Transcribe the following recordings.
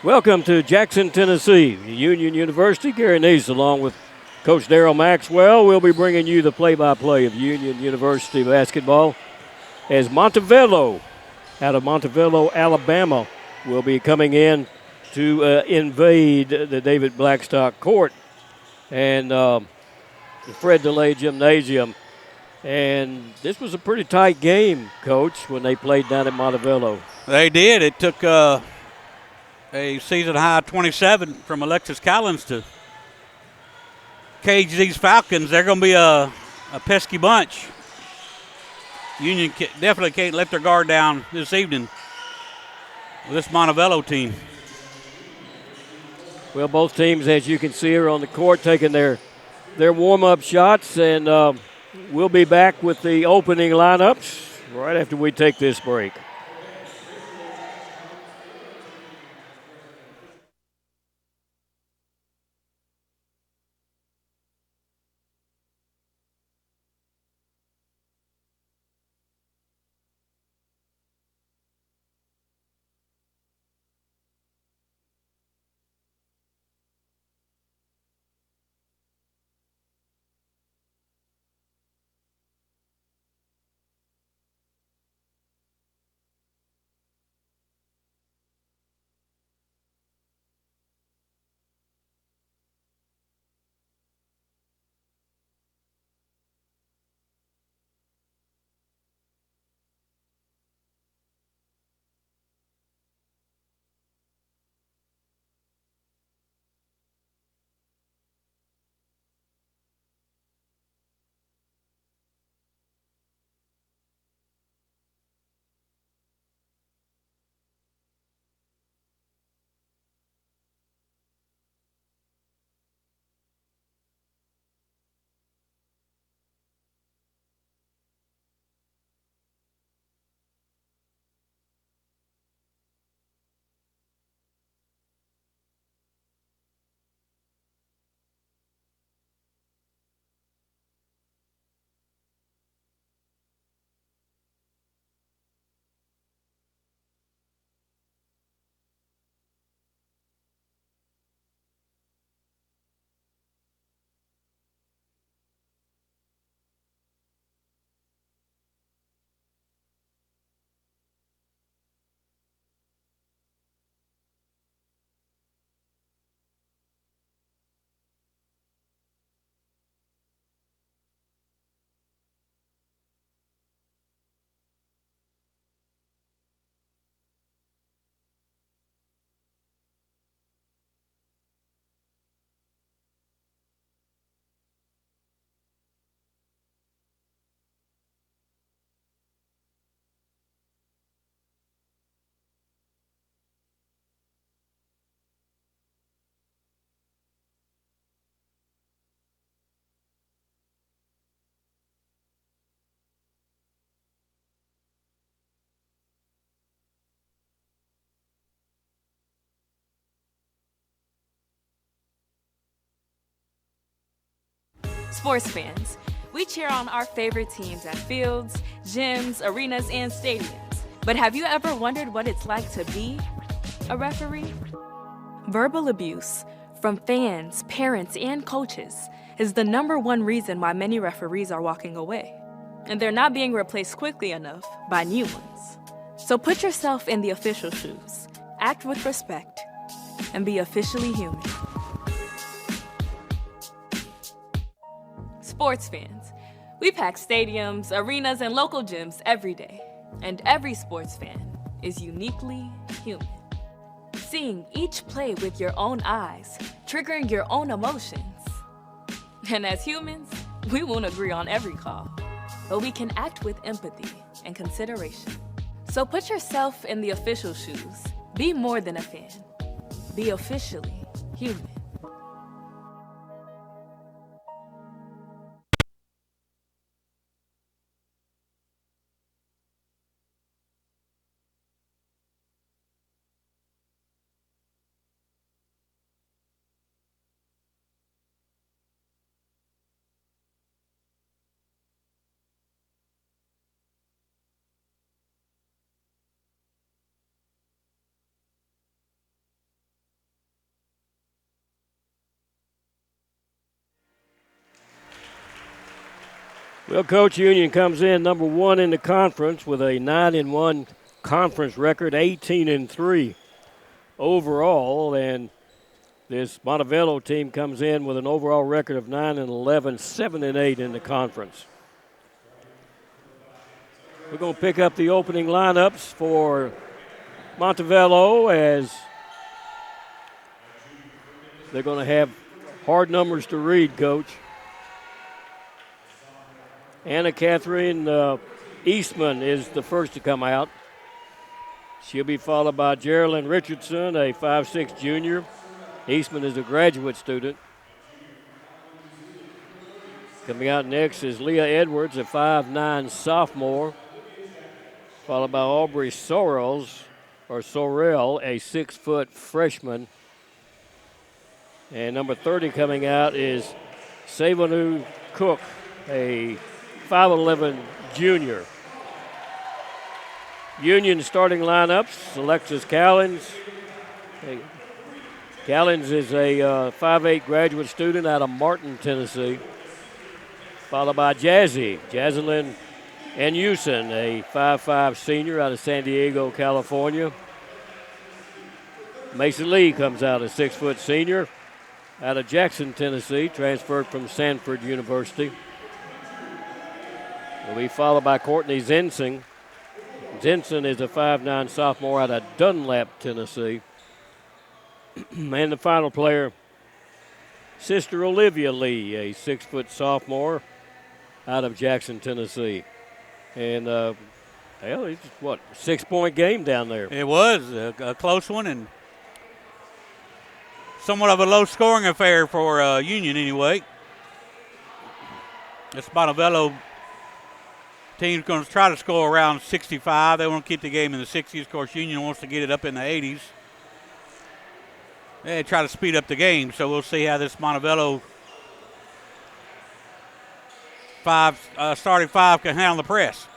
Welcome to Jackson, Tennessee, Union University. Gary Neese along with Coach Darrell Maxwell. We'll be bringing you the play-by-play of Union University basketball as Montevallo, out of Montevallo, Alabama, will be coming in to invade the David Blackstock court and the Fred DeLay Gymnasium. And this was a pretty tight game, Coach, when they played down at Montevallo. They did. It took a season-high 27 from Alexis Collins to cage these Falcons. They're going to be a pesky bunch. Union definitely can't let their guard down this evening with this Montevallo team. Well, both teams, as you can see, are on the court taking their warm-up shots, and we'll be back with the opening lineups right after we take this break. Sports fans, we cheer on our favorite teams at fields, gyms, arenas, and stadiums. But have you ever wondered what it's like to be a referee? Verbal abuse from fans, parents, and coaches is the #1 reason why many referees are walking away. And they're not being replaced quickly enough by new ones. So put yourself in the official shoes, act with respect, and be officially human. Sports fans, we pack stadiums, arenas, and local gyms every day. And every sports fan is uniquely human. Seeing each play with your own eyes, triggering your own emotions. And as humans, we won't agree on every call, but we can act with empathy and consideration. So put yourself in the official shoes. Be more than a fan. Be officially human. Well, Coach, Union comes in number 1 in the conference with a 9-1 conference record, 18-3 overall, and this Montevallo team comes in with an overall record of 9-11, 7-8 in the conference. We're going to pick up the opening lineups for Montevallo as they're going to have hard numbers to read, Coach. Anna Catherine Eastman is the first to come out. She'll be followed by Geraldine Richardson, a 5'6" junior. Eastman is a graduate student. Coming out next is Leah Edwards, a 5'9" sophomore, followed by Aubrey Sorrell, a 6-foot freshman. And number 30 coming out is Savanu Cook, a 5'11" junior. Union starting lineups: Alexis Callens. Callens is a 5'8" graduate student out of Martin, Tennessee. Followed by Jazelyn Anusin, a 5'5" senior out of San Diego, California. Mason Lee comes out, a 6-foot senior out of Jackson, Tennessee, transferred from Sanford University. Will be followed by Courtney Zenson. Zenson is a 5'9" sophomore out of Dunlap, Tennessee. And the final player, Sister Olivia Lee, a 6-foot sophomore out of Jackson, Tennessee. And, it's what, 6-point game down there. It was a close one and somewhat of a low-scoring affair for Union anyway. This Montevallo team's going to try to score around 65. They want to keep the game in the 60s. Of course, Union wants to get it up in the 80s. They try to speed up the game, so we'll see how this Montevallo starting five can handle the press.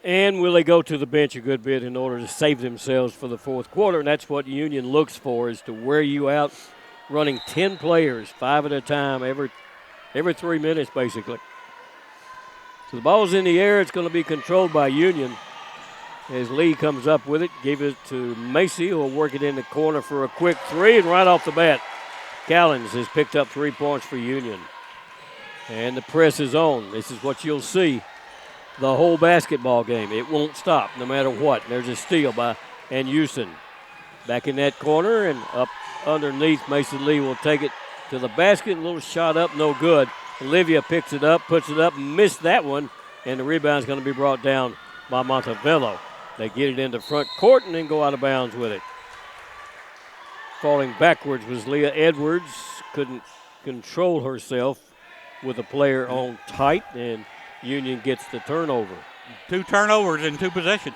And will they go to the bench a good bit in order to save themselves for the fourth quarter? And that's what Union looks for, is to wear you out running 10 players, 5 at a time, every 3 minutes basically. So the ball's in the air. It's going to be controlled by Union as Lee comes up with it. Give it to Macy, who will work it in the corner for a quick 3. And right off the bat, Callens has picked up 3 points for Union. And the press is on. This is what you'll see the whole basketball game. It won't stop no matter what. There's a steal by Anusin. Back in that corner and up underneath. Mason Lee will take it to the basket. A little shot up, no good. Olivia picks it up, puts it up, missed that one, and the rebound's going to be brought down by Montevallo. They get it into front court and then go out of bounds with it. Falling backwards was Leah Edwards. Couldn't control herself with a player on tight, and Union gets the turnover. 2 turnovers in 2 possessions.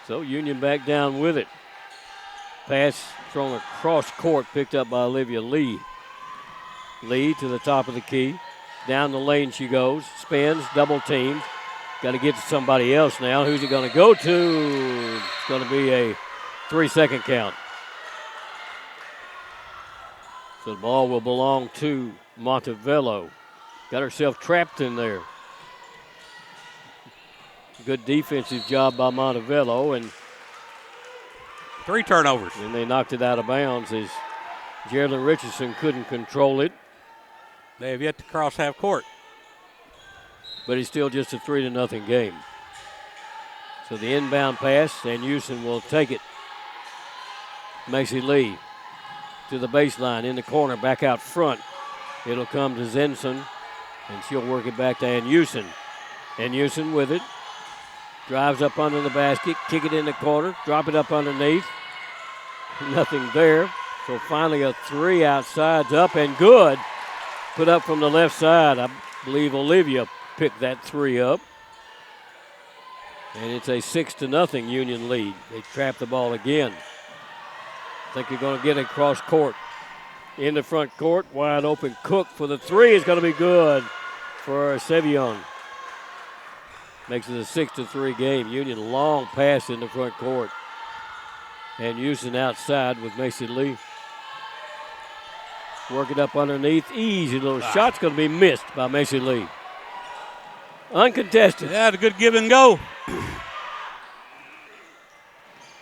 So Union back down with it. Pass thrown across court, picked up by Olivia Lee. Lee to the top of the key. Down the lane she goes. Spins, double teamed. Got to get to somebody else now. Who's it going to go to? It's going to be a 3-second count. So the ball will belong to Montevallo. Got herself trapped in there. Good defensive job by Montevallo, and 3 turnovers. And they knocked it out of bounds as Geraldine Richardson couldn't control it. They have yet to cross half court. But it's still just a 3-0 game. So the inbound pass, and Houston will take it. Macy Lee to the baseline in the corner, back out front. It'll come to Zenson, and she'll work it back to Anusin. Anusin with it. Drives up under the basket, kick it in the corner, drop it up underneath. Nothing there. So finally a 3 outside's up and good. Put up from the left side. I believe Olivia picked that 3 up. And it's a 6-0 Union lead. They trap the ball again. I think they're going to get it across court. In the front court, wide open. Cook for the 3 is going to be good for Sevion. Makes it a 6-3 game. Union long pass in the front court. And Houston outside with Macy Lee. Work it up underneath. Easy little shot's going to be missed by Macy Lee. Uncontested. Yeah, it's a good give and go.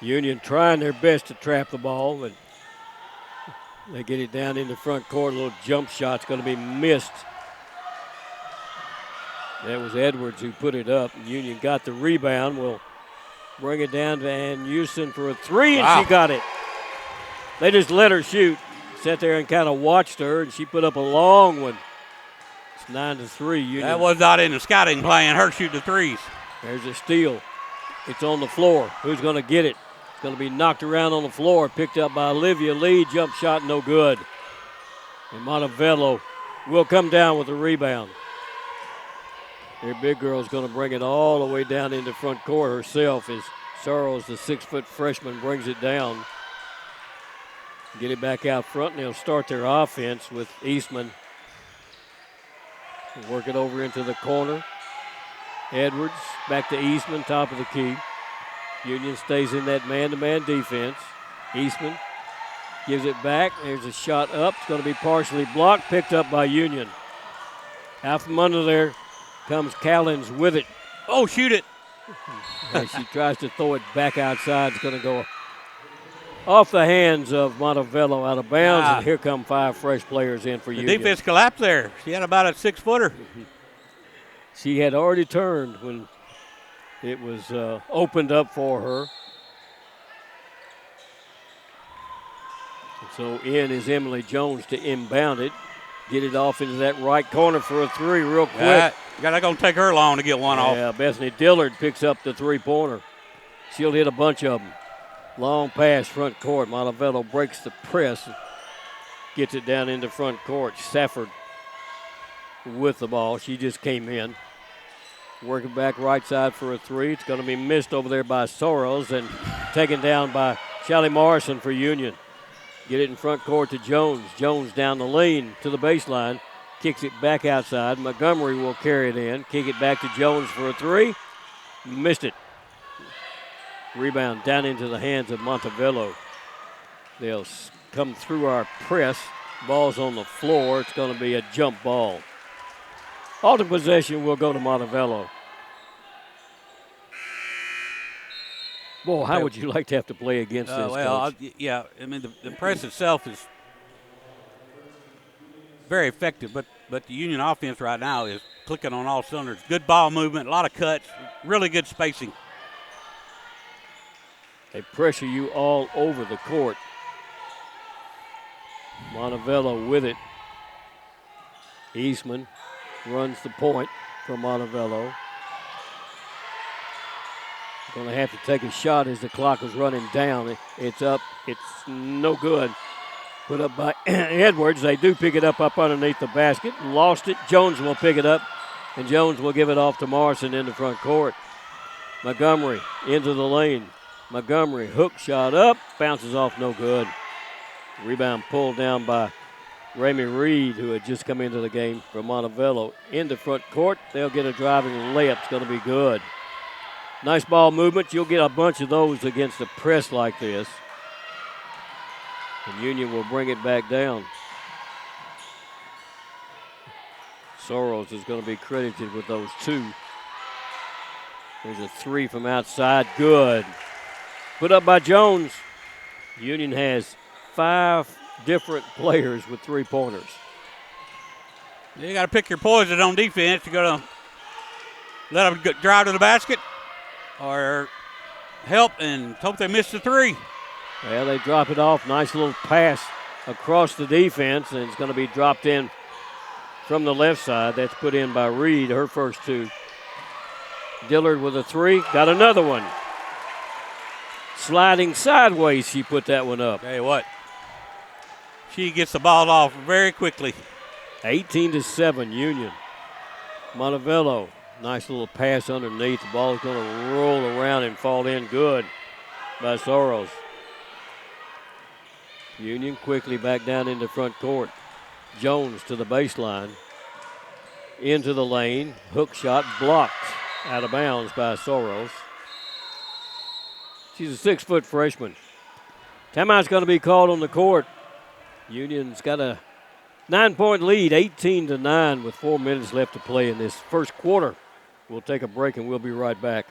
Union trying their best to trap the ball, but they get it down in the front court. A little jump shot's going to be missed. That was Edwards who put it up. Union got the rebound. Will bring it down to Ann Houston for a three, and she got it. They just let her shoot. Sat there and kind of watched her, and she put up a long one. It's 9-3. Union. That was not in the scouting plan. Her shoot the threes. There's a steal. It's on the floor. Who's going to get it? It's going to be knocked around on the floor. Picked up by Olivia Lee. Jump shot, no good. And Montevallo will come down with the rebound. Their big girl's going to bring it all the way down into front court herself as Sorrows, the 6-foot freshman, brings it down. Get it back out front, and they'll start their offense with Eastman. Work it over into the corner. Edwards back to Eastman, top of the key. Union stays in that man-to-man defense. Eastman gives it back. There's a shot up. It's going to be partially blocked, picked up by Union. Out from under there comes Callens with it. Oh, shoot it. As she tries to throw it back outside, it's going to go off the hands of Montevallo, out of bounds, and here come 5 fresh players in for Union. The defense collapsed there. She had about a 6-footer. She had already turned when it was opened up for her. So in is Emily Jones to inbound it. Get it off into that right corner for a three real quick. Not going to take her long to get one off. Yeah, Bethany Dillard picks up the three-pointer. She'll hit a bunch of them. Long pass front court. Montevallo breaks the press. Gets it down into front court. Safford with the ball. She just came in. Working back right side for a three. It's going to be missed over there by Sorrells and taken down by Shelly Morrison for Union. Get it in front court to Jones. Jones down the lane to the baseline. Kicks it back outside. Montgomery will carry it in. Kick it back to Jones for a three. Missed it. Rebound down into the hands of Montevallo. They'll come through our press. Ball's on the floor. It's going to be a jump ball. All possession will go to Montevallo. Boy, how would you like to have to play against this, Coach? Yeah, I mean, the press itself is very effective, but the Union offense right now is clicking on all cylinders. Good ball movement, a lot of cuts, really good spacing. They pressure you all over the court. Montevallo with it. Eastman runs the point for Montevallo. Going to have to take a shot as the clock is running down. It's up. It's no good. Put up by Edwards. They do pick it up underneath the basket. Lost it. Jones will pick it up, and Jones will give it off to Morrison in the front court. Montgomery into the lane. Montgomery hook shot up. Bounces off, no good. Rebound pulled down by Ramey Reed, who had just come into the game for Montevallo. In the front court, they'll get a driving layup. It's going to be good. Nice ball movement. You'll get a bunch of those against a press like this. And Union will bring it back down. Sorrells is going to be credited with those two. There's a three from outside. Good. Put up by Jones. Union has 5 different players with three-pointers. You got to pick your poison on defense. You got to let them drive to the basket or help and hope they miss the three. Well, they drop it off. Nice little pass across the defense, and it's going to be dropped in from the left side. That's put in by Reed, her first two. Dillard with a three. Got another one. Sliding sideways, she put that one up. Tell you what, she gets the ball off very quickly. 18-7, Union. Montevallo, nice little pass underneath. The ball is going to roll around and fall in good by Sorrells. Union quickly back down into front court. Jones to the baseline. Into the lane. Hook shot blocked out of bounds by Sorrells. She's a 6-foot freshman. Timeout's going to be called on the court. Union's got to 9-point lead, 18-9 with 4 minutes left to play in this first quarter. We'll take a break and we'll be right back.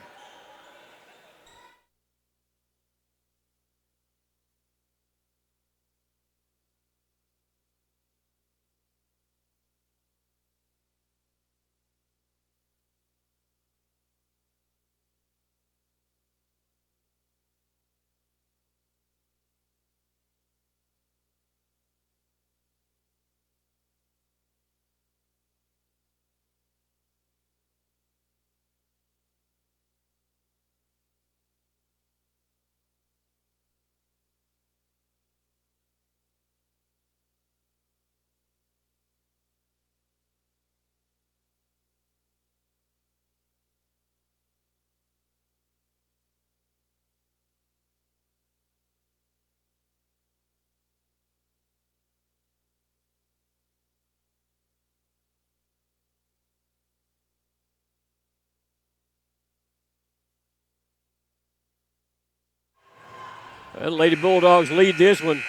Well, Lady Bulldogs lead this one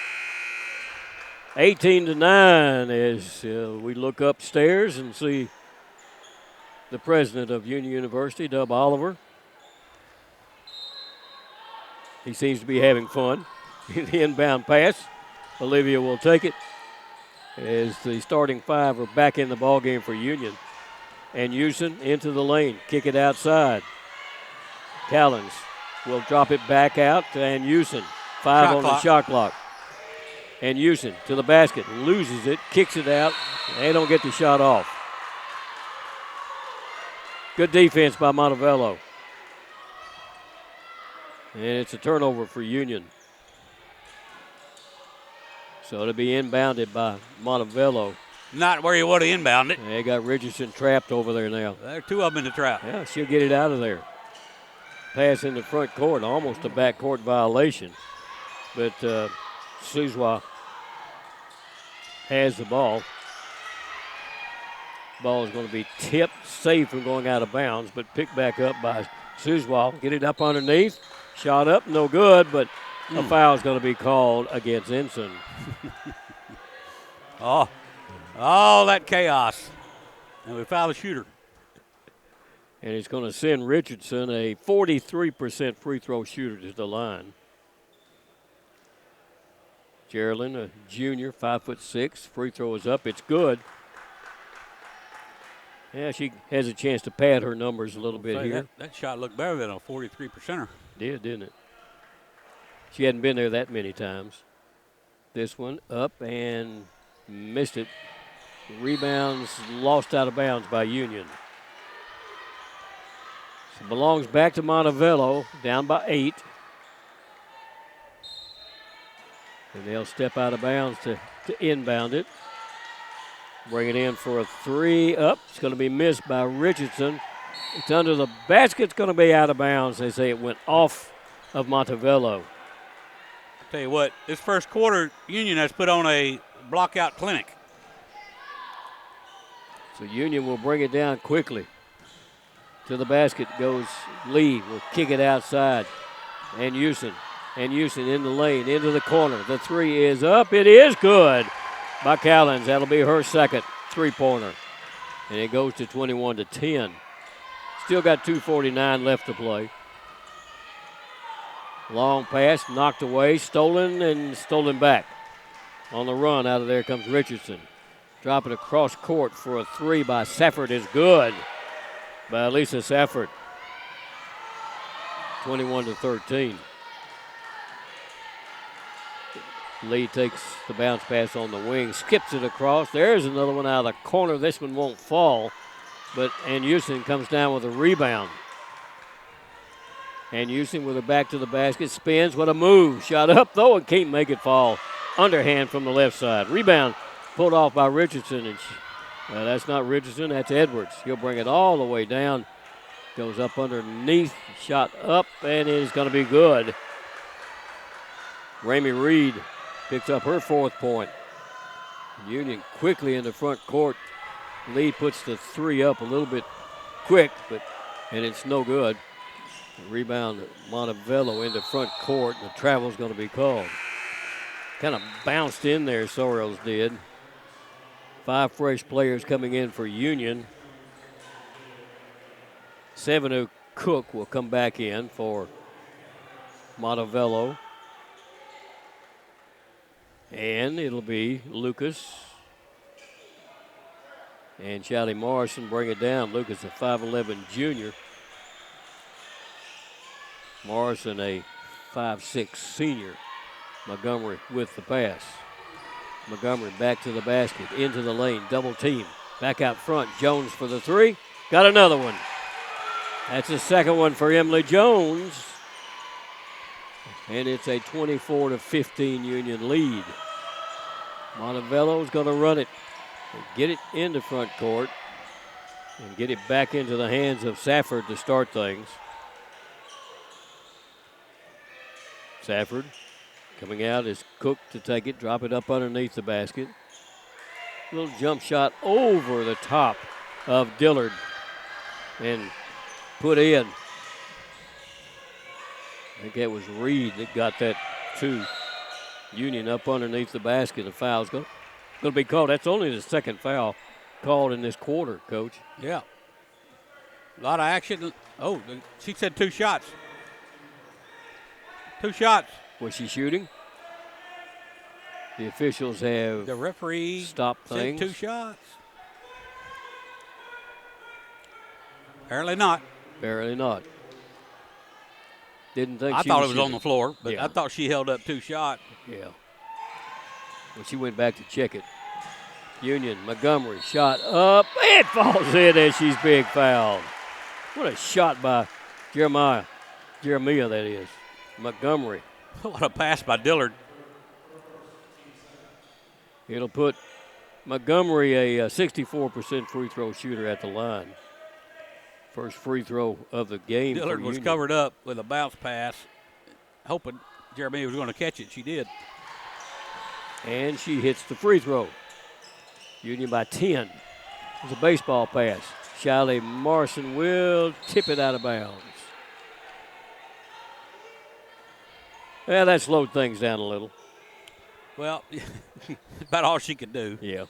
18-9 as we look upstairs and see the president of Union University, Dub Oliver. He seems to be having fun. The inbound pass. Olivia will take it as the starting five are back in the ballgame for Union. And Houston into the lane. Kick it outside. Callens will drop it back out to Ann Houston. 5 on the shot clock. And Houston to the basket. Loses it. Kicks it out. They don't get the shot off. Good defense by Montevallo. And it's a turnover for Union. So it'll be inbounded by Montevallo. Not where you want to inbound it. They got Richardson trapped over there now. There are two of them in the trap. Yeah, she'll get it out of there. Pass in the front court, almost a backcourt violation. But Suzwa has the ball. Ball is going to be tipped, safe from going out of bounds, but picked back up by Suzwa. Get it up underneath. Shot up, no good, but a foul is going to be called against Ensign. Oh, all that chaos. And we foul the shooter. And it's going to send Richardson, a 43% free throw shooter, to the line. Geraldine, a junior, 5'6", free throw is up. It's good. Yeah, she has a chance to pad her numbers a little bit here. That shot looked better than a 43%er. Didn't it? She hadn't been there that many times. This one up and missed it. Rebounds lost out of bounds by Union. So belongs back to Montevallo, down by 8. And they'll step out of bounds to inbound it. Bring it in for a 3 up. It's going to be missed by Richardson. It's under the basket. It's going to be out of bounds. They say it went off of Montevallo. Tell you what, this first quarter, Union has put on a block-out clinic. So Union will bring it down quickly. To the basket goes Lee. Will kick it outside. And Houston. And Houston in the lane, into the corner. The 3 is up. It is good by Callens. That'll be her second three-pointer. And it goes to 21-10. Still got 2:49 left to play. Long pass, knocked away, stolen, and stolen back. On the run, out of there comes Richardson. Drop it across court for a 3 by Safford is good by Lisa Safford. 21-13. Lee takes the bounce pass on the wing, skips it across. There's another one out of the corner. This one won't fall, but and Houston comes down with a rebound. And Houston with her back to the basket, spins, what a move. Shot up though and can't make it fall. Underhand from the left side. Rebound pulled off by Richardson. And that's not Richardson, that's Edwards. He'll bring it all the way down. Goes up underneath, shot up, and it is going to be good. Ramey Reed picks up her 4th point. Union quickly in the front court. Lee puts the 3 up a little bit quick, and it's no good. Rebound Montevallo into front court. The travel's going to be called. Kind of bounced in there, Sorrells did. 5 fresh players coming in for Union. 7 Cook will come back in for Montevallo. And it'll be Lucas and Shally Morrison bring it down. Lucas, a 5'11 junior. Morrison, a 5'6 senior. Montgomery with the pass. Montgomery back to the basket, into the lane, double team. Back out front, Jones for the 3. Got another one. That's the second one for Emily Jones. And it's a 24-15 Union lead. Montevallo's going to run it and get it into front court and get it back into the hands of Safford to start things. Safford coming out is Cook to take it, drop it up underneath the basket. Little jump shot over the top of Dillard and put in. I think that was Reed that got that to Union up underneath the basket. The foul's going to be called. That's only the second foul called in this quarter, Coach. Yeah. A lot of action. Oh, she said 2 shots. 2 shots. Was she shooting? The officials have the referee stopped things. 2 shots. Apparently not. Apparently not. Didn't think I she thought was it was on the floor, but yeah. I thought she held up 2 shots. Yeah. When she went back to check it. Union, Montgomery, shot up. It falls in as she's being fouled. What a shot by Jeremiah, that is. Montgomery. What a pass by Dillard. It'll put Montgomery a 64% free throw shooter at the line. First free throw of the game. Dillard was covered up with a bounce pass, hoping Jeremiah was going to catch it. She did. And she hits the free throw. Union by 10. It's a baseball pass. Shally Morrison will tip it out of bounds. Well, that slowed things down a little. Well, about all she could do. Yeah.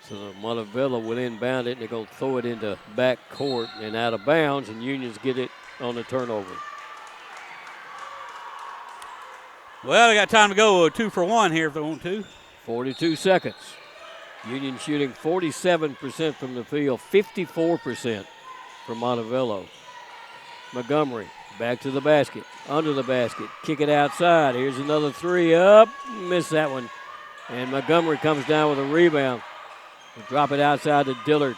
So Montevallo will inbound it, and they're going to throw it into back court and out of bounds, and Unions get it on the turnover. Well, they got time to go 2 for 1 here if they want to. 42 seconds. Union shooting 47% from the field, 54% from Montevallo. Montgomery back to the basket, under the basket, kick it outside. Here's another 3 up, missed that one. And Montgomery comes down with a rebound. Drop it outside to Dillard.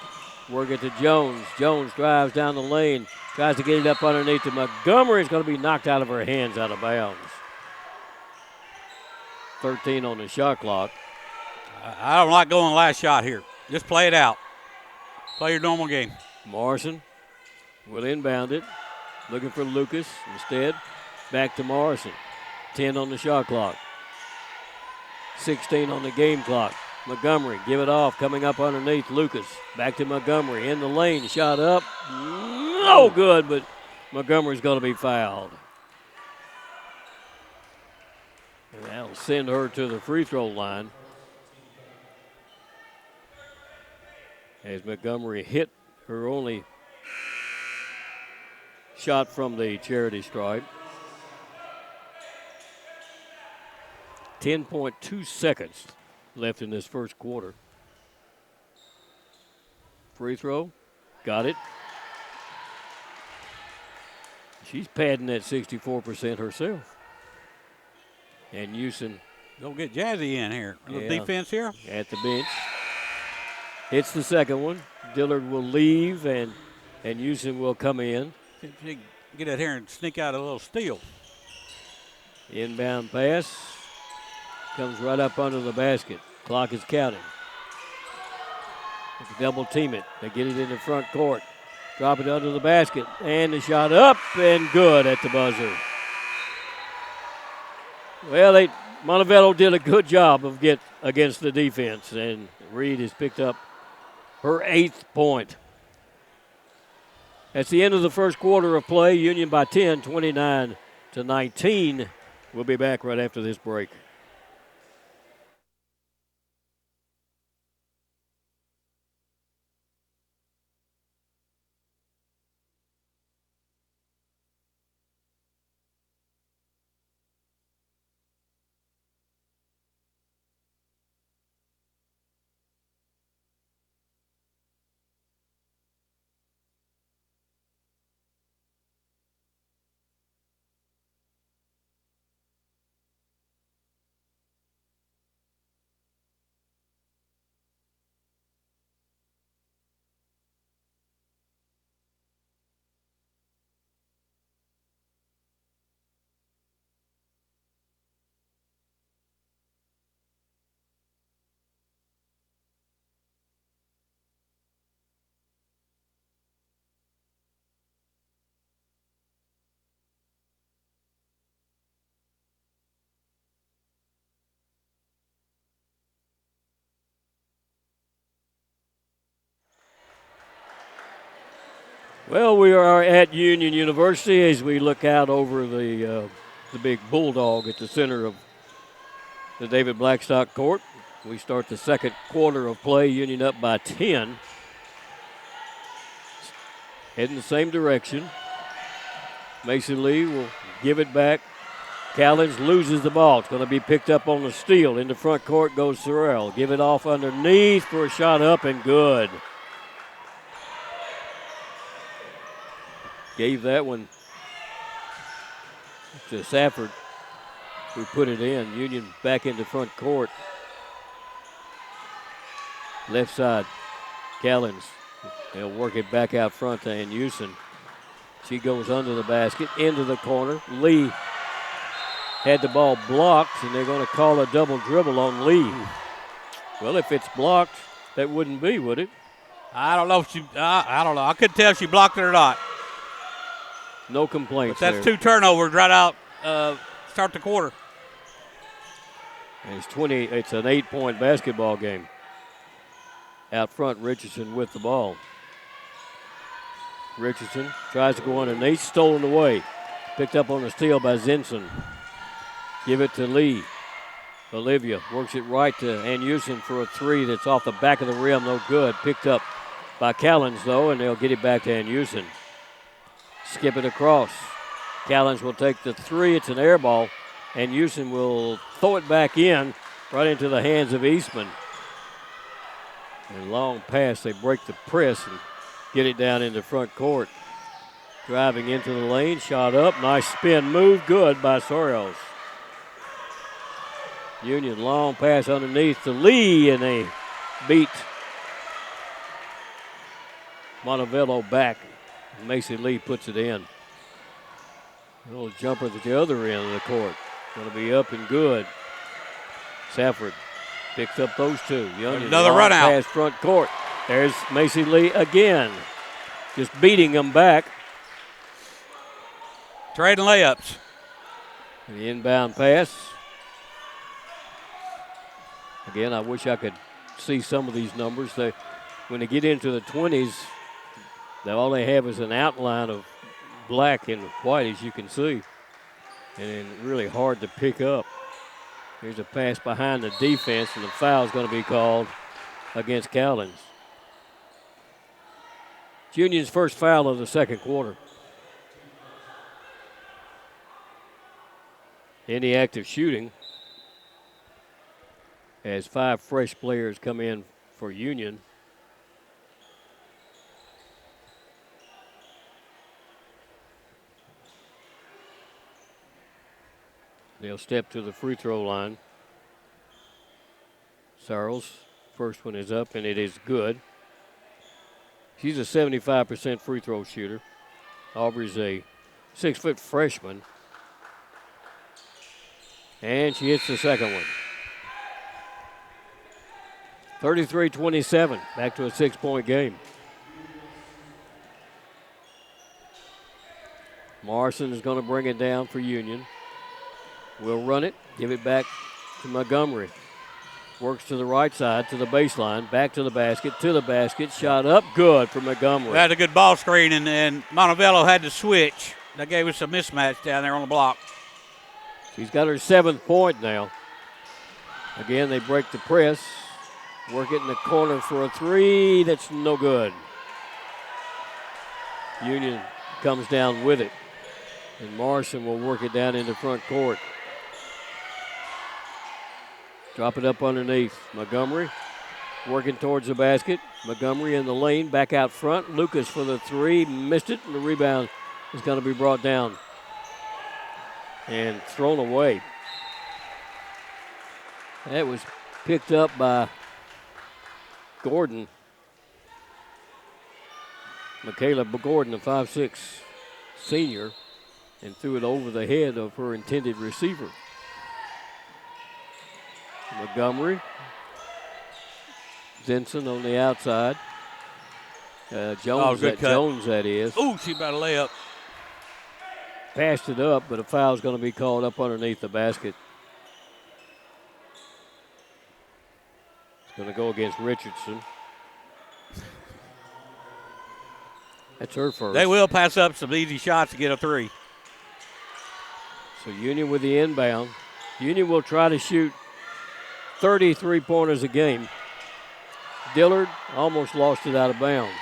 Work it to Jones. Jones drives down the lane, tries to get it up underneath to Montgomery. It's going to be knocked out of her hands, out of bounds. 13 on the shot clock. I don't like going last shot here. Just play it out. Play your normal game. Morrison will inbound it. Looking for Lucas instead. Back to Morrison. 10 on the shot clock. 16 on the game clock. Montgomery, give it off, coming up underneath Lucas. Back to Montgomery, in the lane, shot up. No good, but Montgomery's going to be fouled. And that'll send her to the free throw line. As Montgomery hit her only shot from the charity stripe. 10.2 seconds left in this first quarter. Free throw, got it. She's padding at 64% herself. And Houston. Don't get Jazzy in here. A little defense here. At the bench. Hits the second one. Dillard will leave, and Houston will come in. She can get out here and sneak out a little steal. Inbound pass. Comes right up under the basket. Clock is counting. They double team it. They get it in the front court. Drop it under the basket. And the shot up and good at the buzzer. Well, Montevallo did a good job of get against the defense. And Reed has picked up her 8th point. That's the end of the first quarter of play. Union by 10, 29-19. We'll be back right after this break. Well, we are at Union University as we look out over the big bulldog at the center of the David Blackstock court. We start the second quarter of play. Union up by 10. Heading the same direction. Mason Lee will give it back. Callens loses the ball. It's going to be picked up on the steal. In the front court goes Sorrell. Give it off underneath for a shot up and good. Gave that one to Safford, who put it in. Union back into front court. Left side, Callens. They'll work it back out front to Ann Houston. She goes under the basket, into the corner. Lee had the ball blocked, and they're going to call a double dribble on Lee. Well, if it's blocked, that wouldn't be, would it? I don't know if she. I don't know. I couldn't tell if she blocked it or not. No complaints. But that's there. 2 turnovers right out. Start the quarter. And it's an 8-point basketball game. Out front, Richardson with the ball. Richardson tries to go underneath, stolen away. Picked up on the steal by Zinson. Give it to Lee. Olivia works it right to Ann Houston for a 3 that's off the back of the rim, no good. Picked up by Callens, though, and they'll get it back to Ann Houston. Skip it across. Callens will take the 3. It's an air ball, and Houston will throw it back in right into the hands of Eastman. And long pass, they break the press and get it down into front court. Driving into the lane, shot up, nice spin move, good by Sorrells. Union long pass underneath to Lee, and they beat Montevallo back. Mason Lee puts it in. A little jumper at the other end of the court. Going to be up and good. Safford picks up those 2. Young another run out. Pass front court. There's Mason Lee again. Just beating them back. Trading layups. The inbound pass. Again, I wish I could see some of these numbers. When they get into the 20s, all they have is an outline of black and white, as you can see. And really hard to pick up. Here's a pass behind the defense, and the foul is going to be called against Callens. It's Union's first foul of the second quarter. Any active shooting as 5 fresh players come in for Union. They'll step to the free throw line. Searles, first one is up, and it is good. She's a 75% free throw shooter. Aubrey's a 6-foot freshman. And she hits the second one. 33-27, back to a 6-point game. Morrison is going to bring it down for Union. We'll run it, give it back to Montgomery. Works to the right side, to the baseline, back to the basket, shot up, good for Montgomery. We had a good ball screen, and Montevallo had to switch. That gave us a mismatch down there on the block. She's got her 7th point now. Again, they break the press. Work it in the corner for a 3. That's no good. Union comes down with it. And Morrison will work it down into front court. Drop it up underneath. Montgomery working towards the basket. Montgomery in the lane, back out front. Lucas for the 3, missed it, and the rebound is going to be brought down and thrown away. That was picked up by Gordon. Michaela Gordon, a 5'6" senior, and threw it over the head of her intended receiver. Montgomery. Zinson on the outside. Jones, that is. Ooh, she about to lay up. Passed it up, but a foul's going to be called up underneath the basket. It's going to go against Richardson. That's her first. They will pass up some easy shots to get a 3. So Union with the inbound. Union will try to shoot 33-pointers a game. Dillard almost lost it out of bounds.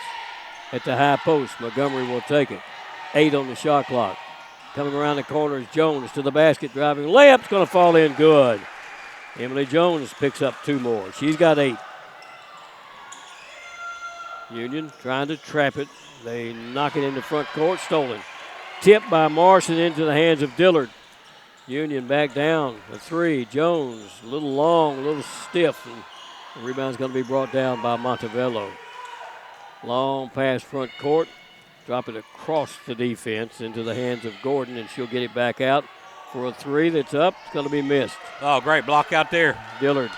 At the high post, Montgomery will take it. 8 on the shot clock. Coming around the corner is Jones to the basket, driving. Layup's going to fall in good. Emily Jones picks up 2 more. She's got 8. Union trying to trap it. They knock it into front court, stolen. Tipped by Morrison into the hands of Dillard. Union back down. A 3. Jones, a little long, a little stiff. And the rebound's going to be brought down by Montevallo. Long pass front court. Drop it across the defense into the hands of Gordon, and she'll get it back out for a 3 that's up. It's going to be missed. Oh, great block out there. Dillard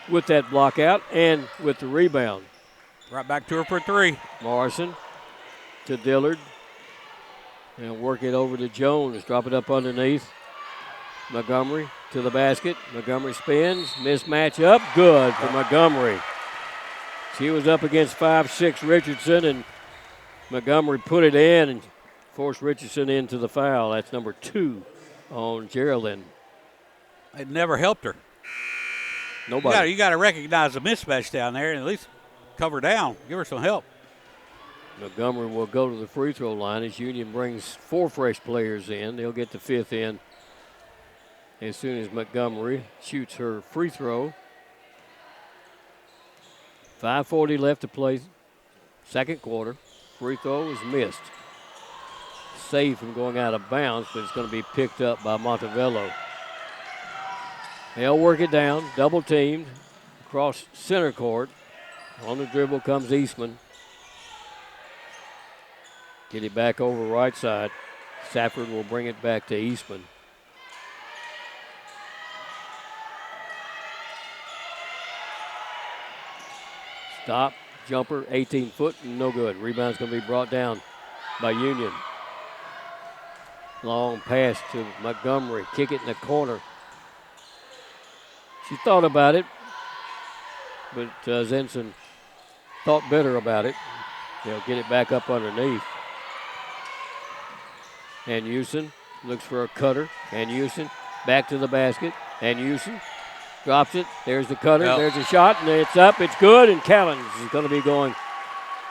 with that block out and with the rebound. Right back to her for a 3. Morrison to Dillard. And work it over to Jones. Drop it up underneath. Montgomery to the basket. Montgomery spins. Mismatch up. Good for Montgomery. She was up against 5'6" Richardson, and Montgomery put it in and forced Richardson into the foul. That's number 2 on Geraldine. It never helped her. Nobody. You got to recognize the mismatch down there and at least cover down. Give her some help. Montgomery will go to the free throw line as Union brings 4 fresh players in. They'll get the 5th in as soon as Montgomery shoots her free throw. 5:40 left to play, second quarter. Free throw is missed. Saved from going out of bounds, but it's going to be picked up by Montevallo. They'll work it down, double teamed, across center court. On the dribble comes Eastman. Get it back over right side. Safford will bring it back to Eastman. Stop, jumper, 18-foot, no good. Rebound's going to be brought down by Union. Long pass to Montgomery. Kick it in the corner. She thought about it, but Zenson thought better about it. They'll get it back up underneath. And Houston looks for a cutter. And Houston back to the basket. And Houston drops it. There's the cutter. Yep. There's a shot, and it's up. It's good, and Callens is going to be going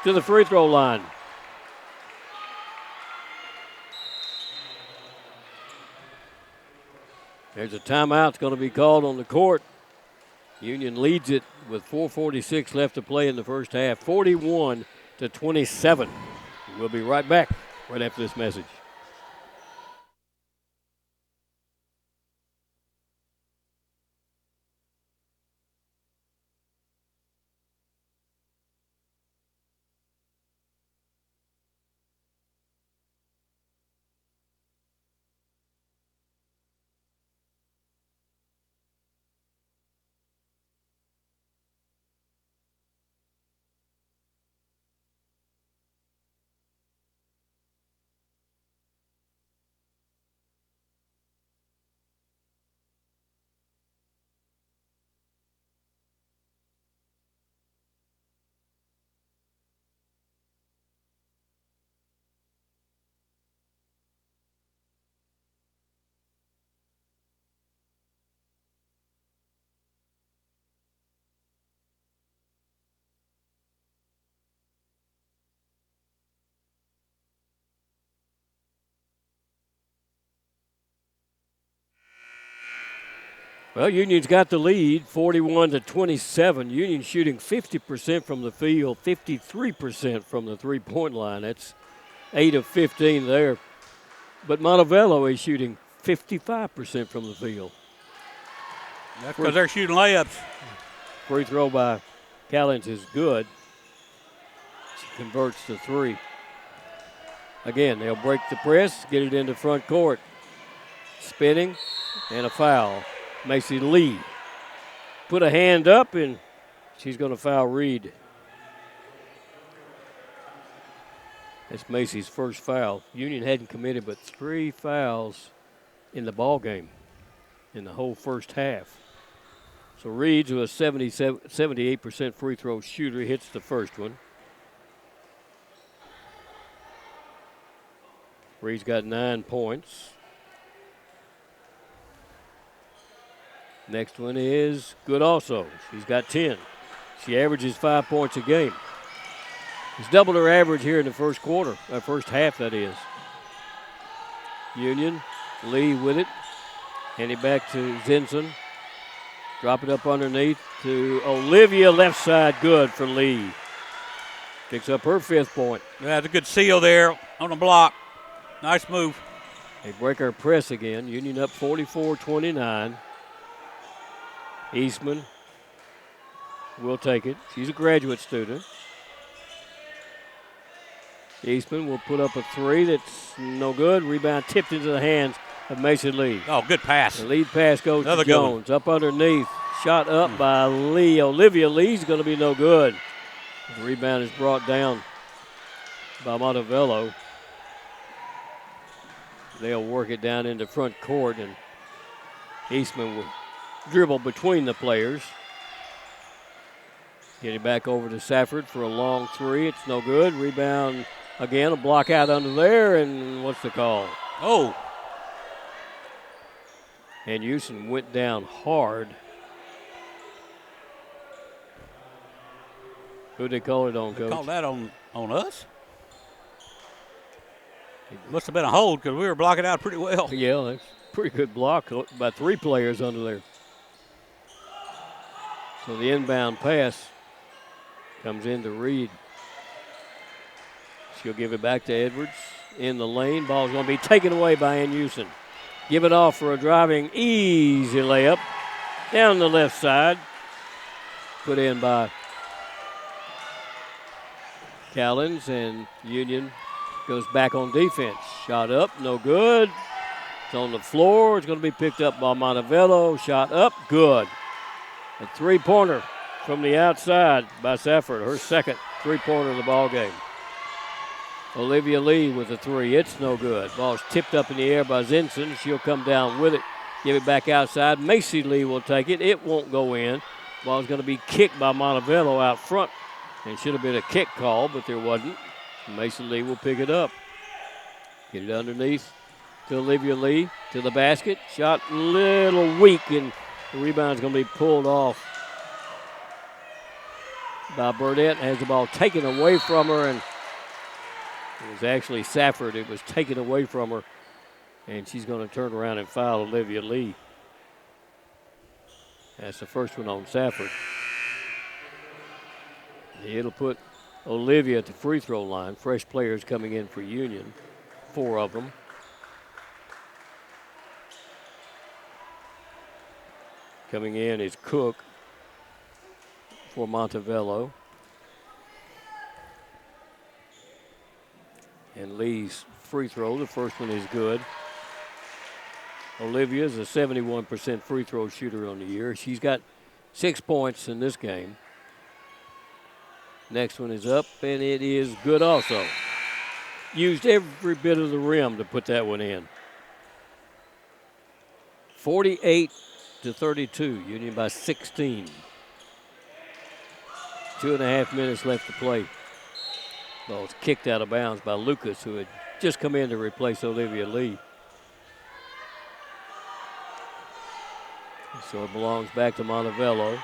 to the free throw line. There's a timeout. It's going to be called on the court. Union leads it with 4:46 left to play in the first half, 41-27. We'll be right back right after this message. Well, Union's got the lead, 41-27. Union shooting 50% from the field, 53% from the three-point line. That's 8 of 15 there. But Montevallo is shooting 55% from the field. That's because they're shooting layups. Free throw by Callens is good. She converts to 3. Again, they'll break the press, get it into front court. Spinning and a foul. Macy Lee put a hand up, and she's going to foul Reed. That's Macy's first foul. Union hadn't committed but 3 fouls in the ball game in the whole first half. So Reed's with a 78% free throw shooter hits the first one. Reed's got 9 points. Next one is good also. She's got 10. She averages 5 points a game. She's doubled her average here in the first quarter, first half that is. Union, Lee with it. Hand it back to Zinson. Drop it up underneath to Olivia, left side, good for Lee. Picks up her 5th point. That's a good seal there on the block. Nice move. They break our press again. Union up 44-29. Eastman will take it. She's a graduate student. Eastman will put up a 3 that's no good. Rebound tipped into the hands of Mason Lee. Oh, good pass. The lead pass goes to Jones. Up underneath. Shot up by Lee. Olivia Lee's going to be no good. The rebound is brought down by Montevallo. They'll work it down into front court, and Eastman will dribble between the players. Get it back over to Safford for a long 3. It's no good. Rebound again. A block out under there, and what's the call? Oh. And Houston went down hard. Who'd they call it on, Coach? They called that on us? It must have been a hold because we were blocking out pretty well. Yeah, that's a pretty good block by 3 players under there. So the inbound pass comes into Reed. She'll give it back to Edwards in the lane. Ball's going to be taken away by Ann Houston. Give it off for a driving, easy layup down the left side. Put in by Callens, and Union goes back on defense. Shot up, no good. It's on the floor. It's going to be picked up by Montevallo. Shot up, good. A 3-pointer from the outside by Safford, her second 3-pointer of the ball game. Olivia Lee with a 3. It's no good. Ball's tipped up in the air by Zinson. She'll come down with it. Give it back outside. Macy Lee will take it. It won't go in. Ball's going to be kicked by Montevallo out front. And should have been a kick call, but there wasn't. Mason Lee will pick it up. Get it underneath to Olivia Lee, to the basket. Shot a little weak, and the rebound's going to be pulled off by Burdett. Has the ball taken away from her, and it was actually Safford. It was taken away from her, and she's going to turn around and foul Olivia Lee. That's the first one on Safford. It'll put Olivia at the free throw line. Fresh players coming in for Union, 4 of them. Coming in is Cook for Montevallo. And Lee's free throw, the first one is good. Olivia's a 71% free throw shooter on the year. She's got 6 points in this game. Next one is up, and it is good also. Used every bit of the rim to put that one in. 48-32, Union by 16. 2.5 minutes left to play. Ball's kicked out of bounds by Lucas, who had just come in to replace Olivia Lee. So it belongs back to Montevallo.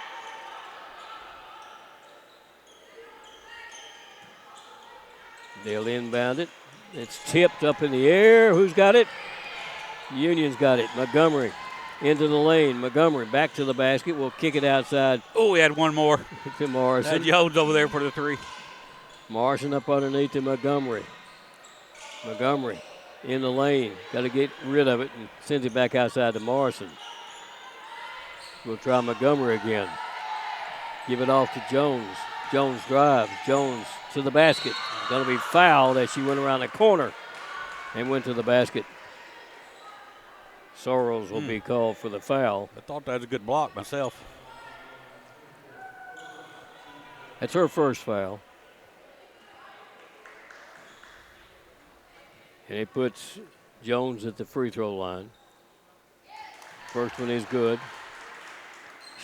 They'll inbound it. It's tipped up in the air. Who's got it? Union's got it. Montgomery into the lane. Montgomery back to the basket. Will kick it outside. Oh, we had one more. To Morrison. Had Jones over there for the 3. Morrison up underneath to Montgomery. Montgomery in the lane. Got to get rid of it and sends it back outside to Morrison. We'll try Montgomery again. Give it off to Jones. Jones drives. Jones to the basket. Going to be fouled as she went around the corner and went to the basket. Sorrells will be called for the foul. I thought that was a good block myself. That's her first foul. And it puts Jones at the free throw line. First one is good.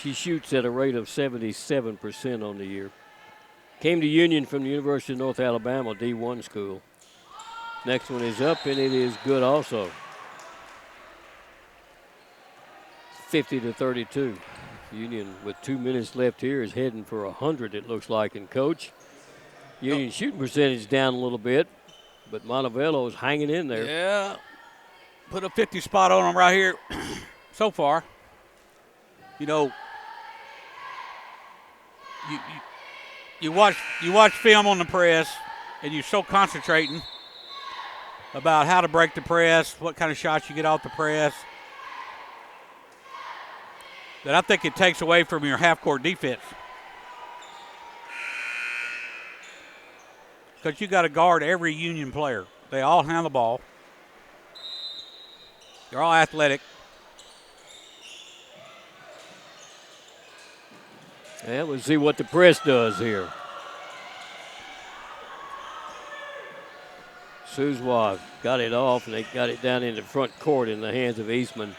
She shoots at a rate of 77% on the year. Came to Union from the University of North Alabama, D1 school. Next one is up, and it is good also. 50-32. Union, with 2 minutes left here, is heading for 100, it looks like. And, Coach, Union shooting percentage down a little bit, but Montevallo is hanging in there. Yeah. Put a 50 spot on them right here so far. You know, you watch film on the press, and you're so concentrating about how to break the press, what kind of shots you get off the press, that I think it takes away from your half-court defense. Because you got to guard every Union player. They all handle the ball. They're all athletic. Yeah, we'll see what the press does here. Souzois got it off, and they got it down in the front court in the hands of Eastman.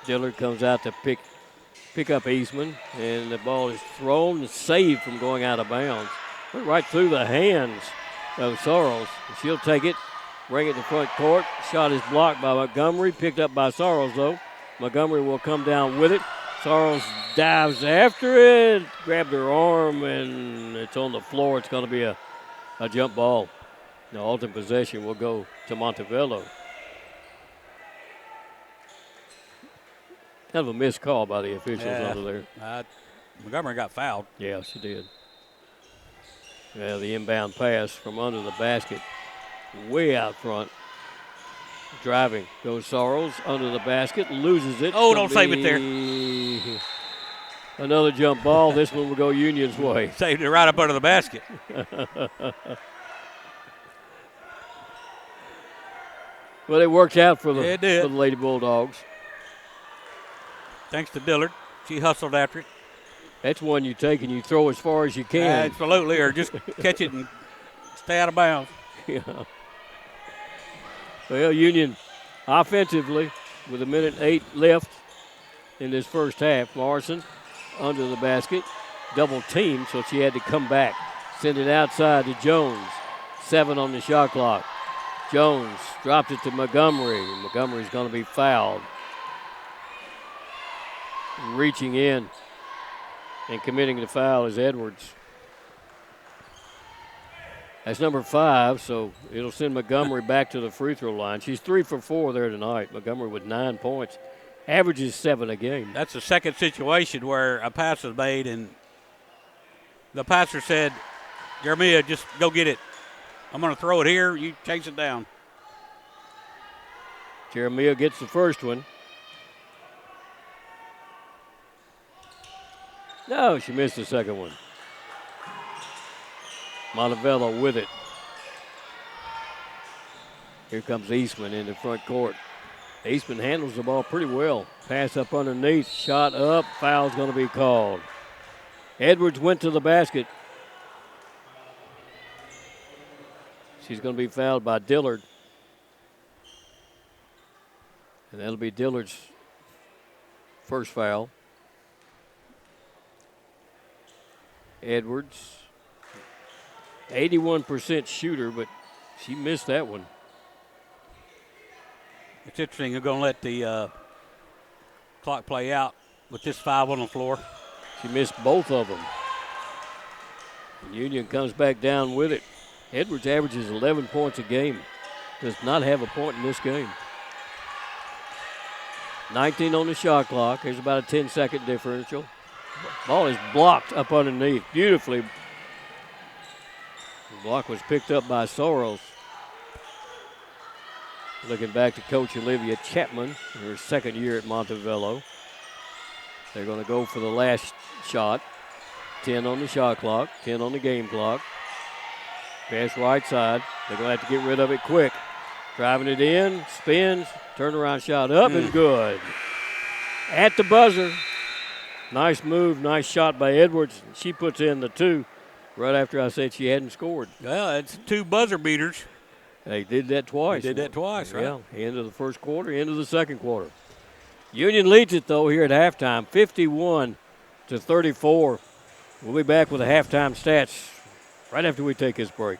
Dillard comes out to pick up Eastman, and the ball is thrown and saved from going out of bounds. Went right through the hands of Sorrells. She'll take it, bring it to front court. Shot is blocked by Montgomery, picked up by Sorrells, though. Montgomery will come down with it. Sorrells dives after it, grabbed her arm, and it's on the floor. It's going to be a jump ball. The ultimate possession will go to Montevallo. Kind of a missed call by the officials under there. Montgomery got fouled. Yeah, she did. Yeah, the inbound pass from under the basket, way out front. Driving goes Sorrells under the basket, loses it. Oh, don't save it there. Another jump ball. This one will go Union's way. Saved it right up under the basket. Well, it worked out for the did. Lady Bulldogs. Thanks to Dillard. She hustled after it. That's one you take and you throw as far as you can. Absolutely, or just catch it and stay out of bounds. Yeah. Well, Union offensively, with 1:08 left in this first half, Morrison under the basket, double team, so she had to come back. Send it outside to Jones. 7 on the shot clock. Jones dropped it to Montgomery. Montgomery's going to be fouled. Reaching in and committing the foul is Edwards. That's number 5, so it'll send Montgomery back to the free throw line. She's 3 for 4 there tonight. Montgomery with 9 points. Averages 7 a game. That's the second situation where a pass was made, and the passer said, Jeremiah, just go get it. I'm going to throw it here. You chase it down. Jeremiah gets the first one. No, she missed the second one. Montevallo with it. Here comes Eastman in the front court. Eastman handles the ball pretty well. Pass up underneath, shot up, foul's going to be called. Edwards went to the basket. She's going to be fouled by Dillard. And that'll be Dillard's first foul. Edwards, 81% shooter, but she missed that one. It's interesting. You're going to let the clock play out with this 5 on the floor. She missed both of them. Union comes back down with it. Edwards averages 11 points a game. Does not have a point in this game. 19 on the shot clock. There's about a 10-second differential. Ball is blocked up underneath. Beautifully. The block was picked up by Sorrells. Looking back to Coach Olivia Chapman, her second year at Montevallo. They're going to go for the last shot. 10 on the shot clock, 10 on the game clock. Pass right side. They're going to have to get rid of it quick. Driving it in, spins, turnaround shot up and good. At the buzzer. Nice move, nice shot by Edwards. She puts in the 2 right after I said she hadn't scored. Well, it's 2 buzzer beaters. They did that twice. They did that twice, right? Yeah, end of the first quarter, end of the second quarter. Union leads it, though, here at halftime, 51-34. We'll be back with the halftime stats right after we take this break.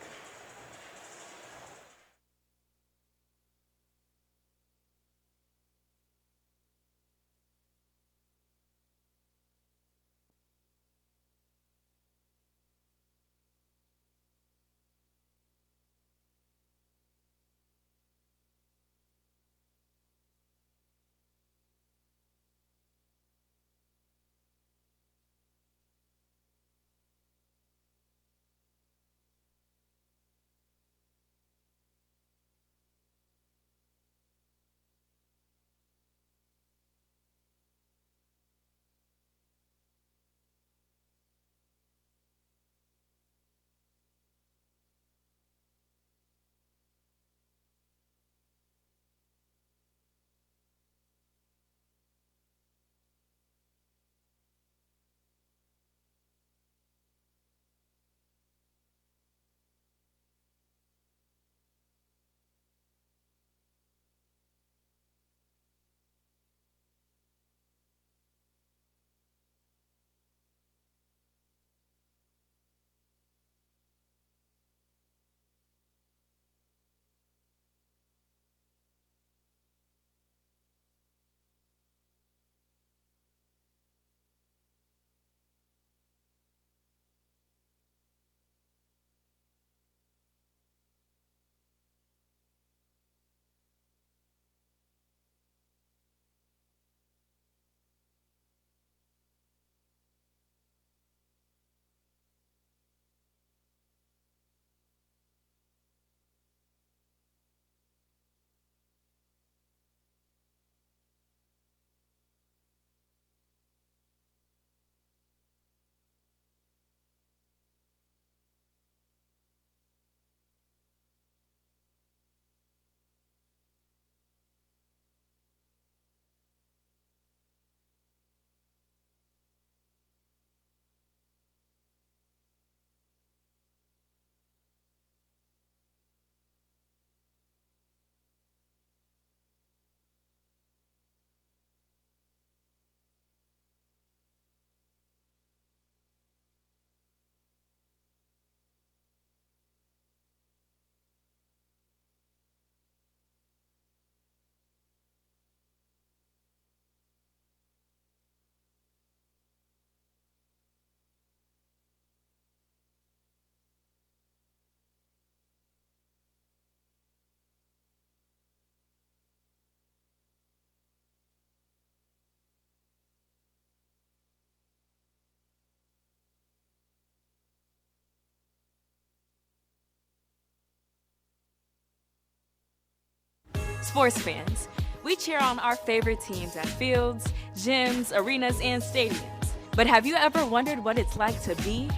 Sports fans, we cheer on our favorite teams at fields, gyms, arenas, and stadiums. But have you ever wondered what it's like to be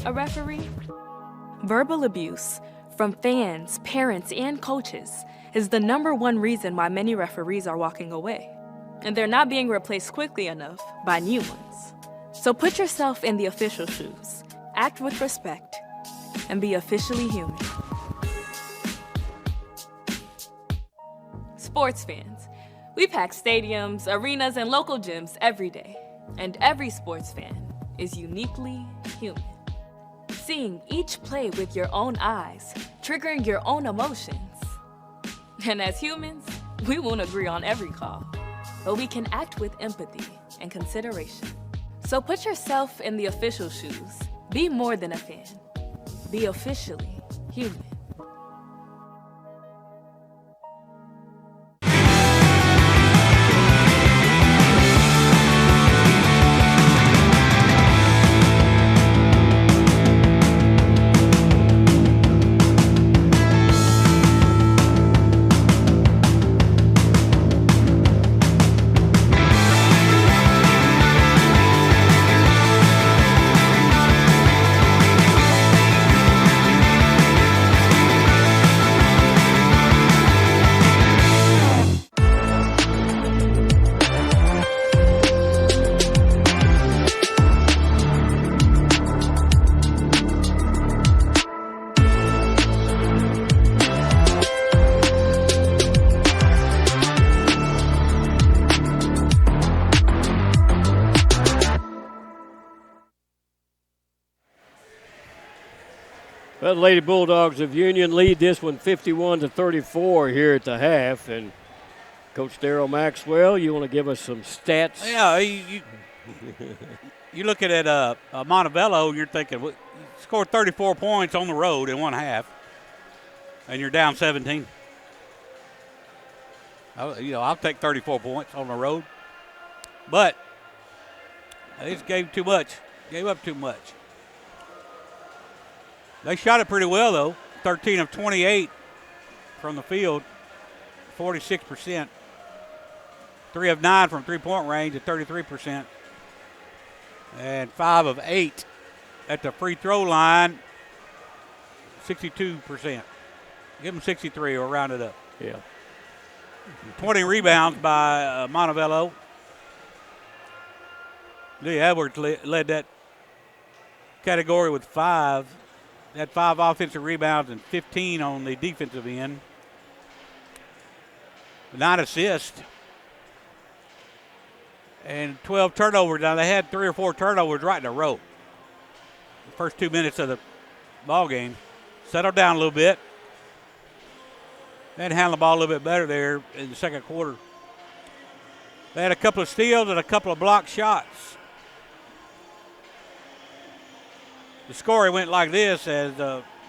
a referee? Verbal abuse from fans, parents, and coaches is the #1 reason why many referees are walking away. And they're not being replaced quickly enough by new ones. So put yourself in the official shoes, act with respect, and be officially human. Sports fans, we pack stadiums, arenas, and local gyms every day. And every sports fan is uniquely human. Seeing each play with your own eyes, triggering your own emotions. And as humans, we won't agree on every call, but we can act with empathy and consideration. So put yourself in the official shoes. Be more than a fan. Be officially human. Well, the Lady Bulldogs of Union lead this one 51-34 here at the half. And Coach Darrell Maxwell, you want to give us some stats? Yeah, you look at it, Montevallo, you're thinking, you scored 34 points on the road in one half, and you're down 17. I'll take 34 points on the road. But they just gave too much, gave up too much. They shot it pretty well, though. 13 of 28 from the field, 46%. 3 of 9 from three-point range at 33%. And 5 of 8 at the free throw line, 62%. Give them 63 or round it up. Yeah. 20 rebounds by Montevallo. Lee Edwards led that category with 5. Had 5 offensive rebounds and 15 on the defensive end. 9 assists. And 12 turnovers. Now, they had 3 or 4 turnovers right in a row. The first 2 minutes of the ball game. Settled down a little bit. Then handled the ball a little bit better there in the second quarter. They had a couple of steals and a couple of blocked shots. The scoring went like this as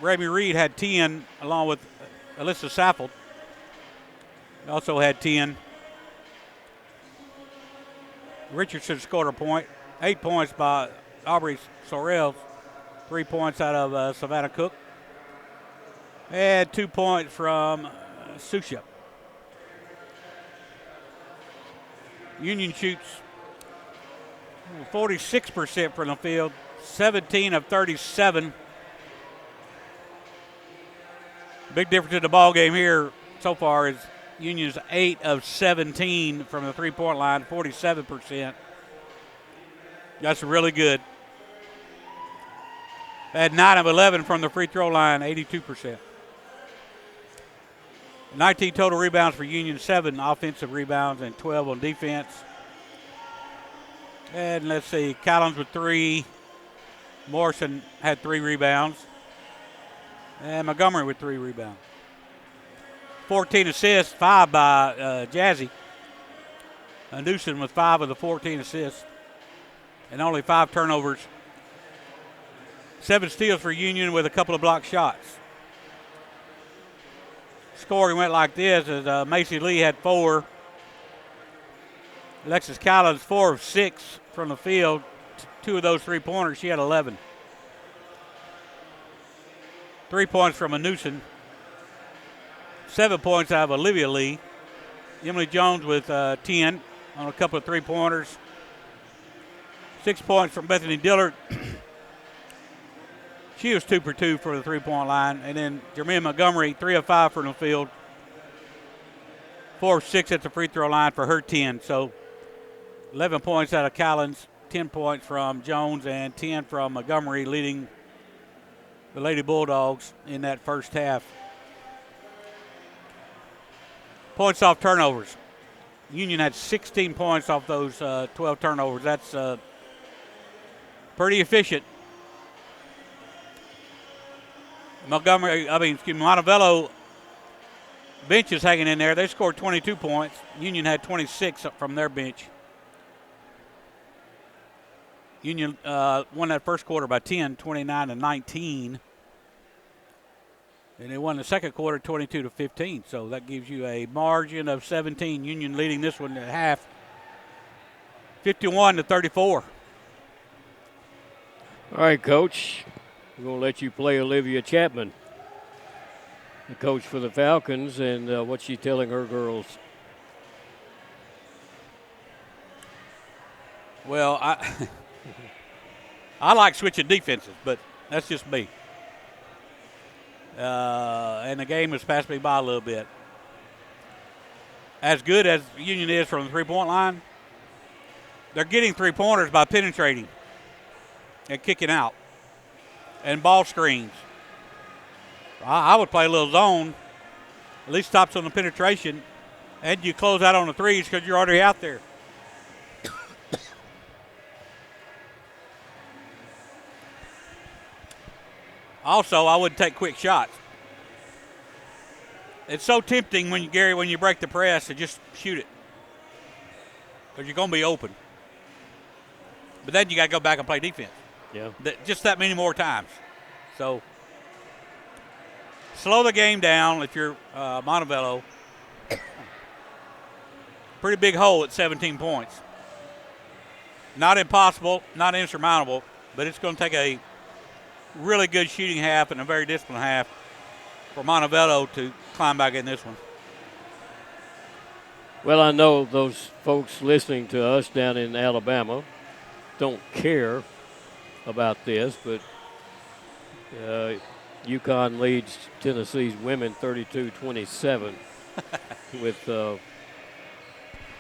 Remy Reed had 10 along with Alyssa Saffold. Also had 10. Richardson scored a point. 8 points by Aubrey Sorrell. 3 points out of Savannah Cook. And 2 points from Susha. Union shoots 46% from the field. 17 of 37. Big difference in the ball game here so far is Union's 8 of 17 from the three-point line, 47%. That's really good. They had 9 of 11 from the free throw line, 82%. 19 total rebounds for Union, 7 offensive rebounds and 12 on defense. And let's see, Collins with 3. Morrison had 3 rebounds. And Montgomery with 3 rebounds. 14 assists, 5 by Jazzy. Newsom with 5 of the 14 assists. And only 5 turnovers. 7 steals for Union with a couple of blocked shots. Scoring went like this as Macy Lee had 4. Alexis Collins 4 of 6 from the field. 2 of those 3-pointers, she had 11. 3 points from Anusin. 7 points out of Olivia Lee. Emily Jones with 10 on a couple of three-pointers. 6 points from Bethany Dillard. She was 2 for 2 for the three-point line. And then Jermaine Montgomery, 3 of 5 from the field. 4 of 6 at the free throw line for her 10. So 11 points out of Callens, 10 points from Jones, and 10 from Montgomery, leading the Lady Bulldogs in that first half. Points off turnovers. Union had 16 points off those 12 turnovers. That's pretty efficient. Montevallo bench is hanging in there. They scored 22 points. Union had 26 from their bench. Union won that first quarter by 10, 29-19. And they won the second quarter 22-15. So that gives you a margin of 17. Union leading this one at half, 51-34. All right, Coach. We're going to let you play Olivia Chapman, the coach for the Falcons, and what's she telling her girls? Well, I like switching defenses, but that's just me. And the game has passed me by a little bit. As good as Union is from the three-point line, they're getting three-pointers by penetrating and kicking out and ball screens. I would play a little zone, at least stops on the penetration, and you close out on the threes because you're already out there. Also, I wouldn't take quick shots. It's so tempting when you break the press to just shoot it, because you're going to be open. But then you got to go back and play defense. Yeah. Just that many more times. So slow the game down if you're Montevallo. Pretty big hole at 17 points. Not impossible, not insurmountable, but it's going to take a really good shooting half and a very disciplined half for Montevallo to climb back in this one. Well, I know those folks listening to us down in Alabama don't care about this, but UConn leads Tennessee's women 32-27 with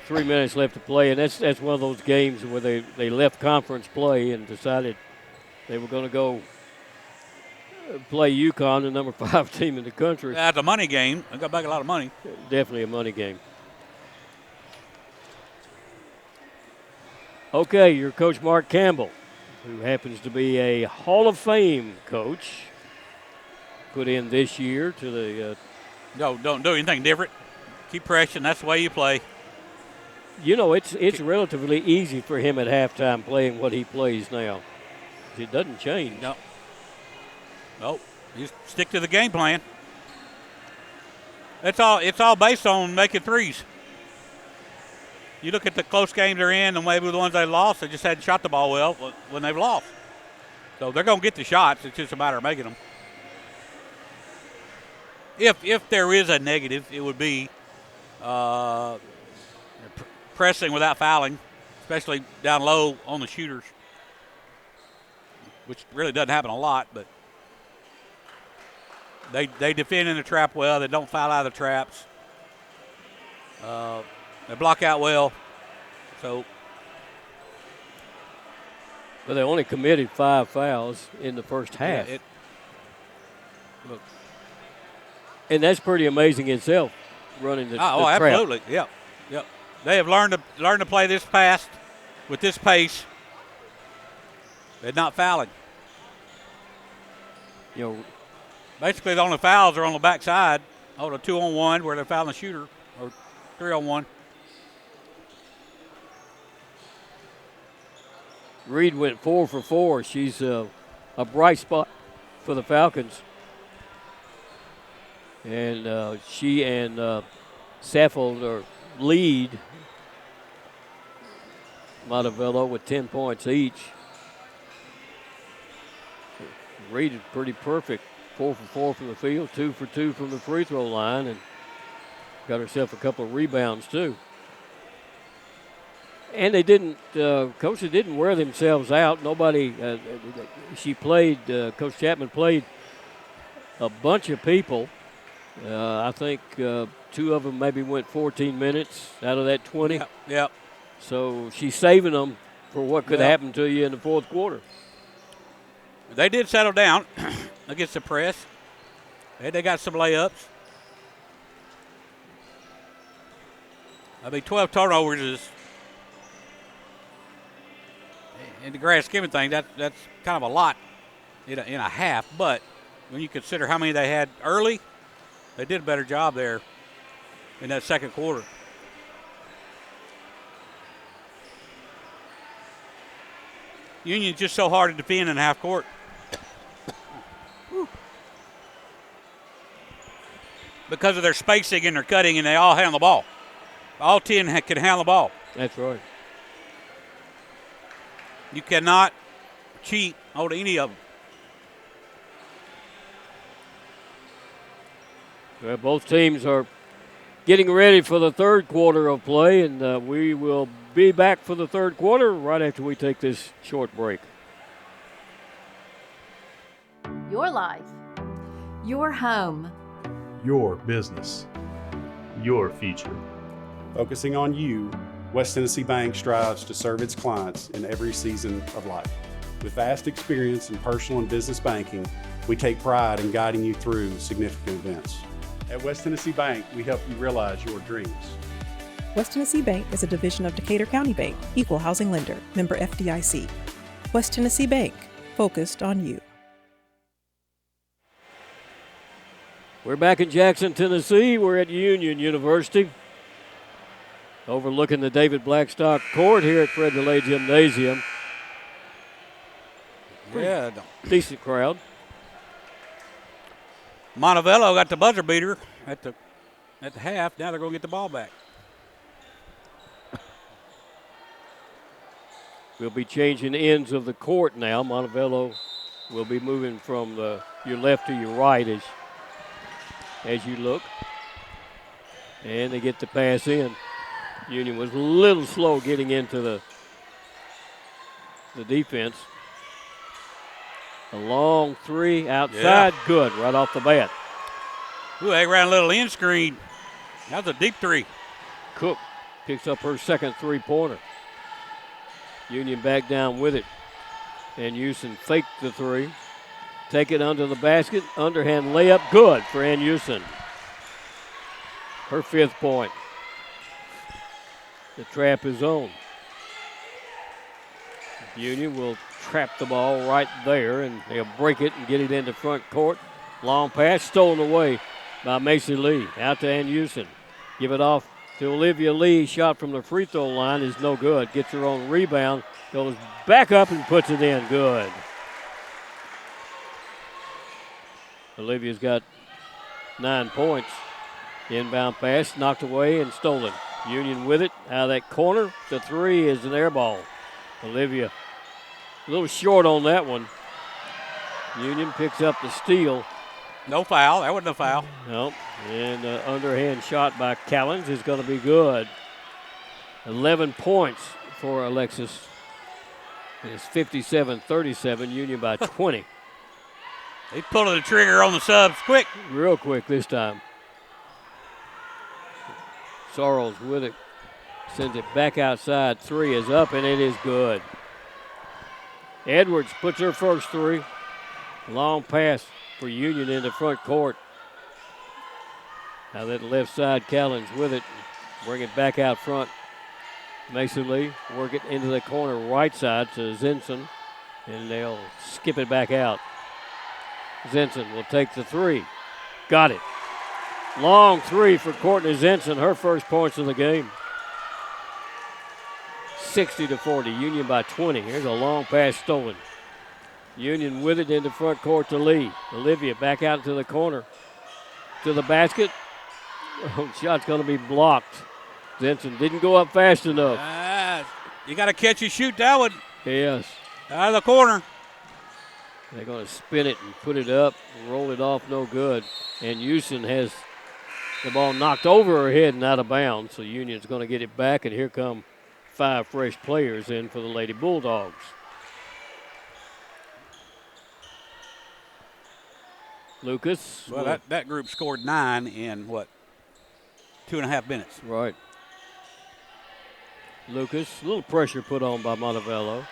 3 minutes left to play, and that's one of those games where they left conference play and decided they were going to go play UConn, the number 5 team in the country. That's a money game. I got back a lot of money. Definitely a money game. Okay, your coach Mark Campbell, who happens to be a Hall of Fame coach, put in this year to the. No, don't do anything different. Keep pressing. That's the way you play. You know, it's relatively easy for him at halftime playing what he plays now. It doesn't change. No. Nope. You stick to the game plan. It's all based on making threes. You look at the close games they're in, and maybe the ones they lost, they just hadn't shot the ball well when they've lost. So they're going to get the shots. It's just a matter of making them. If there is a negative, it would be pressing without fouling, especially down low on the shooters, which really doesn't happen a lot, but they defend in the trap well. They don't foul out of the traps. They block out well. So, but they only committed 5 fouls in the first half. Yeah, and that's pretty amazing itself, running the trap. Absolutely. Yep. They have learned to play this fast with this pace. They're not fouling. You know, basically the only fouls are on the backside, on a 2-on-1 where they're fouling the shooter, or 3-on-1. Reed went 4 for 4. She's a bright spot for the Falcons. And she and Saffold lead Montevallo with 10 points each. Reed is pretty perfect. 4 for 4 from the field, 2 for 2 from the free throw line. And Got herself a couple of rebounds, too. And they didn't, coaches didn't wear themselves out. Nobody, Coach Chapman played a bunch of people. I think 2 of them maybe went 14 minutes out of that 20. Yep. So she's saving them for what could happen to you in the fourth quarter. They did settle down against the press. They got some layups. 12 turnovers is, in the grand scheme of things, that's kind of a lot in a half. But when you consider how many they had early, they did a better job there in that second quarter. Union's just so hard to defend in half court. Because of their spacing and their cutting, and they all handle the ball. All 10 can handle the ball. That's right. You cannot cheat on any of them. Well, both teams are getting ready for the third quarter of play, and we will be back for the third quarter right after we take this short break. Your life. Your home. Your business. Your future. Focusing on you, West Tennessee Bank strives to serve its clients in every season of life. With vast experience in personal and business banking, we take pride in guiding you through significant events. At West Tennessee Bank, we help you realize your dreams. West Tennessee Bank is a division of Decatur County Bank, equal housing lender, member FDIC. West Tennessee Bank, focused on you. We're back in Jackson, Tennessee. We're at Union University, overlooking the David Blackstock Court here at Fred DeLay Gymnasium. Yeah. Decent crowd. Montevallo got the buzzer beater at the half. Now they're going to get the ball back. We'll be changing ends of the court now. Montevallo will be moving from your left to your right as you look. And they get the pass in. Union was a little slow getting into the defense. A long three outside, good, right off the bat. Ooh, they ran a little in screen. That was a deep three. Cook picks up her second three-pointer. Union back down with it. And Houston faked the three. Take it under the basket. Underhand layup, good for Ann Houston. Her 5th point. The trap is on. Union will trap the ball right there, and they'll break it and get it into front court. Long pass stolen away by Macy Lee. Out to Ann Houston. Give it off to Olivia Lee. Shot from the free throw line is no good. Gets her own rebound. Goes back up and puts it in. Good. Olivia's got 9 points. Inbound pass knocked away and stolen. Union with it out of that corner. The three is an air ball. Olivia a little short on that one. Union picks up the steal. No foul. That wasn't a foul. Nope. And underhand shot by Callens is going to be good. 11 points for Alexis. It's 57-37. Union by 20. He's pulling the trigger on the subs quick. Real quick this time. Sorrells with it. Sends it back outside. Three is up, and it is good. Edwards puts her first three. Long pass for Union in the front court. Now that left side, Callens with it. Bring it back out front. Mason Lee work it into the corner right side to Zinson, and they'll skip it back out. Zinson will take the three. Got it. Long three for Courtney Zinson, her first points of the game. 60-40, Union by 20. Here's a long pass stolen. Union with it in the front court to Lee. Olivia back out to the corner. To the basket. Oh, shot's going to be blocked. Zinson didn't go up fast enough. You got to catch and shoot that one. Yes. Out of the corner. They're going to spin it and put it up, roll it off, no good. And Houston has The ball knocked over her head and out of bounds, so Union's going to get it back, and here come 5 fresh players in for the Lady Bulldogs. Lucas. Well, that group scored 9 in, 2.5 minutes. Right. Lucas, a little pressure put on by Montevallo.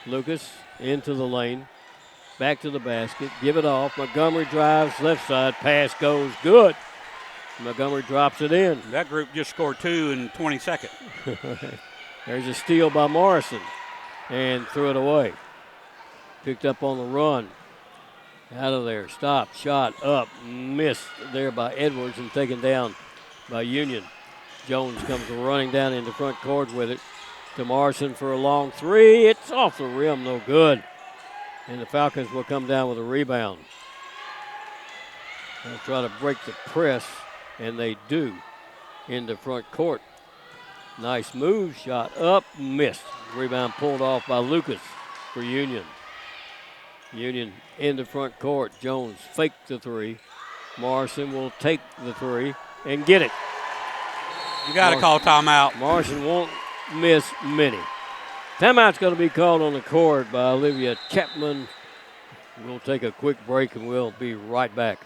Lucas into the lane, back to the basket, give it off. Montgomery drives left side, pass goes good. Montgomery drops it in. That group just scored 2 in 20 seconds. There's a steal by Morrison and threw it away. Picked up on the run. Out of there, stop, shot, up, missed there by Edwards and taken down by Union. Jones comes running down into front court with it to Morrison for a long 3. It's off the rim, no good. And the Falcons will come down with a rebound. They'll try to break the press, and they do into front court. Nice move, shot up, missed. Rebound pulled off by Lucas for Union. Union into front court. Jones faked the 3. Morrison will take the 3 and get it. You got to call timeout. Morrison won't miss many. Timeout's going to be called on the court by Olivia Chapman. We'll take a quick break and we'll be right back.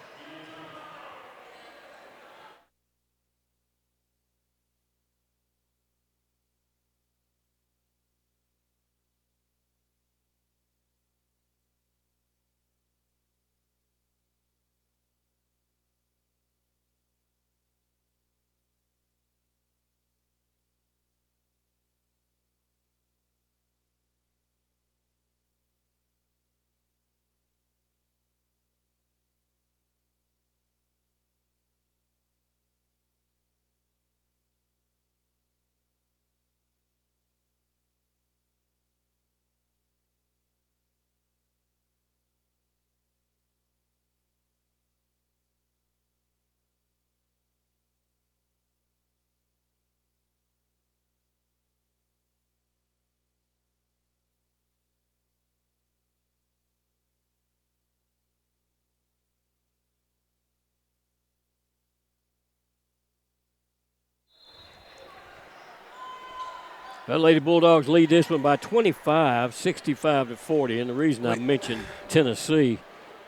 The Lady Bulldogs lead this one by 25, 65-40. And the reason I mentioned Tennessee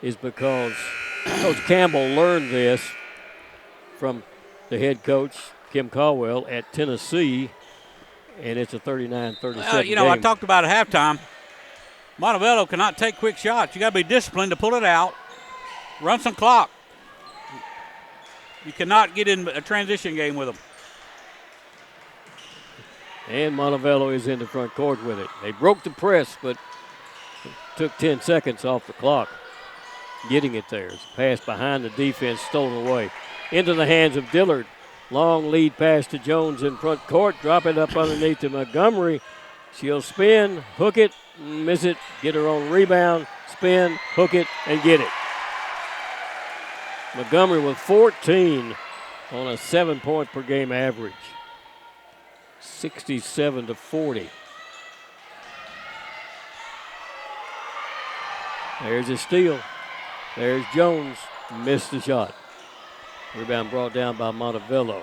is because Coach Campbell learned this from the head coach, Kim Caldwell, at Tennessee, and it's a 39-37 game. I talked about at halftime, Montevallo cannot take quick shots. You got to be disciplined to pull it out, run some clock. You cannot get in a transition game with them. And Montevallo is in the front court with it. They broke the press, but it took 10 seconds off the clock getting it there. It's a pass behind the defense, stolen away. Into the hands of Dillard. Long lead pass to Jones in front court. Drop it up underneath to Montgomery. She'll spin, hook it, miss it, get her own rebound, spin, hook it, and get it. Montgomery with 14 on a 7-point per game average. 67-40. There's a steal. There's Jones. Missed the shot. Rebound brought down by Montevallo.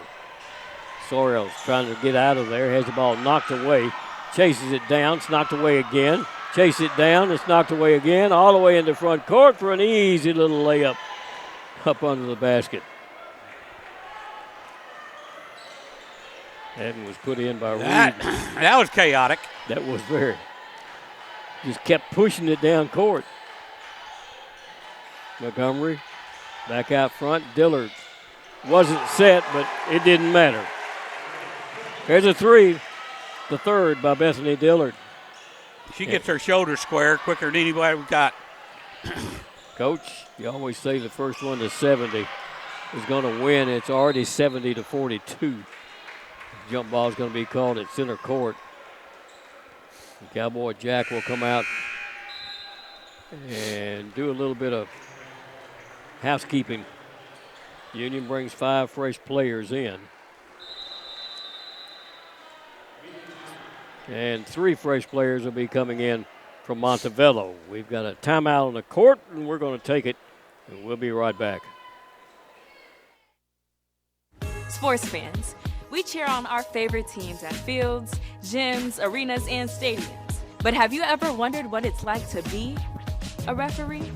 Sorrell's trying to get out of there. Has the ball knocked away. Chases it down. It's knocked away again. Chase it down. It's knocked away again. All the way into front court for an easy little layup up under the basket. That was put in by Reed. That was chaotic. That was very. Just kept pushing it down court. Montgomery back out front. Dillard wasn't set, but it didn't matter. There's a 3, the 3rd by Bethany Dillard. She gets her shoulders square quicker than anybody we've got. Coach, you always say the first one to 70 is going to win. It's already 70-42. Jump ball is going to be called at center court. The Cowboy Jack will come out and do a little bit of housekeeping. Union brings 5 fresh players in. And 3 fresh players will be coming in from Montevallo. We've got a timeout on the court, and we're going to take it, and we'll be right back. sports fans, we cheer on our favorite teams at fields, gyms, arenas, and stadiums. But have you ever wondered what it's like to be a referee?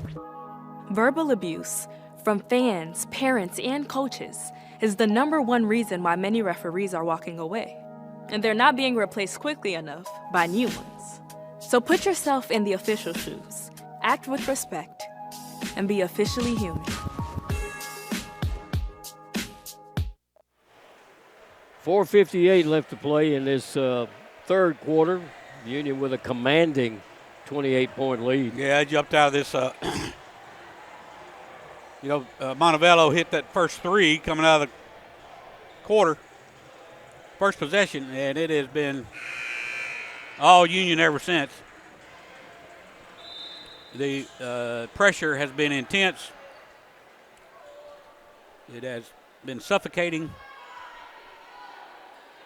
Verbal abuse from fans, parents, and coaches is the #1 reason why many referees are walking away. And they're not being replaced quickly enough by new ones. So put yourself in the official shoes, act with respect, and be officially human. 4:58 left to play in this third quarter. Union with a commanding 28-point lead. Yeah, I jumped out of this. Montevallo hit that first three coming out of the quarter, first possession, and it has been all Union ever since. The pressure has been intense. It has been suffocating.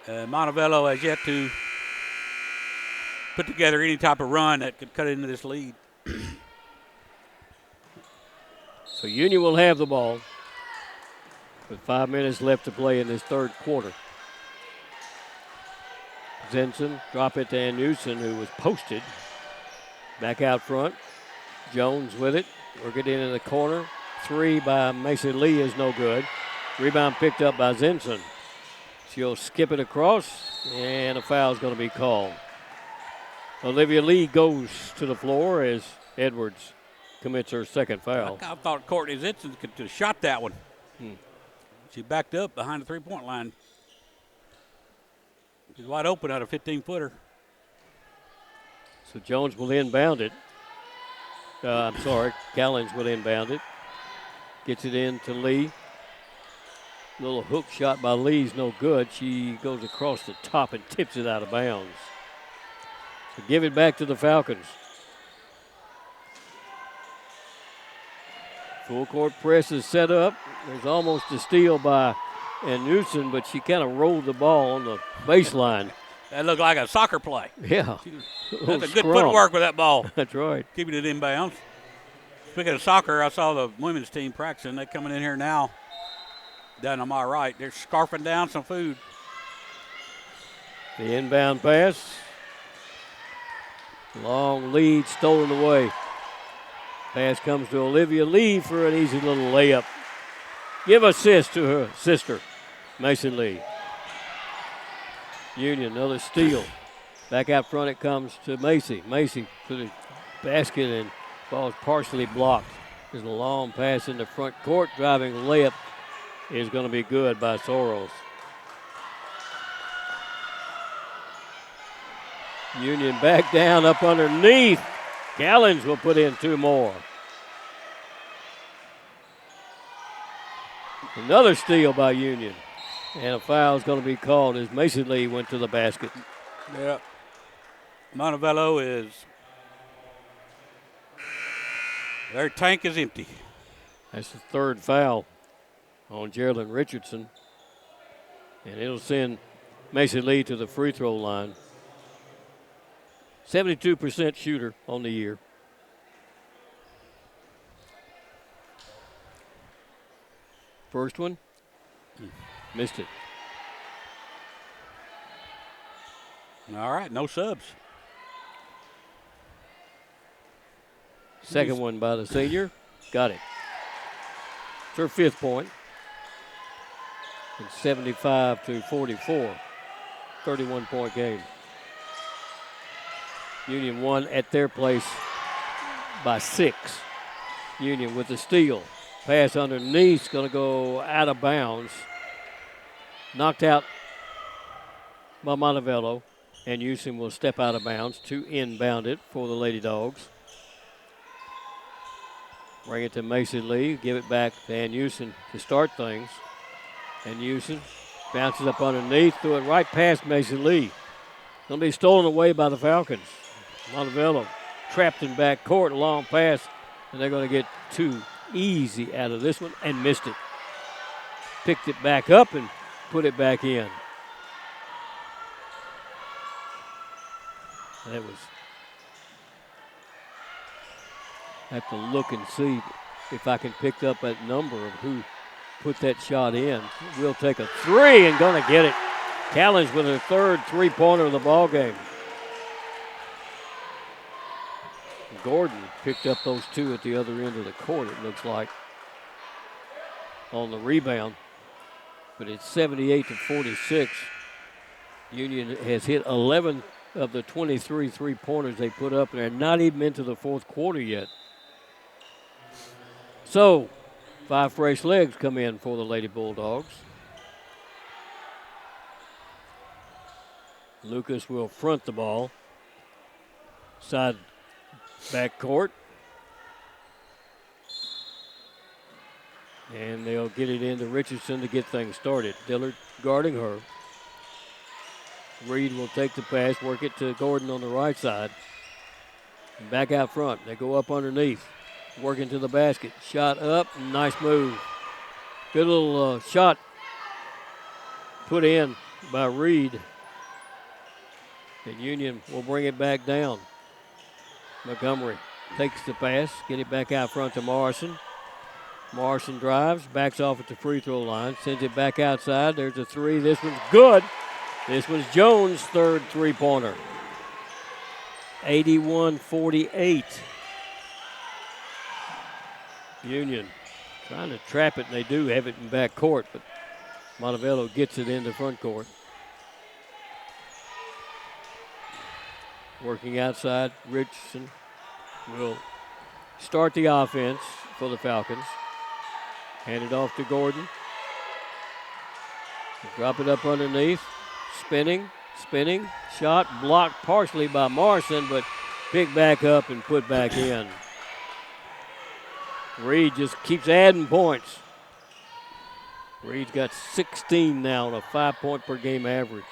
Montevallo has yet to put together any type of run that could cut into this lead. So Union will have the ball with 5 minutes left to play in this third quarter. Zenson drop it to Anusen, who was posted. Back out front. Jones with it. Work it in the corner. Three by Mason Lee is no good. Rebound picked up by Zenson. She'll skip it across, and a foul is going to be called. Olivia Lee goes to the floor as Edwards commits her second foul. I thought Courtney Zenson could have shot that one. She backed up behind the three-point line. She's wide open out of 15-footer. So Jones will inbound it. Callens will inbound it. Gets it in to Lee. Little hook shot by Lee's no good. She goes across the top and tips it out of bounds. So give it back to the Falcons. Full court press is set up. There's almost a steal by Anusen, but she kind of rolled the ball on the baseline. That looked like a soccer play. Yeah. That's a good footwork with that ball. That's right. Keeping it inbounds. Speaking of soccer, I saw the women's team practicing. They're coming in here now. Down on my right. They're scarfing down some food. The inbound pass. Long lead stolen away. Pass comes to Olivia Lee for an easy little layup. Give assist to her sister, Mason Lee. Union, another steal. Back out front it comes to Macy. Macy to the basket and ball's partially blocked. There's a long pass in the front court. Driving layup is going to be good by Soros. Union back down up underneath. Callens will put in two more. Another steal by Union. And a foul is going to be called as Mason Lee went to the basket. Yeah. Montevallo is, their tank is empty. That's the third foul on Geraldine Richardson. And it'll send Mason Lee to the free throw line. 72% shooter on the year. First one, missed it. All right, no subs. Second one by the senior, got it. It's her fifth point. It's 75-44, 31-point game. Union won at their place by 6. Union with the steal. Pass underneath, going to go out of bounds. Knocked out by Montevallo, and Houston will step out of bounds to inbound it for the Lady Dogs. Bring it to Mason Lee, give it back to Ann Houston to start things. And Houston bounces up underneath, threw it right past Mason Lee. Going to be stolen away by the Falcons. Montevallo trapped in back court, a long pass, and they're going to get two easy out of this one and missed it. Picked it back up and put it back in. That was, I have to look and see if I can pick up that number of who put that shot in. Will take a three and going to get it. Callens with her third three-pointer of the ball game. Gordon picked up those two at the other end of the court, it looks like, on the rebound. But it's 78-46. Union has hit 11 of the 23 three-pointers they put up, and they're not even into the fourth quarter yet. So, 5 fresh legs come in for the Lady Bulldogs. Lucas will front the ball. Side back court. And they'll get it into Richardson to get things started. Dillard guarding her. Reed will take the pass, work it to Gordon on the right side. Back out front. They go up underneath. Working to the basket. Shot up. Nice move. Good little shot put in by Reed. And Union will bring it back down. Montgomery takes the pass. Get it back out front to Morrison. Morrison drives. Backs off at the free throw line. Sends it back outside. There's a three. This one's good. This was Jones' third three-pointer. 81-48. Union trying to trap it, and they do have it in back court, but Montevallo gets it into front court. Working outside, Richardson will start the offense for the Falcons. Hand it off to Gordon. Drop it up underneath. Spinning. Shot blocked partially by Morrison, but picked back up and put back in. Reed just keeps adding points. Reed's got 16 now on a 5-point per game average.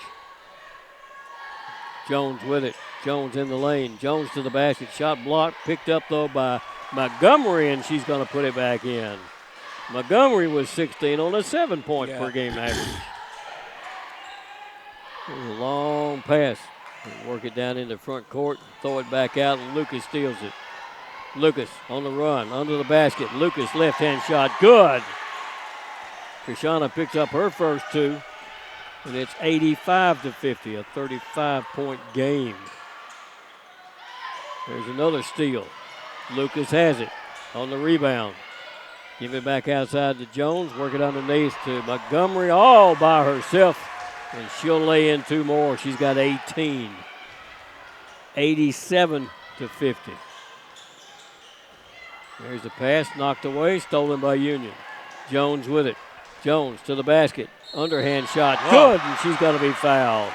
Jones with it. Jones in the lane. Jones to the basket. Shot blocked. Picked up, though, by Montgomery, and she's going to put it back in. Montgomery was 16 on a 7-point per game average. A long pass. Work it down into front court. Throw it back out, and Lucas steals it. Lucas on the run, under the basket. Lucas left-hand shot, good. Krishana picks up her first two, and it's 85-50, a 35-point game. There's another steal. Lucas has it on the rebound. Give it back outside to Jones. Work it underneath to Montgomery all by herself, and she'll lay in two more. She's got 18. 87-50. There's the pass, knocked away, stolen by Union. Jones with it. Jones to the basket. Underhand shot, good, and she's got to be fouled.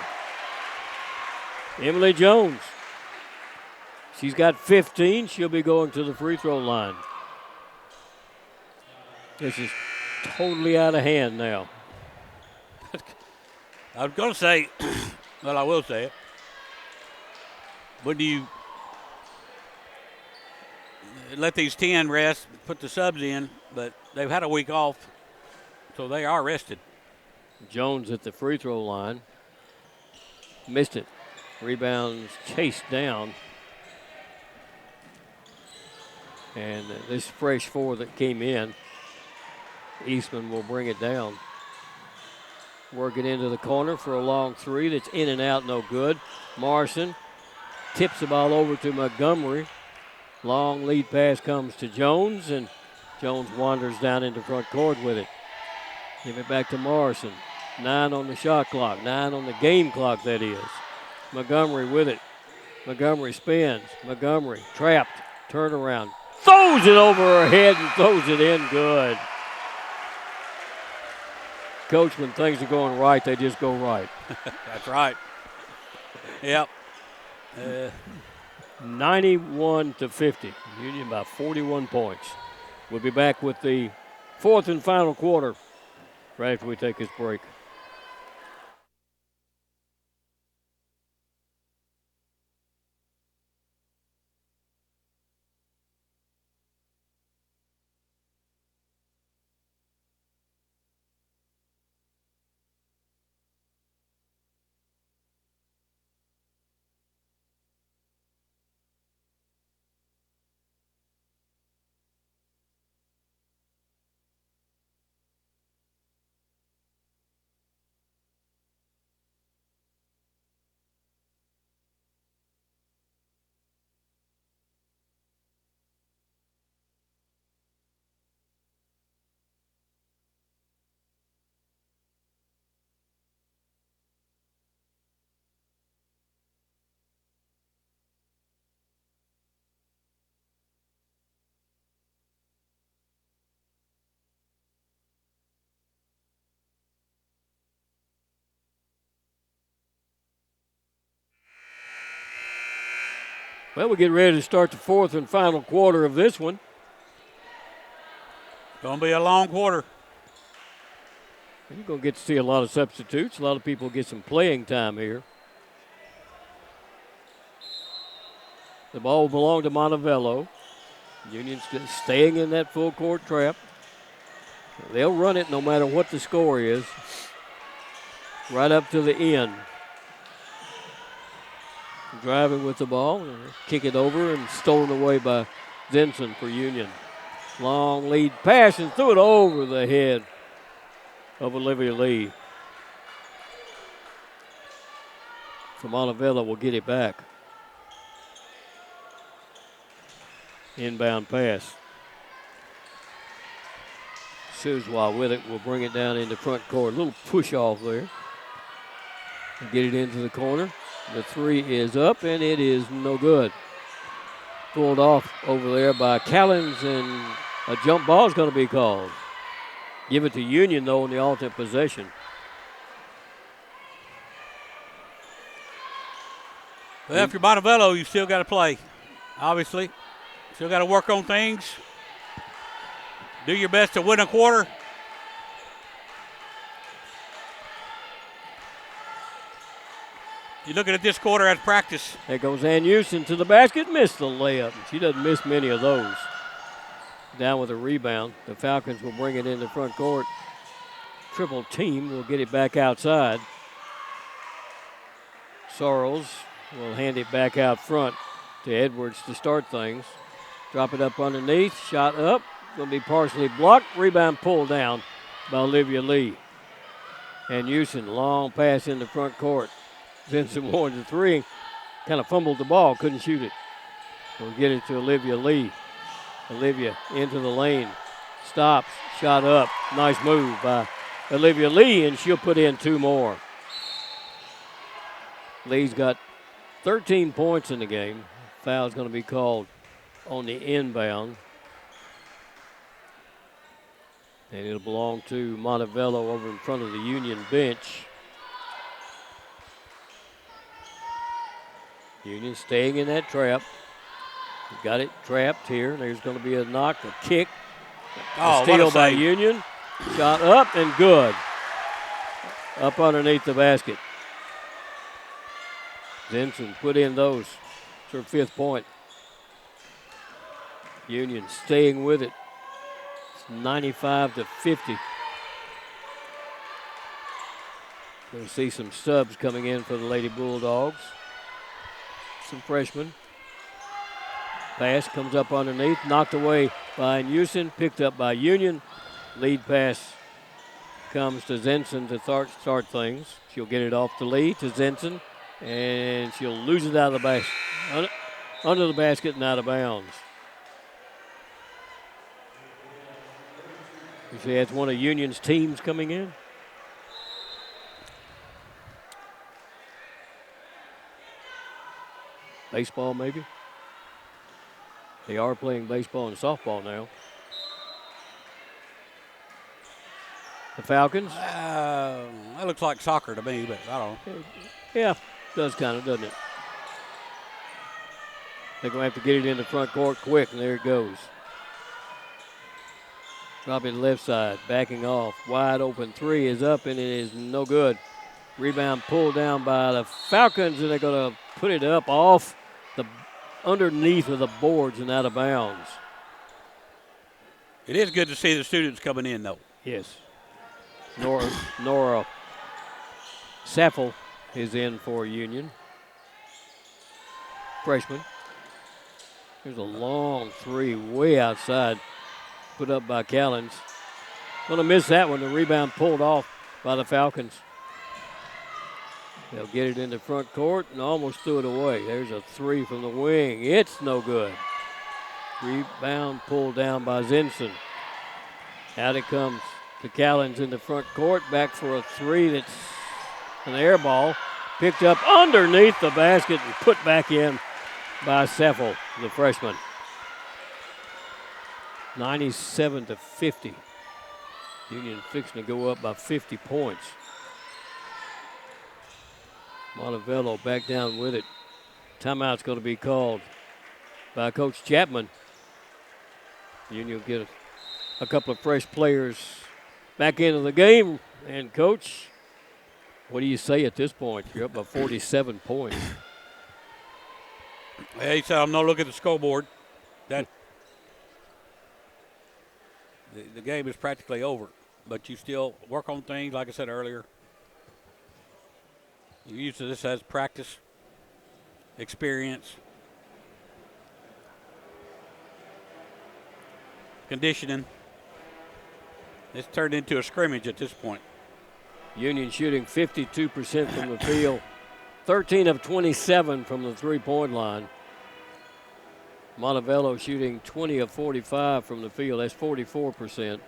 Emily Jones. She's got 15. She'll be going to the free throw line. This is totally out of hand now. I was going to say, well, I will say it. When do you let these 10 rest, put the subs in, but they've had a week off, so they are rested. Jones at the free throw line. Missed it. Rebounds chased down. And this fresh four that came in, Eastman will bring it down. Work it into the corner for a long three that's in and out, no good. Morrison tips the ball over to Montgomery. Long lead pass comes to Jones, and Jones wanders down into front court with it. Give it back to Morrison. 9 on the shot clock, 9 on the game clock, that is. Montgomery with it. Montgomery spins. Montgomery trapped. Turnaround. Throws it over her head and throws it in good. Coach, when things are going right, they just go right. That's right. Yep. 91-50. Union by 41 points. We'll be back with the fourth and final quarter right after we take this break. Well, we get ready to start the fourth and final quarter of this one. Going to be a long quarter. You're going to get to see a lot of substitutes. A lot of people get some playing time here. The ball will belong to Montevallo. Union's staying in that full court trap. They'll run it no matter what the score is, right up to the end. Driving with the ball, kick it over and stolen away by Denson for Union. Long lead pass and threw it over the head of Olivia Lee. So Montevallo will get it back. Inbound pass. Suswa with it will bring it down into front court. A little push off there. Get it into the corner. The three is up, and it is no good. Pulled off over there by Callens, and a jump ball is going to be called. Give it to Union, though, in the alternate possession. Well, if you're Montevallo, you still got to play, obviously. Still got to work on things. Do your best to win a quarter. You're looking at this quarter as practice. There goes Ann Houston to the basket, missed the layup. She doesn't miss many of those. Down with a rebound. The Falcons will bring it into front court. Triple team will get it back outside. Sorrells will hand it back out front to Edwards to start things. Drop it up underneath, shot up. Going to be partially blocked. Rebound pulled down by Olivia Lee. And Houston, long pass into front court. Vincent wanted the three, kind of fumbled the ball, couldn't shoot it. We'll get it to Olivia Lee. Olivia into the lane, stops, shot up. Nice move by Olivia Lee, and she'll put in two more. Lee's got 13 points in the game. Foul's going to be called on the inbound. And it'll belong to Montevallo over in front of the Union bench. Union staying in that trap. Got it trapped here. There's going to be a knock, a kick. A steal by Union. Shot up and good. Up underneath the basket. Denson put in those. It's her fifth point. Union staying with it. It's 95-50. Going to see some subs coming in for the Lady Bulldogs. Some freshmen. Pass comes up underneath, knocked away by Houston, picked up by Union. Lead pass comes to Zenson to start things. She'll get it off to Lee to Zenson, and she'll lose it out of the basket, under the basket and out of bounds. You see, that's one of Union's teams coming in. Baseball, maybe. They are playing baseball and softball now. The Falcons. That looks like soccer to me, but I don't know. Yeah, does kind of, doesn't it? They're going to have to get it in the front court quick, and there it goes. Drop it left side, backing off. Wide open three is up, and it is no good. Rebound pulled down by the Falcons, and they're going to put it up off the underneath of the boards and out of bounds. It is good to see the students coming in, though. Yes. Nora Saffel is in for Union. Freshman. There's a long three way outside, put up by Callens. Going to miss that one. The rebound pulled off by the Falcons. They'll get it in the front court and almost threw it away. There's a three from the wing. It's no good. Rebound pulled down by Zinson. Out it comes to Callens in the front court. Back for a three that's an air ball. Picked up underneath the basket and put back in by Seffel, the freshman. 97-50. Union fixing to go up by 50 points. Montevallo back down with it. Timeout's going to be called by Coach Chapman. Union will get a couple of fresh players back into the game. And, Coach, what do you say at this point? You're up by 47 points. He said, I'm not looking at the scoreboard. That the game is practically over, but you still work on things, like I said earlier. You use this as practice, experience, conditioning. It's turned into a scrimmage at this point. Union shooting 52% from the field, 13 of 27 from the three-point line. Montevallo shooting 20 of 45 from the field, that's 44%,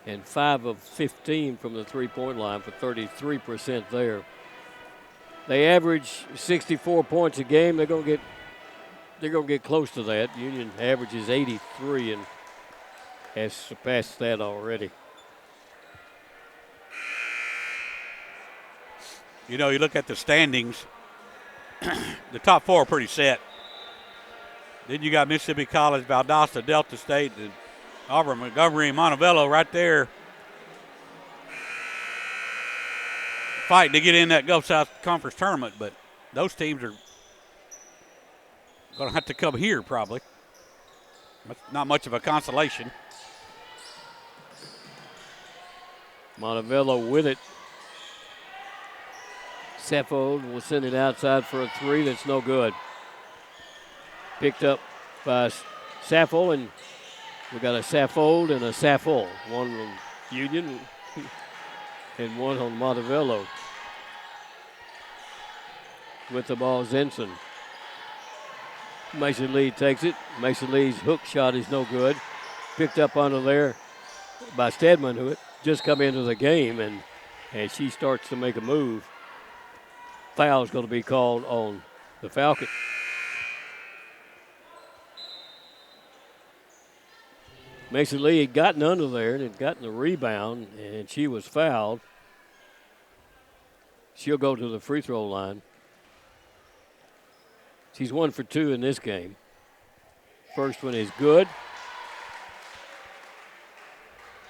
and 5 of 15 from the three-point line for 33% there. They average 64 points a game. They're gonna get close to that. Union averages 83 and has surpassed that already. You know, you look at the standings, the top four are pretty set. Then you got Mississippi College, Valdosta, Delta State, and Auburn, Montgomery, and Montevallo right there fighting to get in that Gulf South Conference tournament, but those teams are going to have to come here probably. That's not much of a consolation. Montevallo with it. Saffold will send it outside for a three that's no good. Picked up by Saffold, and we got a Saffold and a Saffold. One on Union and one on Montevallo. With the ball, Zenson. Mason Lee takes it. Mason Lee's hook shot is no good. Picked up under there by Stedman, who had just come into the game, and she starts to make a move. Foul's going to be called on the Falcons. Mason Lee had gotten under there and had gotten the rebound, and she was fouled. She'll go to the free throw line. She's 1 for 2 in this game. First one is good.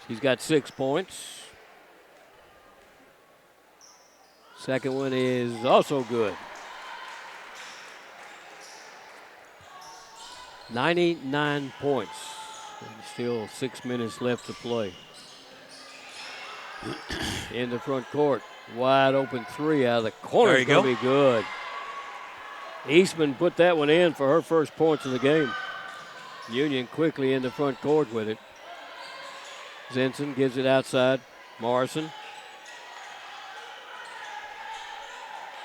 She's got 6 points. Second one is also good. 99 points. And still 6 minutes left to play. In the front court. Wide open three out of the corner. It's going to be good. Eastman put that one in for her first points of the game. Union quickly in the front court with it. Zenson gives it outside. Morrison.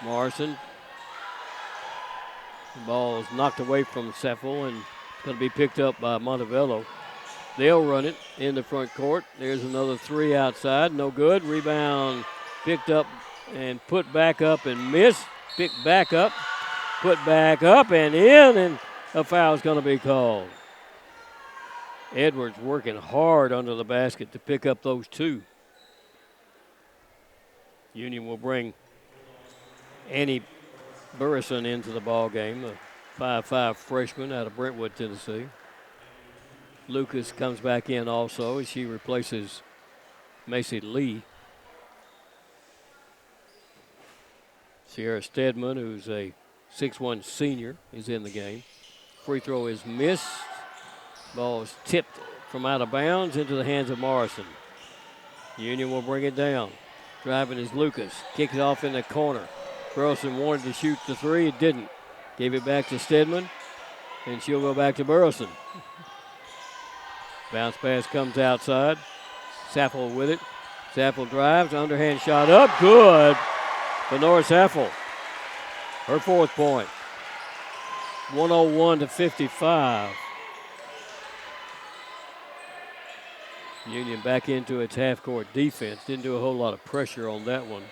The ball is knocked away from Seffel and going to be picked up by Montevallo. They'll run it in the front court. There's another three outside. No good. Rebound picked up and put back up and missed. Picked back up. Put back up and in, and a foul is going to be called. Edwards working hard under the basket to pick up those two. Union will bring Annie Burrison into the ball game, a 5'5" freshman out of Brentwood, Tennessee. Lucas comes back in also as she replaces Macy Lee. Sierra Stedman, who's a 6'1" senior, is in the game. Free throw is missed. Ball is tipped from out of bounds into the hands of Morrison. Union will bring it down. Driving is Lucas. Kicks it off in the corner. Burleson wanted to shoot the three. It didn't. Gave it back to Stedman, and she'll go back to Burleson. Bounce pass comes outside. Saffel with it. Saffel drives. Underhand shot up. Good for Norris Saffel. Her fourth point. 101-55. Union back into its half-court defense. Didn't do a whole lot of pressure on that one.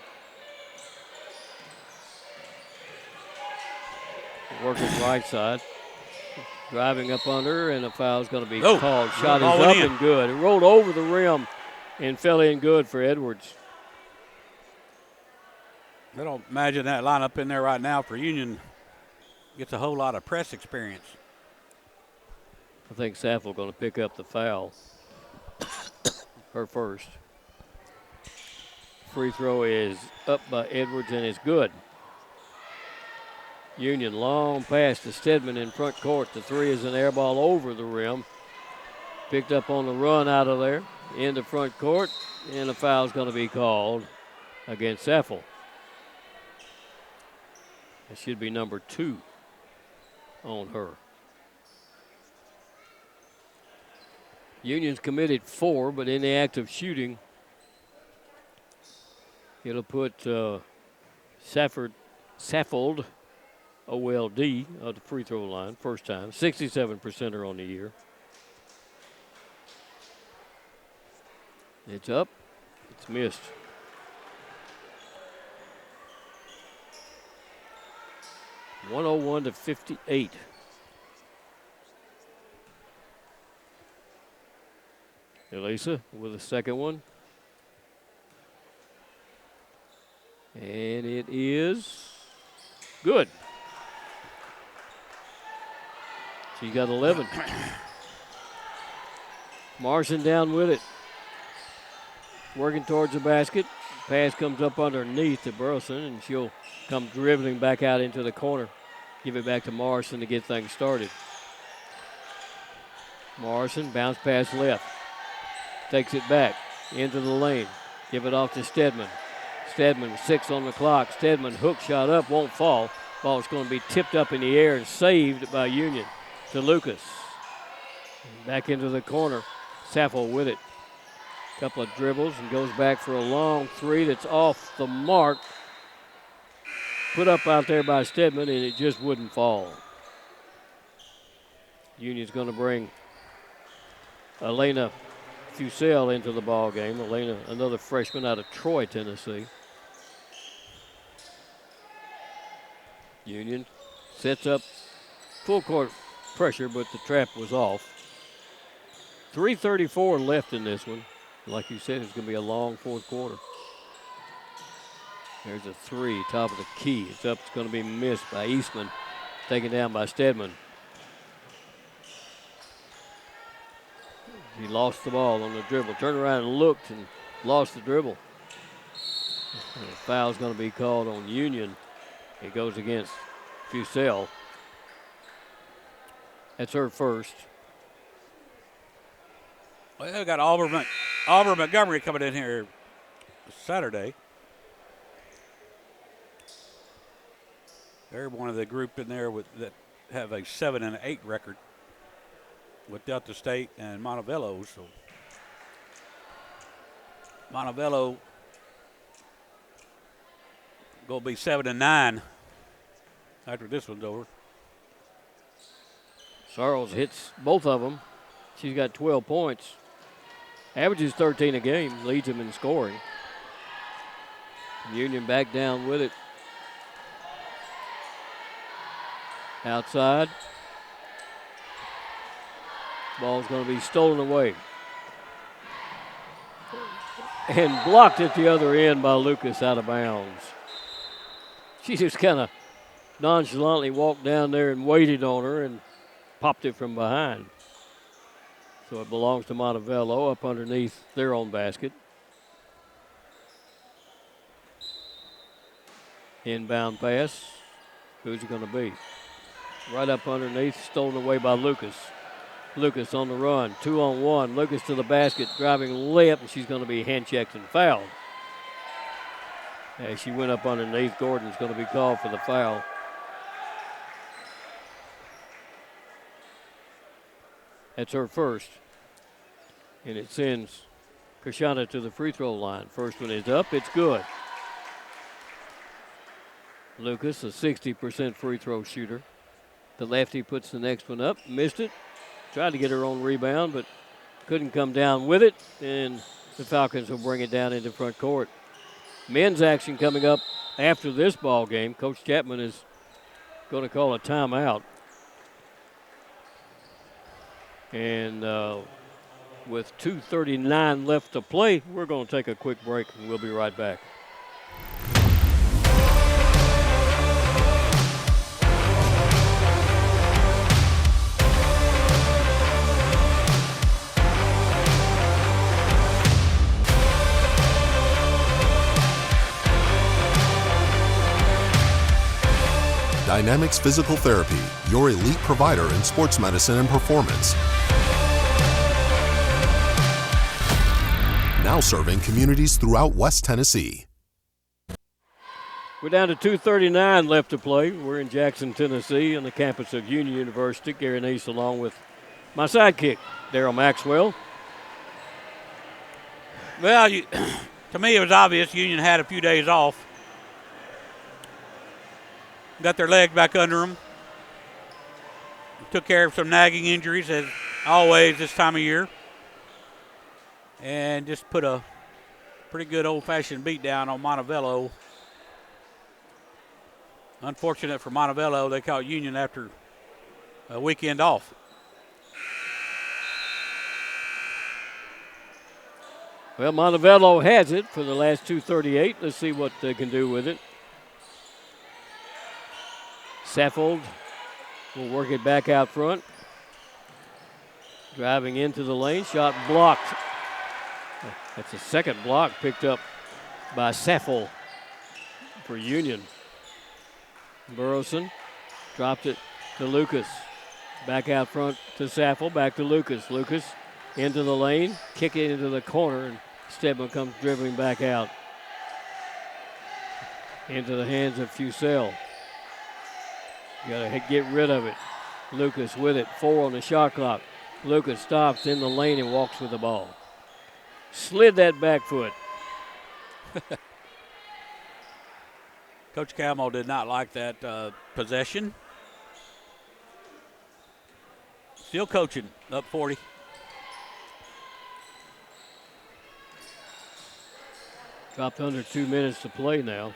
Working right side. Driving up under, and a foul is going to be called. Shot is up and good. It rolled over the rim and fell in good for Edwards. I don't imagine that lineup in there right now for Union gets a whole lot of press experience. I think Saffel going to pick up the foul. Her first. Free throw is up by Edwards and is good. Union long pass to Stedman in front court. The three is an air ball over the rim. Picked up on the run out of there into front court, and a foul is going to be called against Saffel. It should be number 2 on her. Union's committed 4, but in the act of shooting, it'll put Saffold OLD at the free throw line, first time. 67% on the year. It's up. It's missed. (101-58). Elisa with a second one. And it is good. She got 11. Marson down with it. Working towards the basket. Pass comes up underneath to Burleson, and she'll come dribbling back out into the corner. Give it back to Morrison to get things started. Morrison, bounce pass left. Takes it back into the lane. Give it off to Stedman. Stedman, 6 on the clock. Stedman, hook shot up, won't fall. Ball's going to be tipped up in the air and saved by Union to Lucas. Back into the corner. Saffel with it. Couple of dribbles and goes back for a long three that's off the mark. Put up out there by Stedman, and it just wouldn't fall. Union's going to bring Elena Fusel into the ball game. Elena, another freshman out of Troy, Tennessee. Union sets up full court pressure, but the trap was off. 3:34 left in this one. Like you said, it's going to be a long fourth quarter. There's a three, top of the key. It's up. It's going to be missed by Eastman. Taken down by Stedman. He lost the ball on the dribble. Turned around and looked and lost the dribble. And a foul's going to be called on Union. It goes against Fusel. That's her first. Well, we got Auburn Montgomery coming in here Saturday. They're one of the group in there that have a 7-8 record with Delta State and Montevallo. So Montevallo going to be 7-9 after this one's over. Sarles hits both of them. She's got 12 points. Averages 13 a game, leads them in scoring. Union back down with it. Outside. Ball's going to be stolen away. And blocked at the other end by Lucas out of bounds. She just kind of nonchalantly walked down there and waited on her and popped it from behind. So it belongs to Montevallo up underneath their own basket. Inbound pass. Who's it going to be? Right up underneath, stolen away by Lucas. Lucas on the run, 2-on-1. Lucas to the basket, driving layup, and she's going to be hand checked and fouled. As she went up underneath, Gordon's going to be called for the foul. That's her first. And it sends Krishana to the free throw line. First one is up, it's good. Lucas, a 60% free throw shooter. The lefty puts the next one up, missed it. Tried to get her own rebound, but couldn't come down with it. And the Falcons will bring it down into front court. Men's action coming up after this ball game. Coach Chapman is going to call a timeout. And with 2:39 left to play, we're going to take a quick break, and we'll be right back. Dynamics Physical Therapy, your elite provider in sports medicine and performance. Now serving communities throughout West Tennessee. We're down to 2:39 left to play. We're in Jackson, Tennessee, on the campus of Union University. Gary Neese along with my sidekick, Daryl Maxwell. Well, to me it was obvious Union had a few days off. Got their leg back under them. Took care of some nagging injuries, as always this time of year. And just put a pretty good old-fashioned beat down on Montevallo. Unfortunate for Montevallo, they caught Union after a weekend off. Well, Montevallo has it for the last 2:38. Let's see what they can do with it. Saffold will work it back out front. Driving into the lane, shot blocked. That's a second block picked up by Saffold for Union. Burleson dropped it to Lucas. Back out front to Saffold, back to Lucas. Lucas into the lane, kick it into the corner, and Stedman comes dribbling back out. Into the hands of Fusel. Got to get rid of it. Lucas with it, 4 on the shot clock. Lucas stops in the lane and walks with the ball. Slid that back foot. Coach Camo did not like that possession. Still coaching, up 40. Dropped under 2 minutes to play now.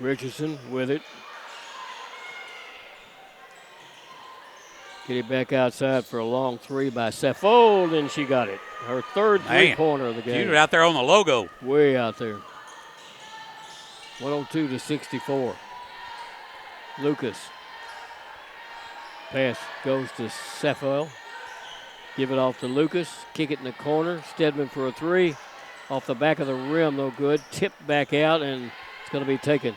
Richardson with it. Get it back outside for a long three by Saffold, and she got it. Her third three-pointer of the game. She was out there on the logo. Way out there. 102-64. Lucas. Pass goes to Saffold. Give it off to Lucas. Kick it in the corner. Stedman for a three. Off the back of the rim, no good. Tipped back out, and it's going to be taken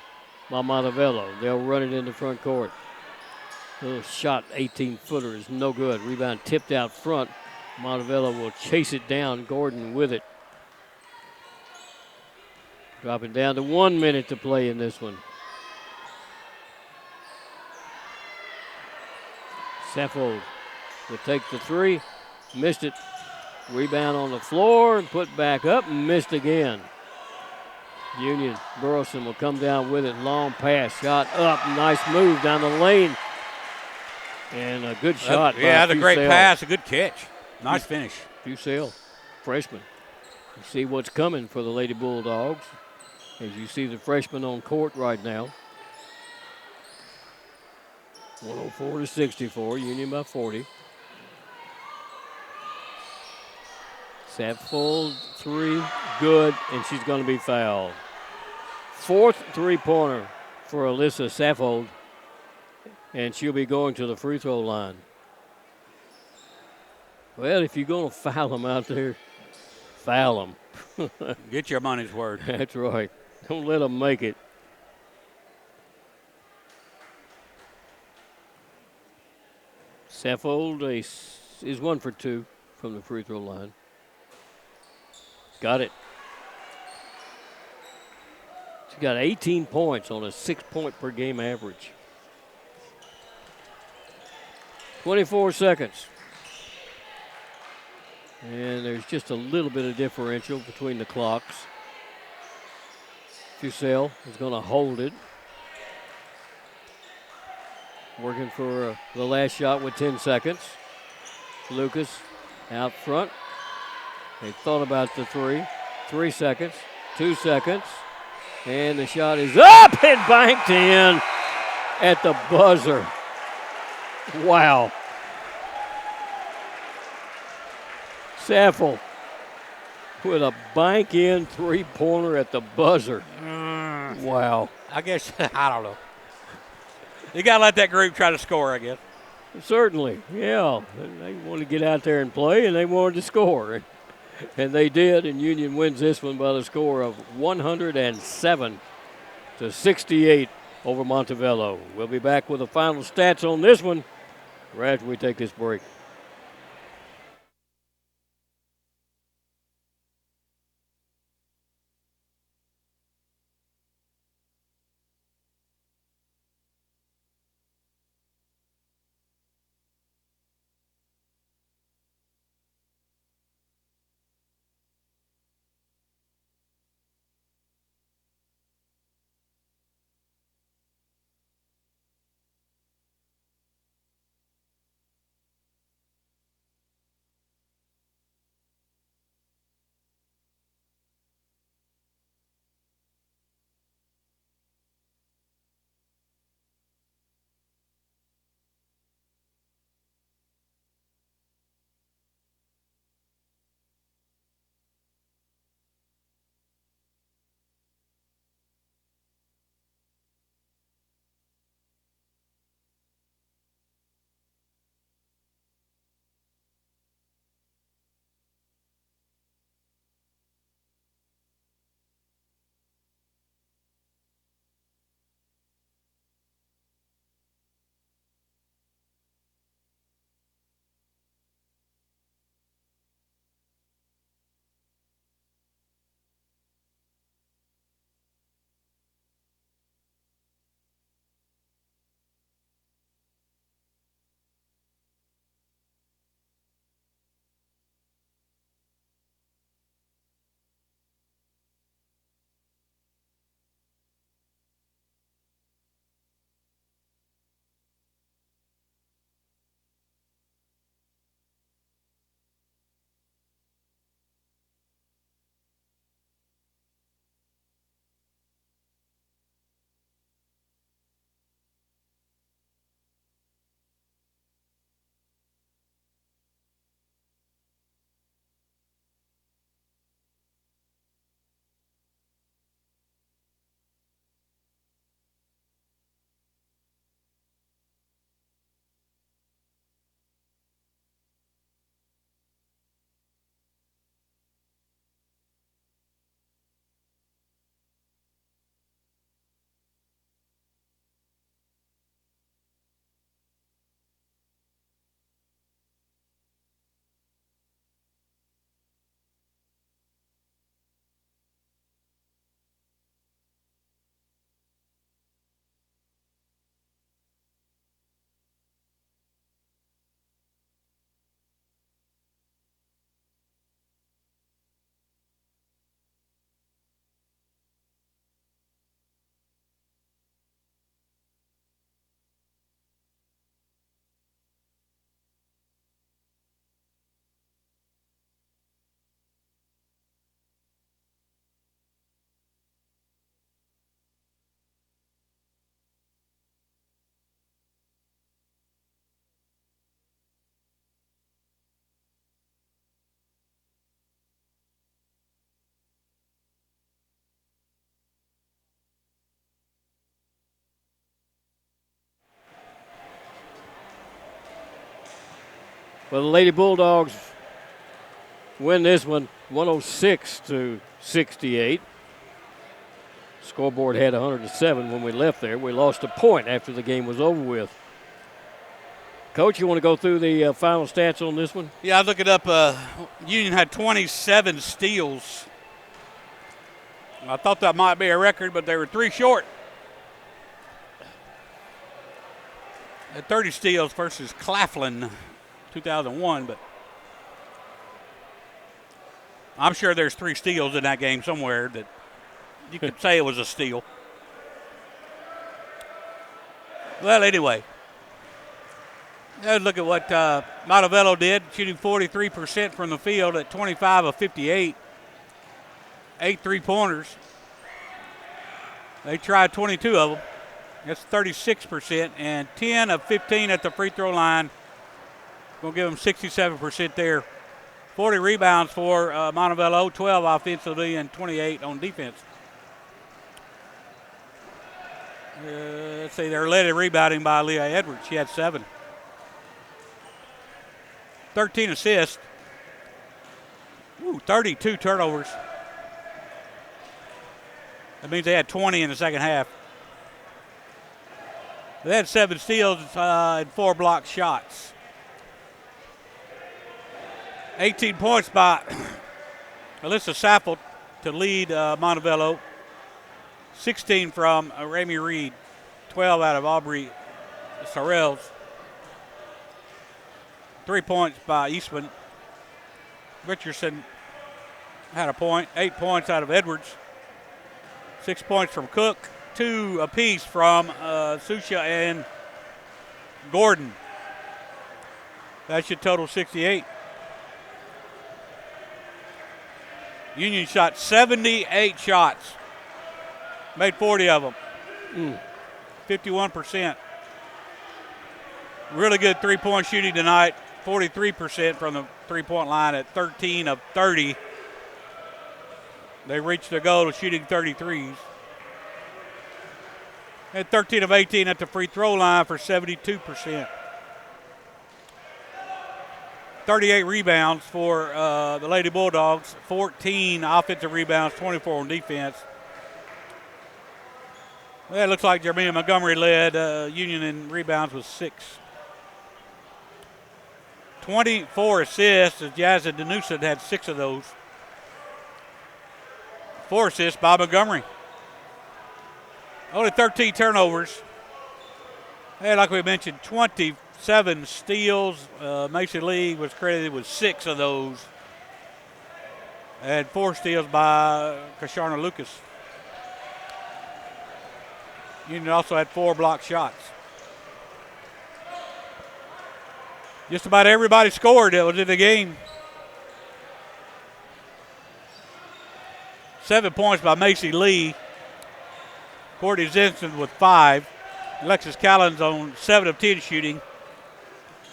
by Montevallo. They'll run it in the front court. Little shot, 18-footer is no good. Rebound tipped out front. Montevallo will chase it down. Gordon with it. Dropping down to 1 minute to play in this one. Saffold will take the three. Missed it. Rebound on the floor and put back up and missed again. Union Burleson will come down with it. Long pass, shot up. Nice move down the lane. And a good shot. Yeah, that's a great pass, a good catch. Nice finish. Fusel, freshman. You see what's coming for the Lady Bulldogs as you see the freshman on court right now. 104-64, Union by 40. Saffold, three, good, and she's going to be fouled. Fourth three-pointer for Alyssa Saffold, and she'll be going to the free throw line. Well, if you're going to foul them out there, foul them. Get your money's worth. That's right. Don't let them make it. Saffold is 1 for 2 from the free throw line. Got it. She got 18 points on a 6-point per game average. 24 seconds. And there's just a little bit of differential between the clocks. Fusel is going to hold it. Working for the last shot with 10 seconds. Lucas out front. They thought about the three. 3 seconds, 2 seconds. And the shot is up and banked in at the buzzer. Wow. Saffold with a bank-in three-pointer at the buzzer. Wow. I guess, I don't know. You got to let that group try to score, I guess. Certainly, yeah. They wanted to get out there and play, and they wanted to score. And they did, and Union wins this one by the score of 107-68. over Montevallo. We'll be back with the final stats on this one right after we take this break. Well, the Lady Bulldogs win this one 106-68. Scoreboard had 107 when we left there. We lost a point after the game was over with. Coach, you want to go through the final stats on this one? Yeah, I look it up. Union had 27 steals. I thought that might be a record, but they were 3 short. At 30 steals versus Claflin, 2001, but I'm sure there's 3 steals in that game somewhere that you could say it was a steal. Well, anyway, let's look at what Montevallo did, shooting 43% from the field at 25 of 58, 8 3-pointers. They tried 22 of them. That's 36%, and 10 of 15 at the free throw line. Going to give them 67% there. 40 rebounds for Montevallo, 12 offensively and 28 on defense. Let's see, they're led in rebounding by Leah Edwards. She had 7. 13 assists. 32 turnovers. That means they had 20 in the second half. They had 7 steals and 4 block shots. 18 points by Alyssa Saffold to lead Montevallo. 16 from Ramey Reed. 12 out of Aubrey Sorrells. 3 points by Eastman. Richardson had a point. 8 points out of Edwards. 6 points from Cook. 2 apiece from Susha and Gordon. That should total 68. Union shot 78 shots. Made 40 of them. 51%. Really good three-point shooting tonight. 43% from the three-point line at 13 of 30. They reached their goal of shooting 33s. At 13 of 18 at the free throw line for 72%. 38 rebounds for the Lady Bulldogs. 14 offensive rebounds, 24 on defense. Well, it looks like Jermaine Montgomery led Union in rebounds with 6. 24 assists as Jazza Danusa had 6 of those. 4 assists by Montgomery. Only 13 turnovers. And like we mentioned, 27 steals. Macy Lee was credited with 6 of those. And 4 steals by Kasharna Lucas. Union also had 4 block shots. Just about everybody scored that was in the game. 7 points by Macy Lee. Courtney Zinson with 5. Alexis Callens on 7 of 10 shooting.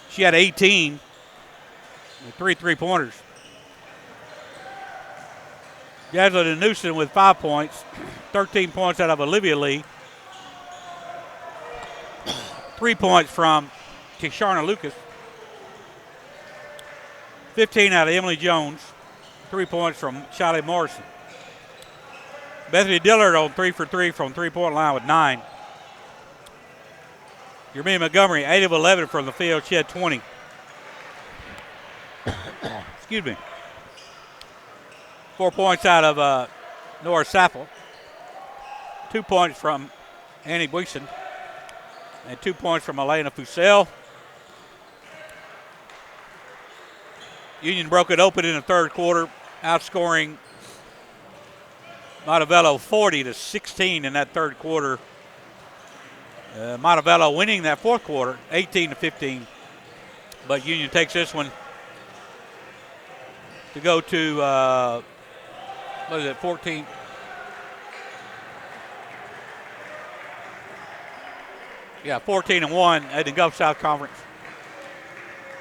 She had 18 with 3 3-pointers. Jazlyn Newsom with 5 points. 13 points out of Olivia Lee. 3 points from Tisharna Lucas. 15 out of Emily Jones. 3 points from Shiley Morrison. Bethany Dillard on 3 for 3 from three-point line with 9. Jermaine Montgomery, 8 of 11 from the field. She had 20. Excuse me. 4 points out of Nora Sappel. 2 points from Annie Buisen. And 2 points from Elena Fusel. Union broke it open in the third quarter, outscoring Montevallo 40-16 in that third quarter. Montevallo winning that fourth quarter, 18-15. But Union takes this one to go to, 14? Yeah, 14-1 at the Gulf South Conference.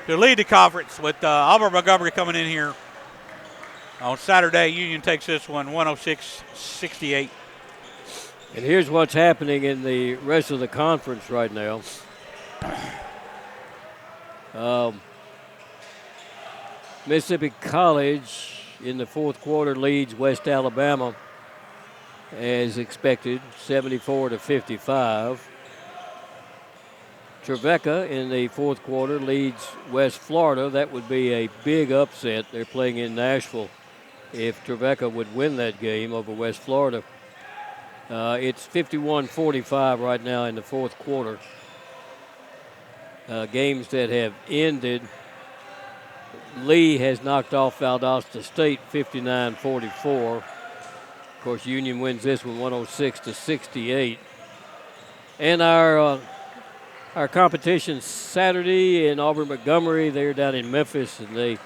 To lead the conference with Auburn Montgomery coming in here on Saturday. Union takes this one 106-68. And here's what's happening in the rest of the conference right now. Mississippi College in the fourth quarter leads West Alabama as expected, 74-55. Trevecca in the fourth quarter leads West Florida. That would be a big upset. They're playing in Nashville. If Trevecca would win that game over West Florida. It's 51-45 right now in the fourth quarter. Games that have ended. Lee has knocked off Valdosta State 59-44. Of course, Union wins this one 106-68. And our competition Saturday in Auburn Montgomery, they're down in Memphis, and they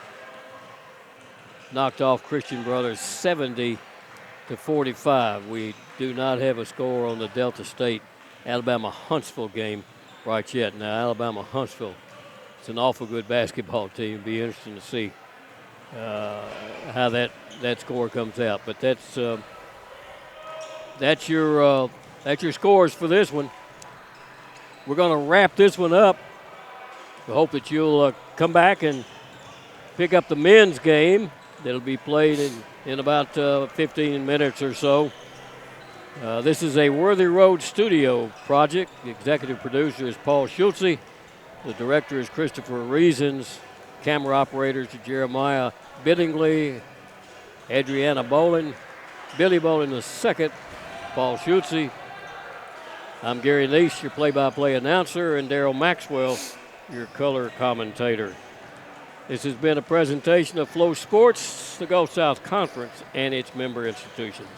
knocked off Christian Brothers 70-45. We do not have a score on the Delta State Alabama-Huntsville game right yet. Now, Alabama-Huntsville, it's an awful good basketball team. It'll be interesting to see how that score comes out. But that's your scores for this one. We're going to wrap this one up. We hope that you'll come back and pick up the men's game that'll be played in about 15 minutes or so. This is a Worthy Road studio project. The executive producer is Paul Schultze. The director is Christopher Reasons. Camera operators are Jeremiah Biddingley, Adriana Bolin, Billy Bolin II, Paul Schultze. I'm Gary Neese, your play-by-play announcer, and Daryl Maxwell, your color commentator. This has been a presentation of Flow Sports, the Gulf South Conference, and its member institutions.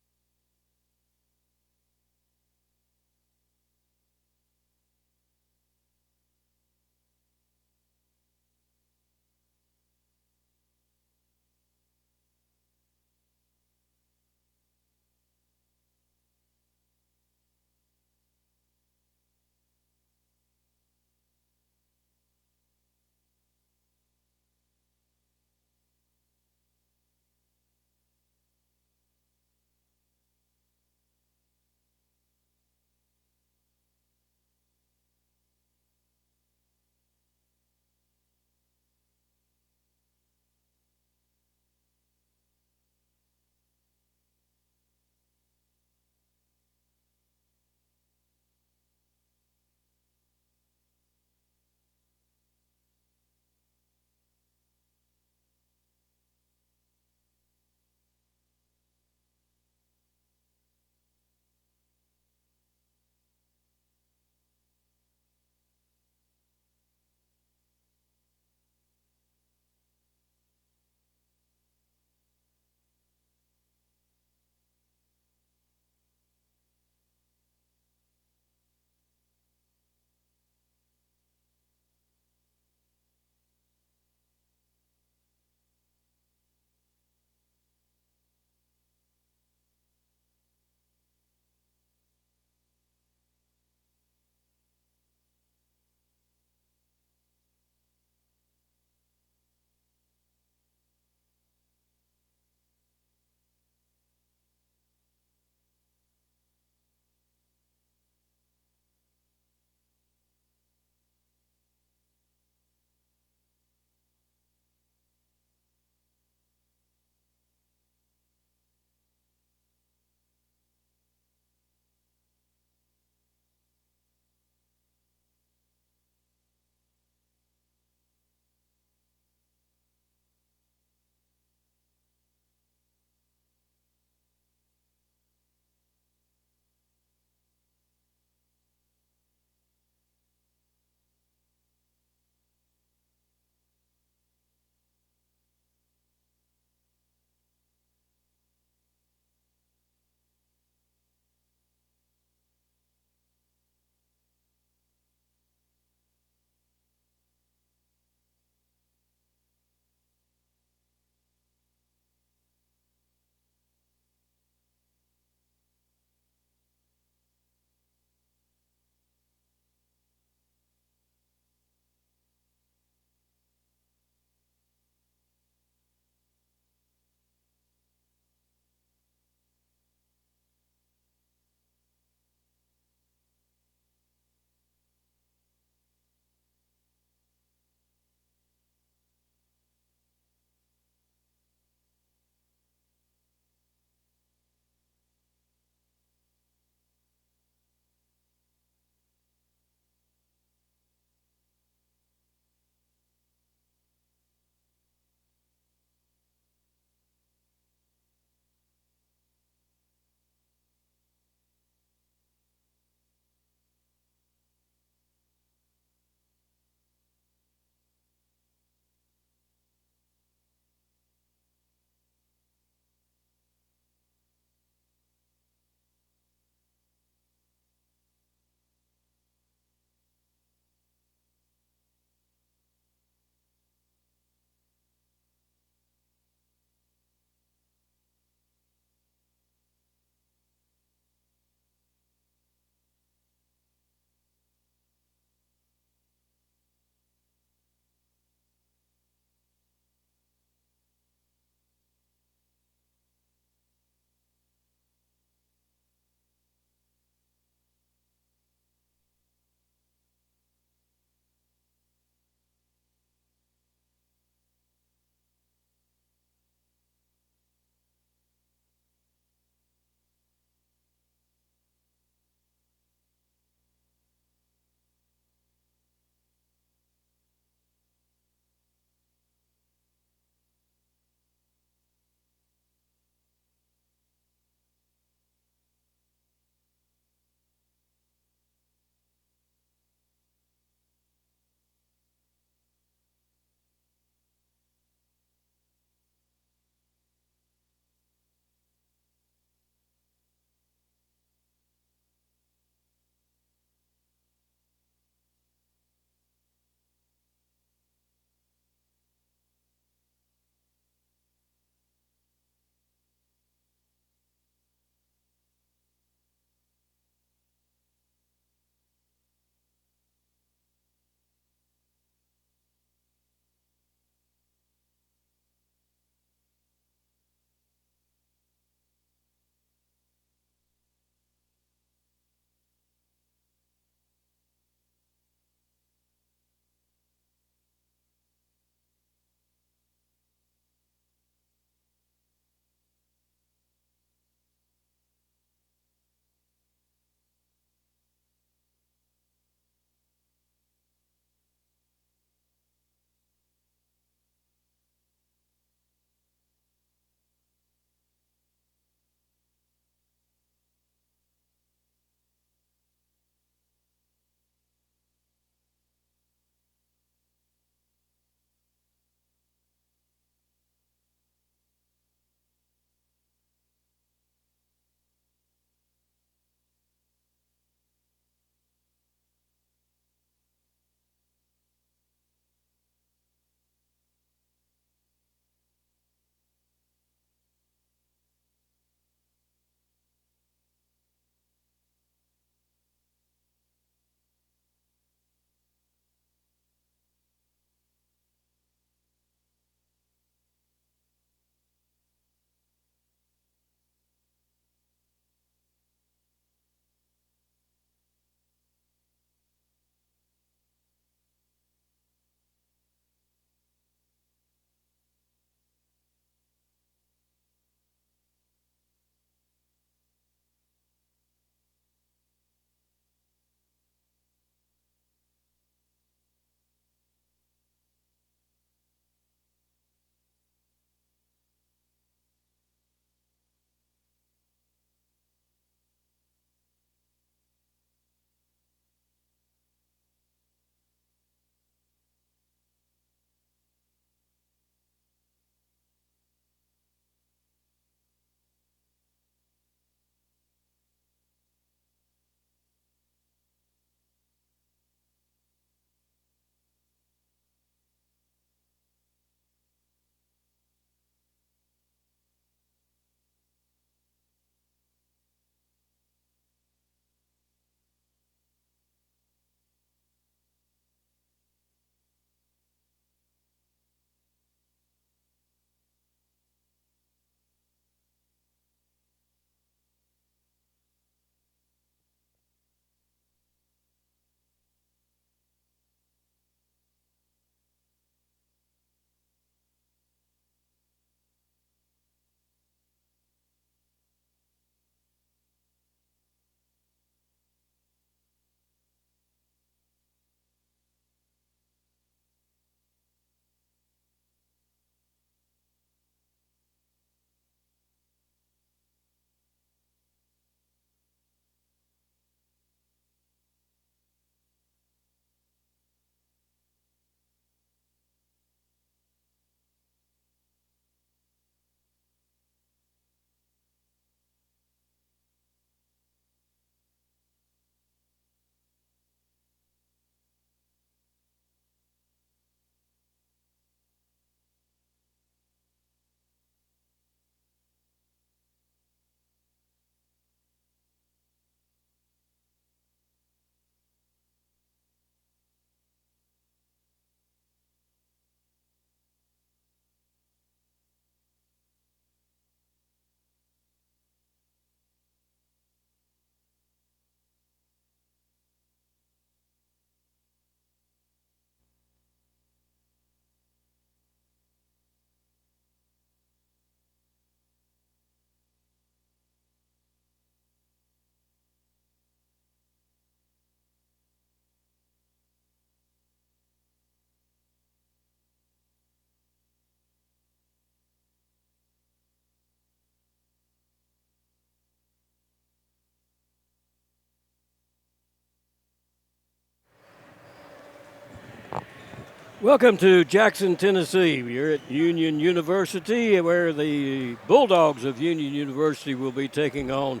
Welcome to Jackson, Tennessee. We're at Union University, where the Bulldogs of Union University will be taking on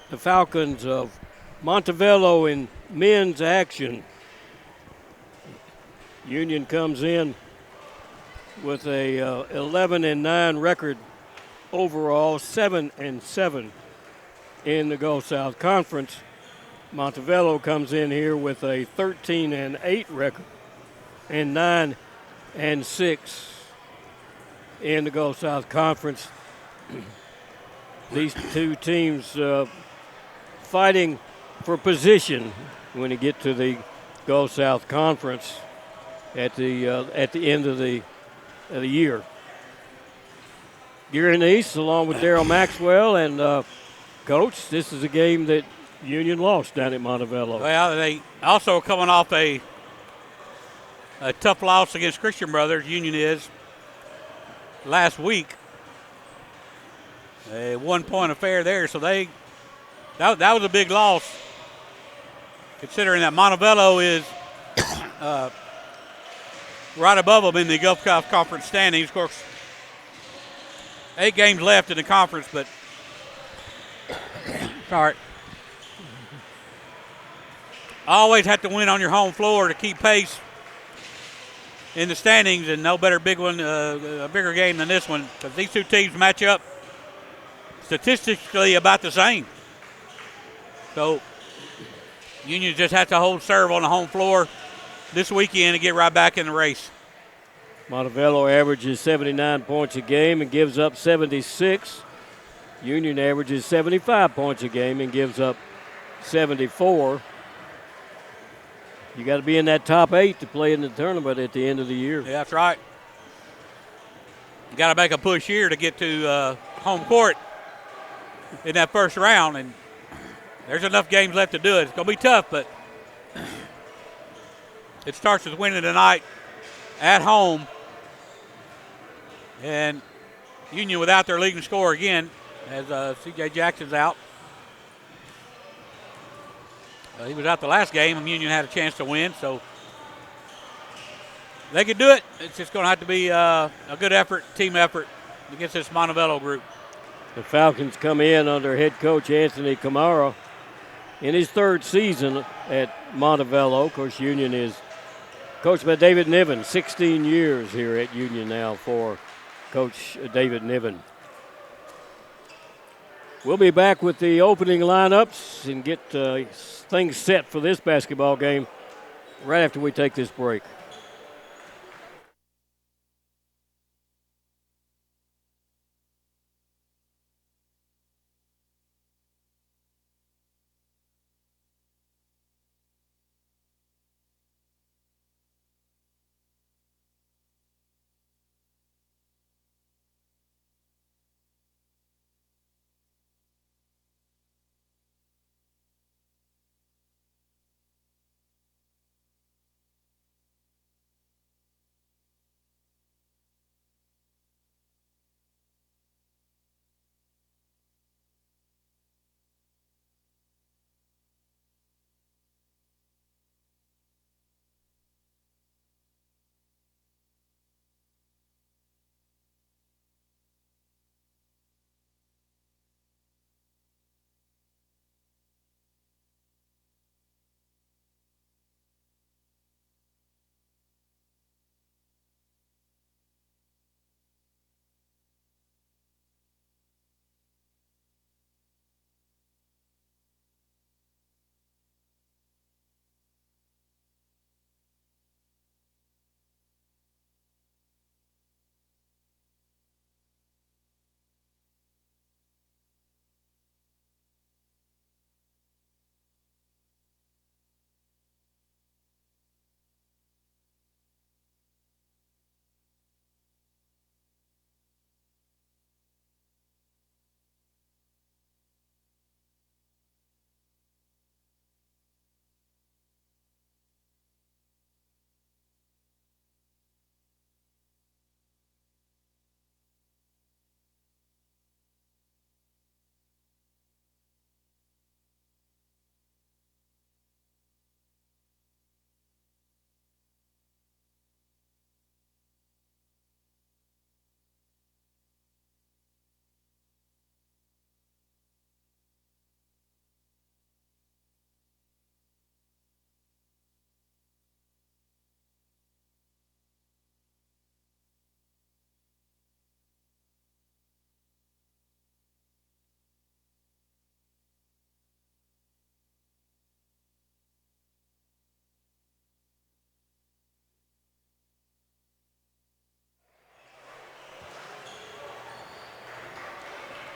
the Falcons of Montevallo in men's action. Union comes in with a 11-9 record overall, 7-7 in the Gulf South Conference. Montevallo comes in here with a 13-8 record and 9-6 in the Gulf South Conference. These two teams fighting for position when you get to the Gulf South Conference at the end of the year. Gary Neese, along with Daryl Maxwell, and Coach, this is a game that Union lost down at Montevallo. Well, they also are coming off a tough loss against Christian Brothers. Union is last week. A 1-point affair there, so that was a big loss, considering that Montevallo is right above them in the Gulf South Conference standings. Of course, 8 games left in the conference, but sorry. Always have to win on your home floor to keep pace in the standings, and no better a bigger game than this one, because these two teams match up statistically about the same. So Union just has to hold serve on the home floor this weekend to get right back in the race. Montevallo averages 79 points a game and gives up 76. Union averages 75 points a game and gives up 74. You got to be in that top 8 to play in the tournament at the end of the year. Yeah, that's right. You got to make a push here to get to home court in that first round, and there's enough games left to do it. It's going to be tough, but it starts with winning tonight at home. And Union without their leading scorer again, as C.J. Jackson's out. He was out the last game, and Union had a chance to win, so they could do it. It's just going to have to be a good effort, team effort against this Montevallo group. The Falcons come in under head coach Anthony Camara in his 3rd season at Montevallo. Of course, Union is coached by David Niven, 16 years here at Union now for Coach David Niven. We'll be back with the opening lineups and get things set for this basketball game right after we take this break.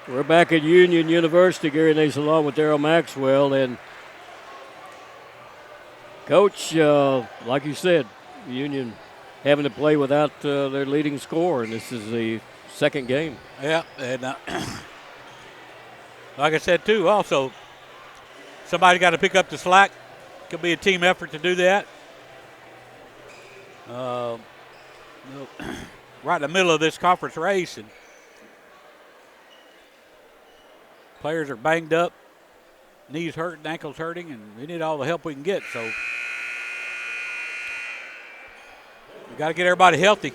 We're back at Union University. Gary Nace along with Darryl Maxwell. And, Coach, like you said, Union having to play without their leading scorer, and this is the second game. Yeah, and like I said, too, also, somebody got to pick up the slack. Could be a team effort to do that. Right in the middle of this conference race, and players are banged up, knees hurting, ankles hurting, and we need all the help we can get. So we got to get everybody healthy.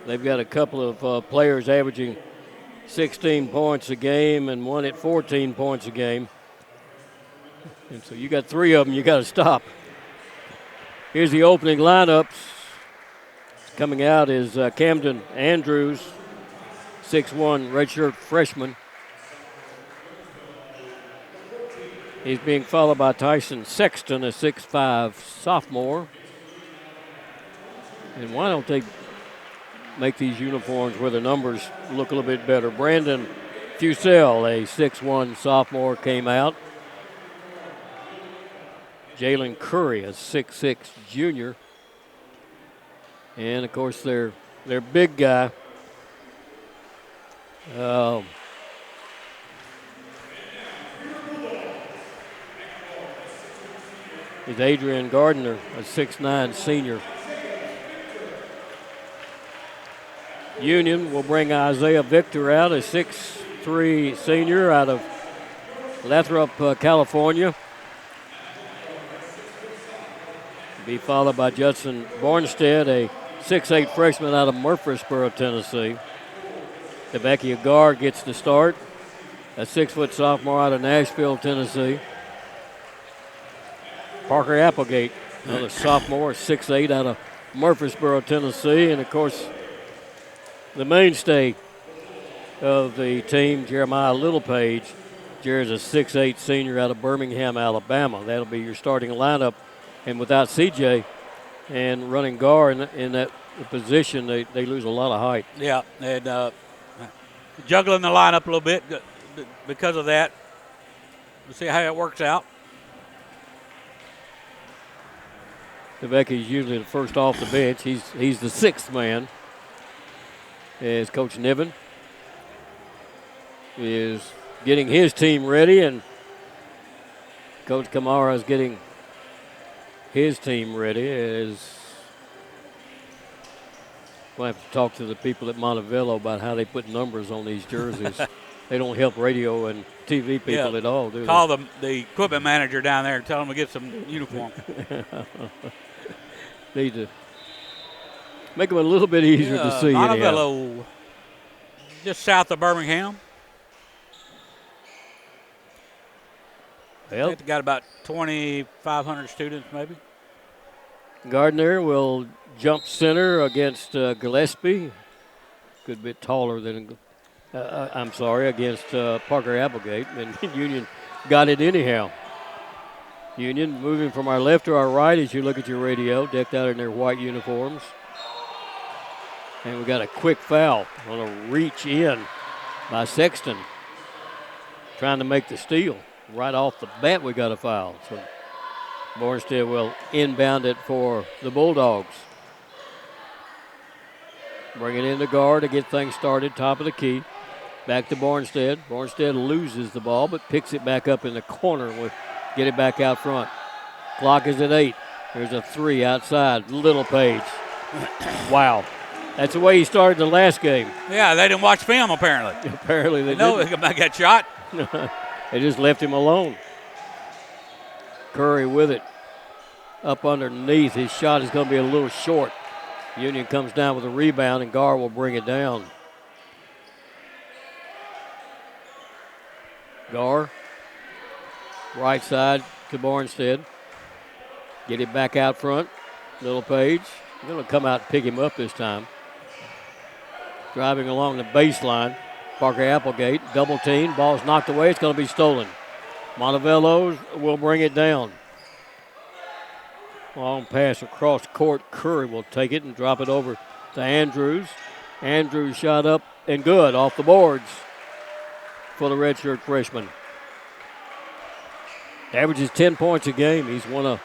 They've got a couple of players averaging 16 points a game and one at 14 points a game. And so you got three of them you got to stop. Here's the opening lineups. Coming out is Camden Andrews, 6'1", redshirt freshman. He's being followed by Tyson Sexton, a 6'5" sophomore. And why don't they make these uniforms where the numbers look a little bit better? Brandon Fusell, a 6'1" sophomore, came out. Jalen Curry, a 6'6" junior. And, of course, their big guy, is Adrian Gardner, a 6'9" senior. Union will bring Isaiah Victor out, a 6'3" senior out of Lathrop, California. Be followed by Judson Bornstead, a 6'8" freshman out of Murfreesboro, Tennessee. Tavecchia Guard gets the start, a 6' sophomore out of Nashville, Tennessee. Parker Applegate, another sophomore, 6'8" out of Murfreesboro, Tennessee. And, of course, the mainstay of the team, Jeremiah Littlepage. Jerry's a 6'8" senior out of Birmingham, Alabama. That'll be your starting lineup. And without CJ and running guard in that position, they lose a lot of height. Yeah, and juggling the lineup a little bit because of that. We'll see how it works out. Tavecchia's usually the first off the bench. He's the sixth man. As Coach Niven is getting his team ready, and Coach Kamara is getting his team ready. As we'll have to talk to the people at Montevallo about how they put numbers on these jerseys. They don't help radio and TV people at all, do they? Call the equipment manager down there and tell them to get some uniform. Need to make them a little bit easier to see. Montevallo, just south of Birmingham. Well, They've got about 2,500 students, maybe. Gardner will jump center against Gillespie. Good bit taller than, against Parker Applegate. And Union got it anyhow. Union moving from our left to our right as you look at your radio, decked out in their white uniforms. And we got a quick foul on a reach in by Sexton, trying to make the steal. Right off the bat, we got a foul. So Bornstead will inbound it for the Bulldogs. Bring it in the guard to get things started, top of the key. Back to Bornstead. Bornstead loses the ball, but picks it back up in the corner. We'll get it back out front. Clock is at 8. There's a 3 outside. Littlepage. Wow. That's the way he started the last game. Yeah, they didn't watch film, apparently. Apparently they didn't. No, they got shot. They just left him alone. Curry with it. Up underneath. His shot is going to be a little short. Union comes down with a rebound, and Gar will bring it down. Gar. Right side to Bornstead. Get it back out front. Littlepage. Going to come out and pick him up this time. Driving along the baseline. Parker Applegate, double team. Ball's knocked away. It's going to be stolen. Montevallo will bring it down. Long pass across court. Curry will take it and drop it over to Andrews. Andrews shot up and good off the boards for the redshirt freshman. Averages 10 points a game. He's one of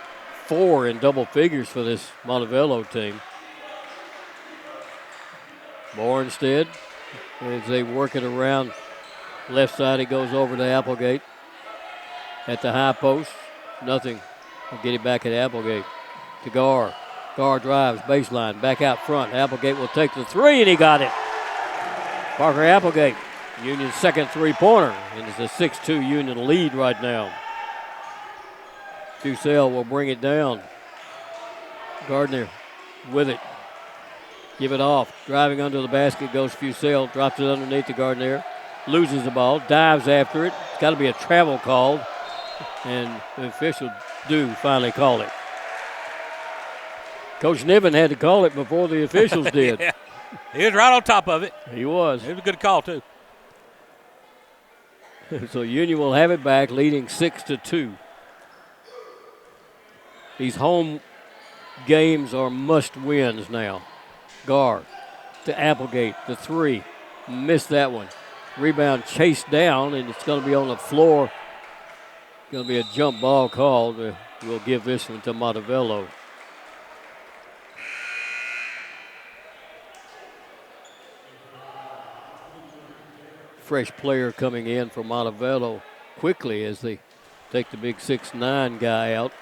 4 in double figures for this Montevallo team. Bornstead, as they work it around left side, he goes over to Applegate at the high post. Nothing. We'll get it back at Applegate to Gar. Gar drives baseline, back out front. Applegate will take the 3, and he got it. Parker Applegate, Union's second three-pointer, and it's a 6-2 Union lead right now. Fusel will bring it down. Gardner with it. Give it off. Driving under the basket goes Fusel. Drops it underneath to Gardner. Loses the ball. Dives after it. It's got to be a travel called. And the official do finally call it. Coach Niven had to call it before the officials did. Yeah. He was right on top of it. He was. It was a good call, too. So Union will have it back, leading 6-2. These home games are must-wins now. Gar to Applegate, the 3. Missed that one. Rebound chased down, and it's going to be on the floor. Going to be a jump ball called. We'll give this one to Montevallo. Fresh player coming in for Montevallo quickly as they take the big 6'9" guy out.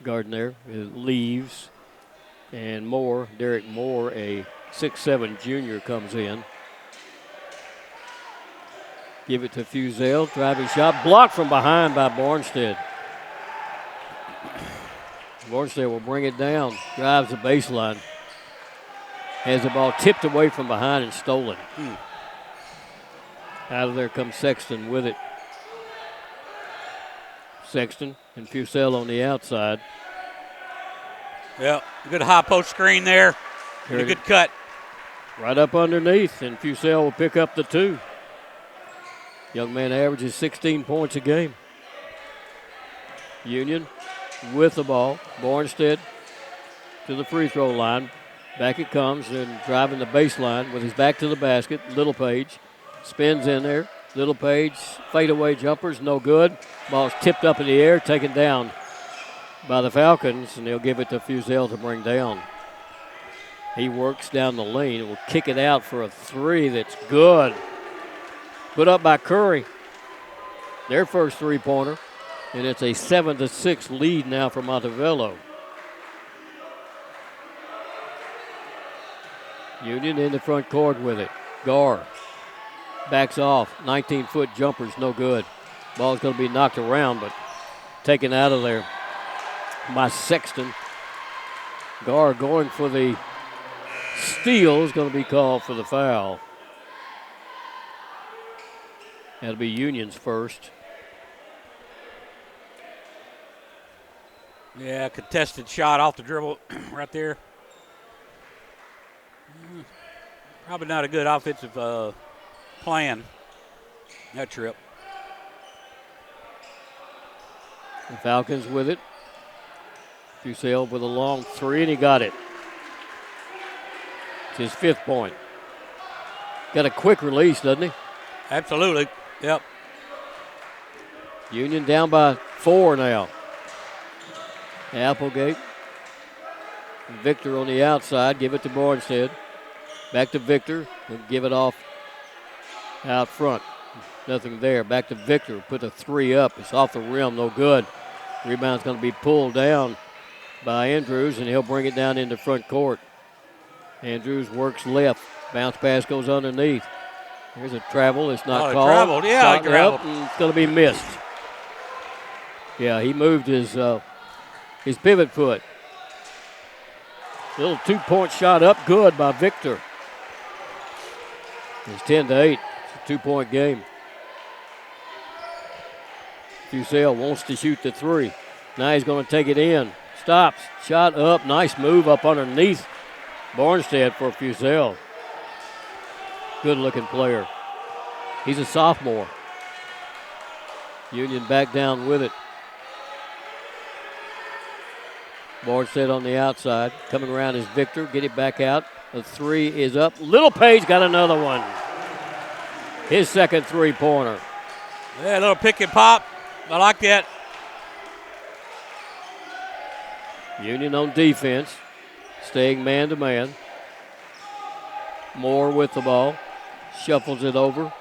Gardner leaves. And Moore, Derek Moore, a 6'7" junior, comes in. Give it to Fusel. Driving shot. Blocked from behind by Bornstead. Bornstead will bring it down. Drives the baseline. Has the ball tipped away from behind and stolen. Out of there comes Sexton with it. Sexton and Fusel on the outside. Yep, good high post screen there. And a good cut. Right up underneath, and Fusel will pick up the 2. Young man averages 16 points a game. Union with the ball. Bornstead to the free throw line. Back it comes, and driving the baseline with his back to the basket. Little Page spins in there. Little Page, fadeaway jumpers, no good. Ball's tipped up in the air, taken down by the Falcons, and they'll give it to Fusel to bring down. He works down the lane. Will kick it out for a 3 that's good. Put up by Curry. Their first three-pointer, and it's a 7-6 lead now for Montevallo. Union in the front court with it. Gar backs off. 19-foot jumper's no good. Ball's going to be knocked around, but taken out of there by Sexton. Gar going for the steal is going to be called for the foul. That'll be Union's first. Yeah, contested shot off the dribble right there. Probably not a good offensive plan, that trip. The Falcons with it. Fusel with a long 3, and he got it. It's his 5th point. Got a quick release, doesn't he? Absolutely, yep. Union down by 4 now. Applegate. Victor on the outside. Give it to Bornstead. Back to Victor. And give it off out front. Nothing there. Back to Victor. Put a 3 up. It's off the rim. No good. Rebound's going to be pulled down by Andrews, and he'll bring it down into front court. Andrews works left. Bounce pass goes underneath. Here's a travel. It's not called. Traveled. Yeah, he traveled. It's going to be missed. Yeah, he moved his pivot foot. Little 2-point shot up good by Victor. It's 10-8. It's a 2-point game. Fusel wants to shoot the 3. Now he's going to take it in. Stops. Shot up. Nice move up underneath Bornstead for Fusel. Good-looking player. He's a sophomore. Union back down with it. Bornstead on the outside. Coming around is Victor. Get it back out. The three is up. Little Page got another one. His second three-pointer. Yeah, a little pick and pop. I like that. Union on defense, staying man-to-man. Moore with the ball. Shuffles it over.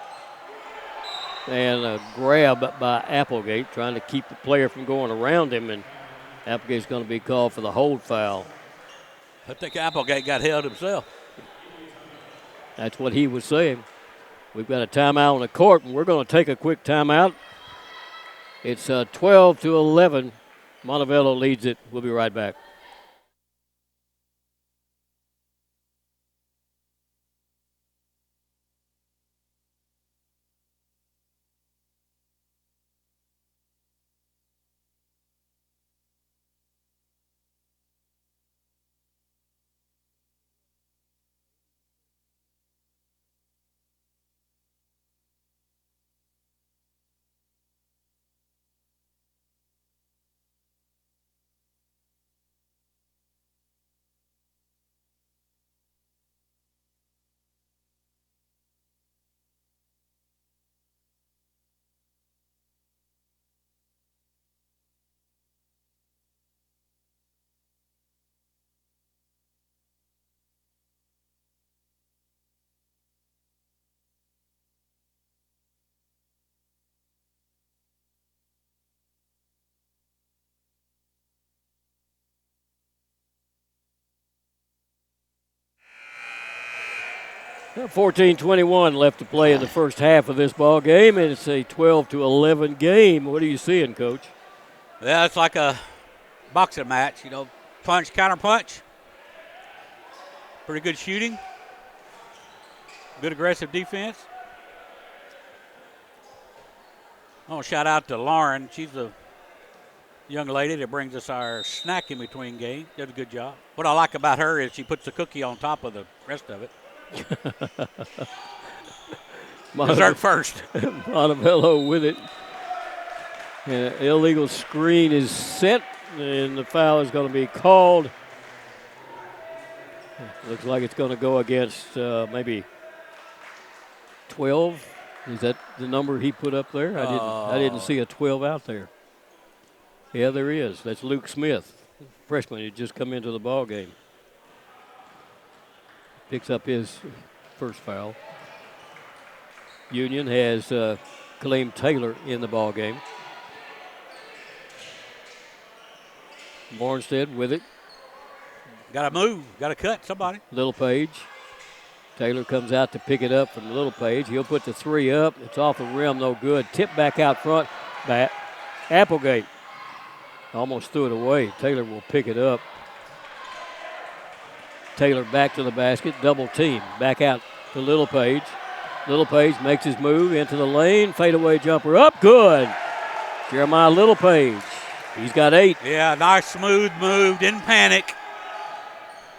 And a grab by Applegate, trying to keep the player from going around him. And Applegate's going to be called for the hold foul. I think Applegate got held himself. That's what he was saying. We've got a timeout on the court, and we're going to take a quick timeout. It's 12-11. Montevallo leads it. We'll be right back. Well, 14:21 left to play in the first half of this ball game, and it's a 12-11 game. What are you seeing, Coach? Yeah, it's like a boxing match, you know, punch, counter punch. Pretty good shooting. Good aggressive defense. I want to shout out to Lauren. She's the young lady that brings us our snack in between games. Did a good job. What I like about her is she puts the cookie on top of the rest of it. Dessert first. Montevallo with it. And an illegal screen is set, and the foul is going to be called. Looks like it's going to go against maybe 12. Is that the number he put up there? I didn't see a 12 out there. Yeah, there is. That's Luke Smith, freshman who just come into the ball game. Picks up his first foul. Union has Kaleem Taylor in the ball game. Mornstead with it. Got to move. Got to cut somebody. Little Page. Taylor comes out to pick it up from Little Page. He'll put the three up. It's off the rim, no good. Tip back out front. Back. Applegate almost threw it away. Taylor will pick it up. Taylor back to the basket, double team. Back out to Little Page. Little Page makes his move into the lane. Fadeaway jumper up, good. Jeremiah Little Page. He's got 8. Yeah, nice smooth move, didn't panic.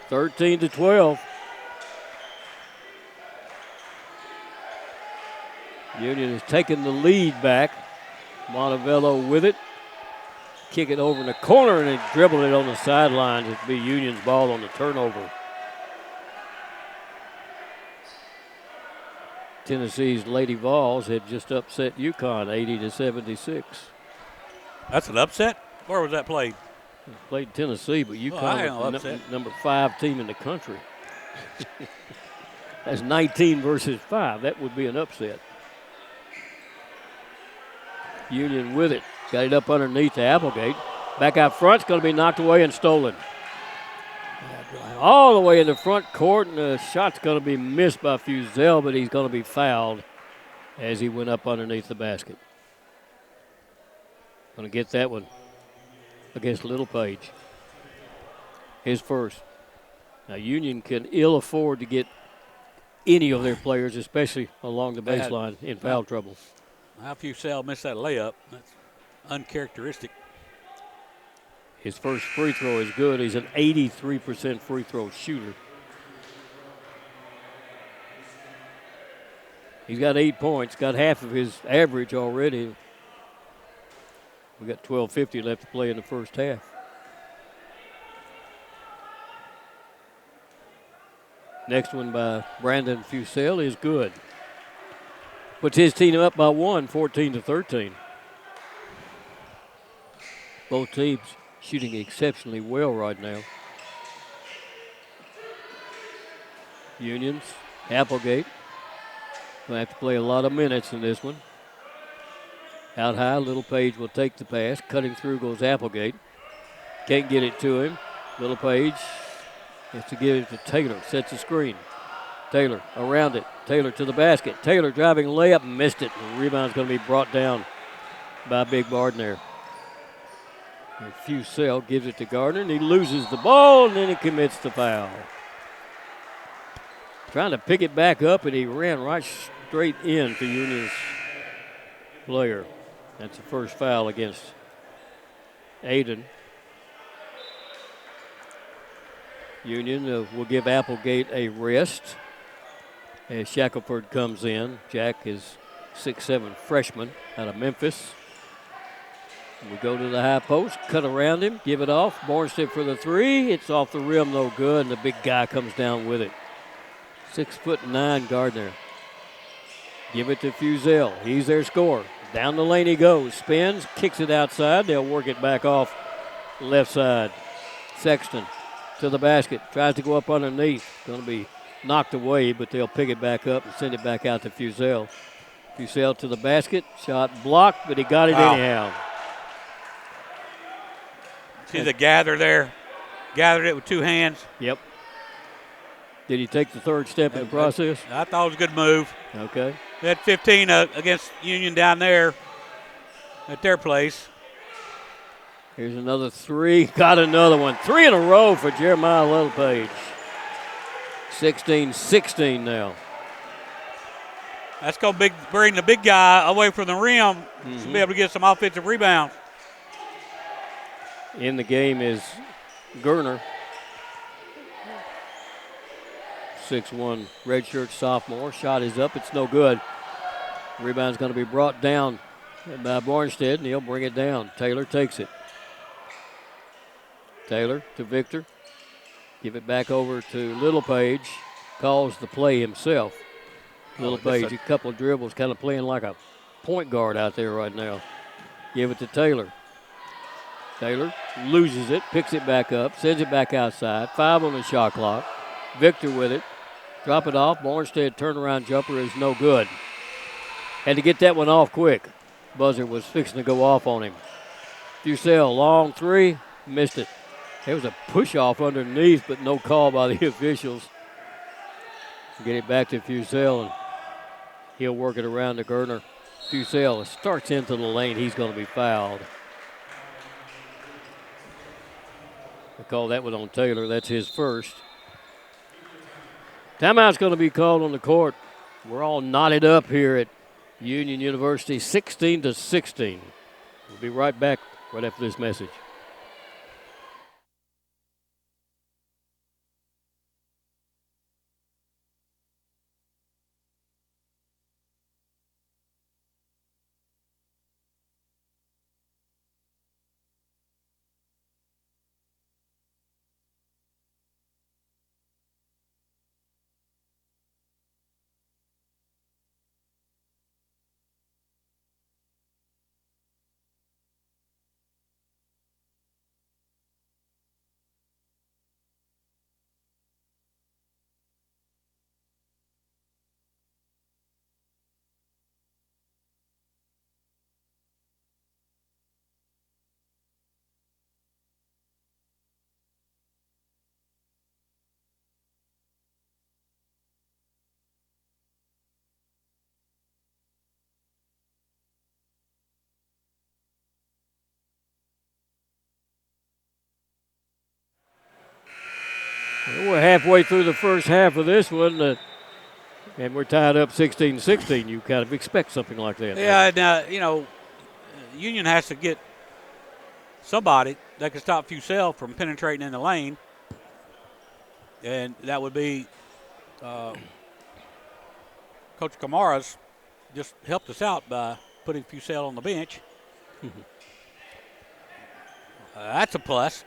13-12. Union has taken the lead back. Montevallo with it. Kick it over in the corner, and they dribble it on the sidelines. It'll be Union's ball on the turnover. Tennessee's Lady Vols had just upset UConn 80-76. That's an upset? Where was that played? Played Tennessee, but UConn was the number 5 team in the country. That's 19 versus 5. That would be an upset. Union with it. Got it up underneath to Applegate. Back out front. It's going to be knocked away and stolen. All the way in the front court, and the shot's going to be missed by Fusel, but he's going to be fouled as he went up underneath the basket. Going to get that one against Little Page. His first. Now, Union can ill afford to get any of their players, especially along the baseline, in foul trouble. How Fusel missed that layup. That's uncharacteristic. His first free throw is good. He's an 83% free throw shooter. He's got 8 points, got half of his average already. We got 12:50 left to play in the first half. Next one by Brandon Fusel is good. Puts his team up by 1, 14-13. Both teams shooting exceptionally well right now. Union's Applegate will have to play a lot of minutes in this one. Out high, Little Page will take the pass. Cutting through goes Applegate. Can't get it to him. Little Page has to give it to Taylor. Sets the screen. Taylor around it. Taylor to the basket. Taylor driving layup, missed it. The rebound's going to be brought down by Big Gardner. And Fusel gives it to Gardner, and he loses the ball, and then he commits the foul. Trying to pick it back up, and he ran right straight into Union's player. That's the first foul against Aiden. Union will give Applegate a rest as Shackelford comes in. Jack is 6'7" freshman out of Memphis. We go to the high post, cut around him, give it off. Bornstedt for the three. It's off the rim, no good, and the big guy comes down with it. 6'9" Gardner. Give it to Fusel. He's their scorer. Down the lane he goes. Spins, kicks it outside. They'll work it back off left side. Sexton to the basket. Tries to go up underneath. Going to be knocked away, but they'll pick it back up and send it back out to Fusel. Fusel to the basket. Shot blocked, but he got it anyhow. See the gather there. Gathered it with two hands. Yep. Did he take the third step in the process? I thought it was a good move. Okay. They had 15 against Union down there at their place. Here's another three. Got another one. 3 in a row for Jeremiah Littlepage. 16-16 now. That's going to bring the big guy away from the rim to be able to get some offensive rebounds. In the game is Gurner. 6'1", redshirt sophomore. Shot is up. It's no good. Rebound's going to be brought down by Bornstedt, and he'll bring it down. Taylor takes it. Taylor to Victor. Give it back over to Littlepage. Calls the play himself. Littlepage, a couple of dribbles, kind of playing like a point guard out there right now. Give it to Taylor. Taylor loses it, picks it back up, sends it back outside. 5 on the shot clock. Victor with it. Drop it off. Bornstedt turnaround jumper is no good. Had to get that one off quick. Buzzer was fixing to go off on him. Fusel, long three, missed it. There was a push off underneath, but no call by the officials. Get it back to Fusel, and he'll work it around to Gurner. Fusel starts into the lane. He's going to be fouled. They call that one on Taylor. That's his first. Timeout's going to be called on the court. We're all knotted up here at Union University, 16-16. We'll be right back right after this message. We're halfway through the first half of this one, and we're tied up 16-16. You kind of expect something like that. Yeah, and, Union has to get somebody that can stop Fusel from penetrating in the lane, and that would be Coach Kamara's just helped us out by putting Fusel on the bench. That's a plus.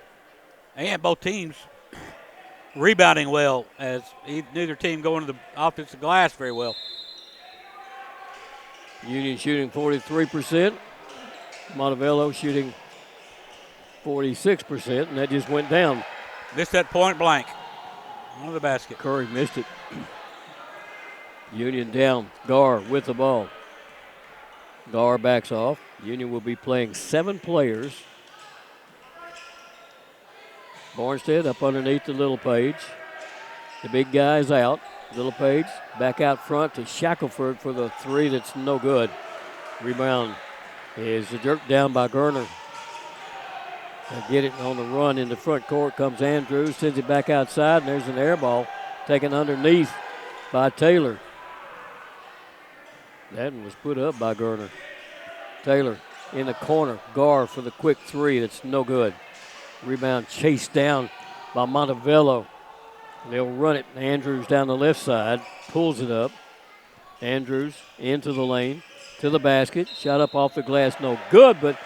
And both teams rebounding well as neither team going to the offensive glass very well. Union shooting 43%. Montevallo shooting 46%, and that just went down. Missed that point blank. On the basket. Curry missed it. Union down. Gar with the ball. Gar backs off. Union will be playing 7 players. Bornstead up underneath the Little Page. The big guy's out. Little Page back out front to Shackelford for the 3 that's no good. Rebound is jerked down by Gerner. They'll get it on the run in the front court comes Andrews, sends it back outside, and there's an air ball taken underneath by Taylor. That one was put up by Gerner. Taylor in the corner, Gar for the quick 3 that's no good. Rebound chased down by Montevallo. They'll run it. Andrews down the left side, pulls it up. Andrews into the lane, to the basket. Shot up off the glass, no good, but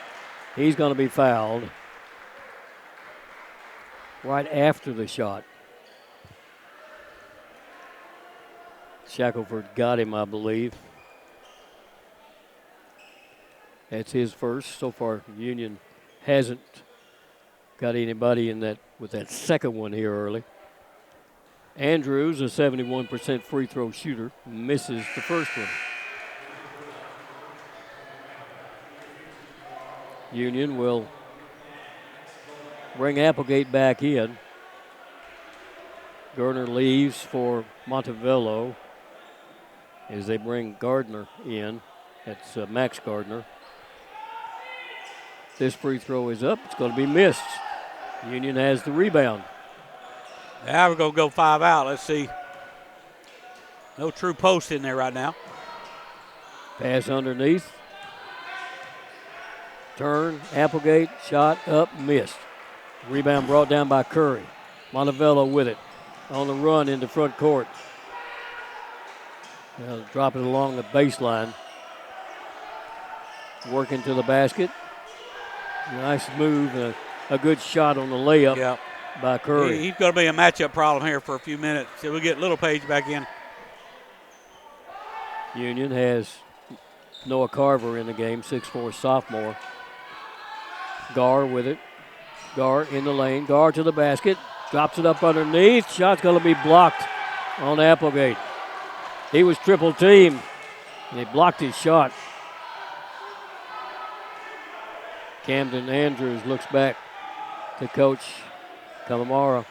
he's going to be fouled right after the shot. Shackelford got him, I believe. That's his first. So far, Union hasn't got anybody in that with that second one here early. Andrews, a 71% free throw shooter, misses the first one. Union will bring Applegate back in. Gerner leaves for Montevallo as they bring Gardner in. That's Max Gardner. This free throw is up. It's going to be missed. Union has the rebound. Now we're going to go 5 out. Let's see. No true post in there right now. Pass underneath. Turn, Applegate, shot up, missed. Rebound brought down by Curry. Montevallo with it. On the run into front court. Now drop it along the baseline. Working to the basket. Nice move and a good shot on the layup by Curry. He's going to be a matchup problem here for a few minutes. So we'll get Little Page back in. Union has Noah Carver in the game, 6'4" sophomore. Gar with it. Gar in the lane. Gar to the basket. Drops it up underneath. Shot's going to be blocked on Applegate. He was triple teamed, and he blocked his shot. Camden Andrews looks back to Coach Calamara.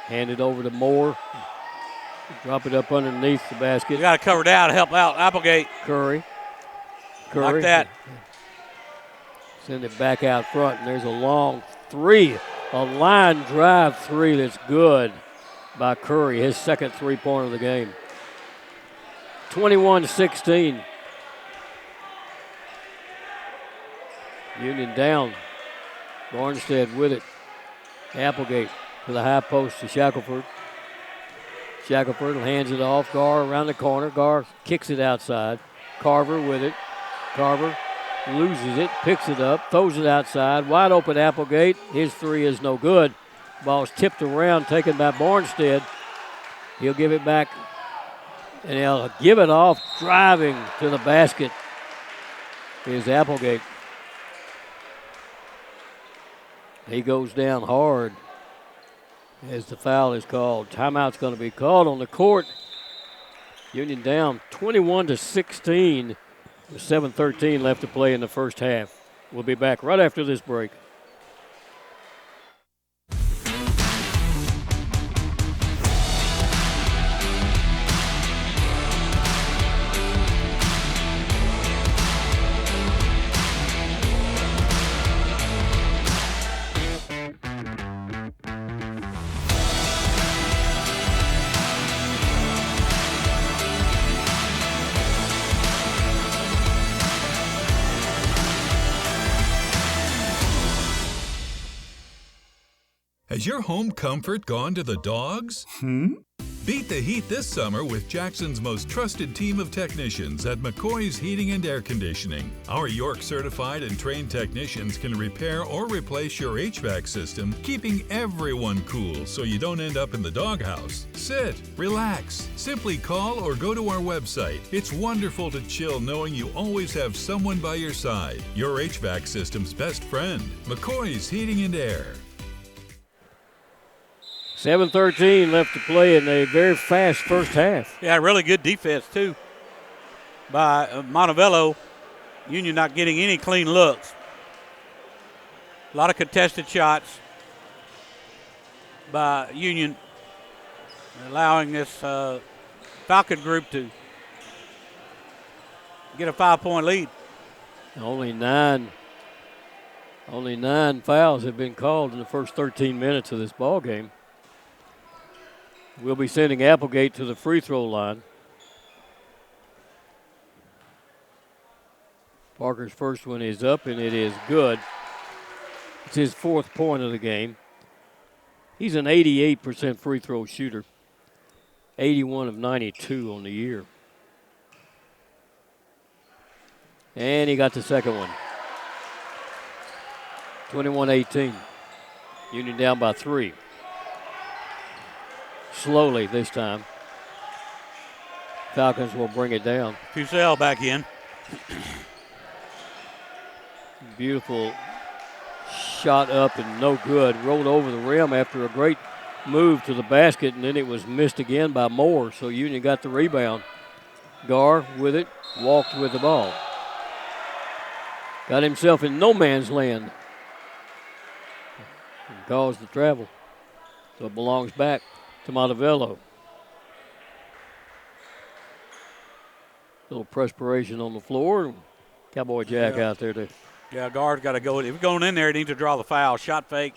Hand it over to Moore. Drop it up underneath the basket. You got to cover down to help out Applegate. Curry. Like that. Send it back out front, and there's a long 3. A line drive 3 that's good by Curry, his second 3-pointer of the game. 21-16. Union down. Bornstead with it. Applegate to the high post to Shackelford. Shackelford hands it off. Gar around the corner. Gar kicks it outside. Carver with it. Carver loses it, picks it up, throws it outside. Wide open Applegate. His 3 is no good. Ball's tipped around, taken by Bornstead. He'll give it back, and he'll give it off, driving to the basket is Applegate. He goes down hard as the foul is called. Timeout's going to be called on the court. Union down 21-16. With 7:13 left to play in the first half. We'll be back right after this break. Has your home comfort gone to the dogs? Beat the heat this summer with Jackson's most trusted team of technicians at McCoy's Heating and Air Conditioning. Our York certified and trained technicians can repair or replace your HVAC system, keeping everyone cool so you don't end up in the doghouse. Sit, relax, simply call or go to our website. It's wonderful to chill knowing you always have someone by your side. Your HVAC system's best friend, McCoy's Heating and Air. 7:13 left to play in a very fast first half. Yeah, really good defense, too, by Montevallo. Union not getting any clean looks. A lot of contested shots by Union, allowing this Falcon group to get a 5-point lead. Only nine fouls have been called in the first 13 minutes of this ball game. We'll be sending Applegate to the free throw line. Parker's first one is up, and it is good. It's his 4th point of the game. He's an 88% free throw shooter, 81 of 92 on the year. And he got the second one. 21-18. Union down by 3. Slowly this time. Falcons will bring it down. Fusel back in. Beautiful shot up and no good. Rolled over the rim after a great move to the basket, and then it was missed again by Moore, so Union got the rebound. Gar with it, walked with the ball. Got himself in no man's land. And caused the travel. So it belongs back to Montevallo. Little perspiration on the floor. Cowboy Jack out there to. Yeah, guard's got to go. If he's going in there, he needs to draw the foul. Shot fake.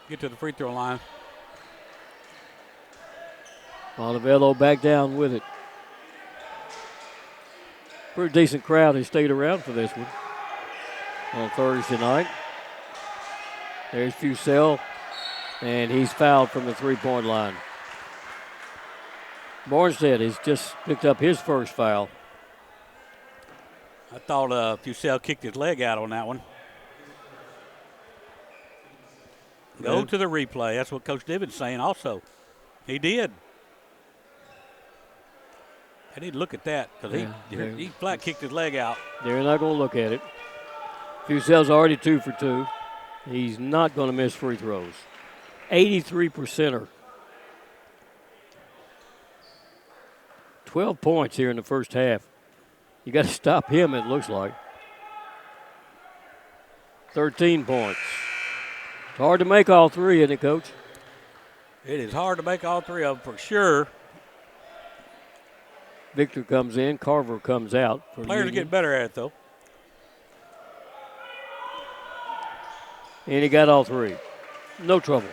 Get to the free throw line. Montevallo back down with it. Pretty decent crowd has stayed around for this one on Thursday night. There's Fusel, and he's fouled from the three-point line. Bornstead has just picked up his first foul. I thought Fusel kicked his leg out on that one. Go to the replay. That's what Coach Divitt's saying also. He did. I need to look at that because he flat kicked his leg out. They're not going to look at it. Fusel's already 2 for 2. He's not going to miss free throws. 83%er. 12 points here in the first half. You got to stop him, it looks like. 13 points. It's hard to make all three, isn't it, Coach? It is hard to make all three of them for sure. Victor comes in. Carver comes out. Players get better at it, though. And he got all three. No trouble.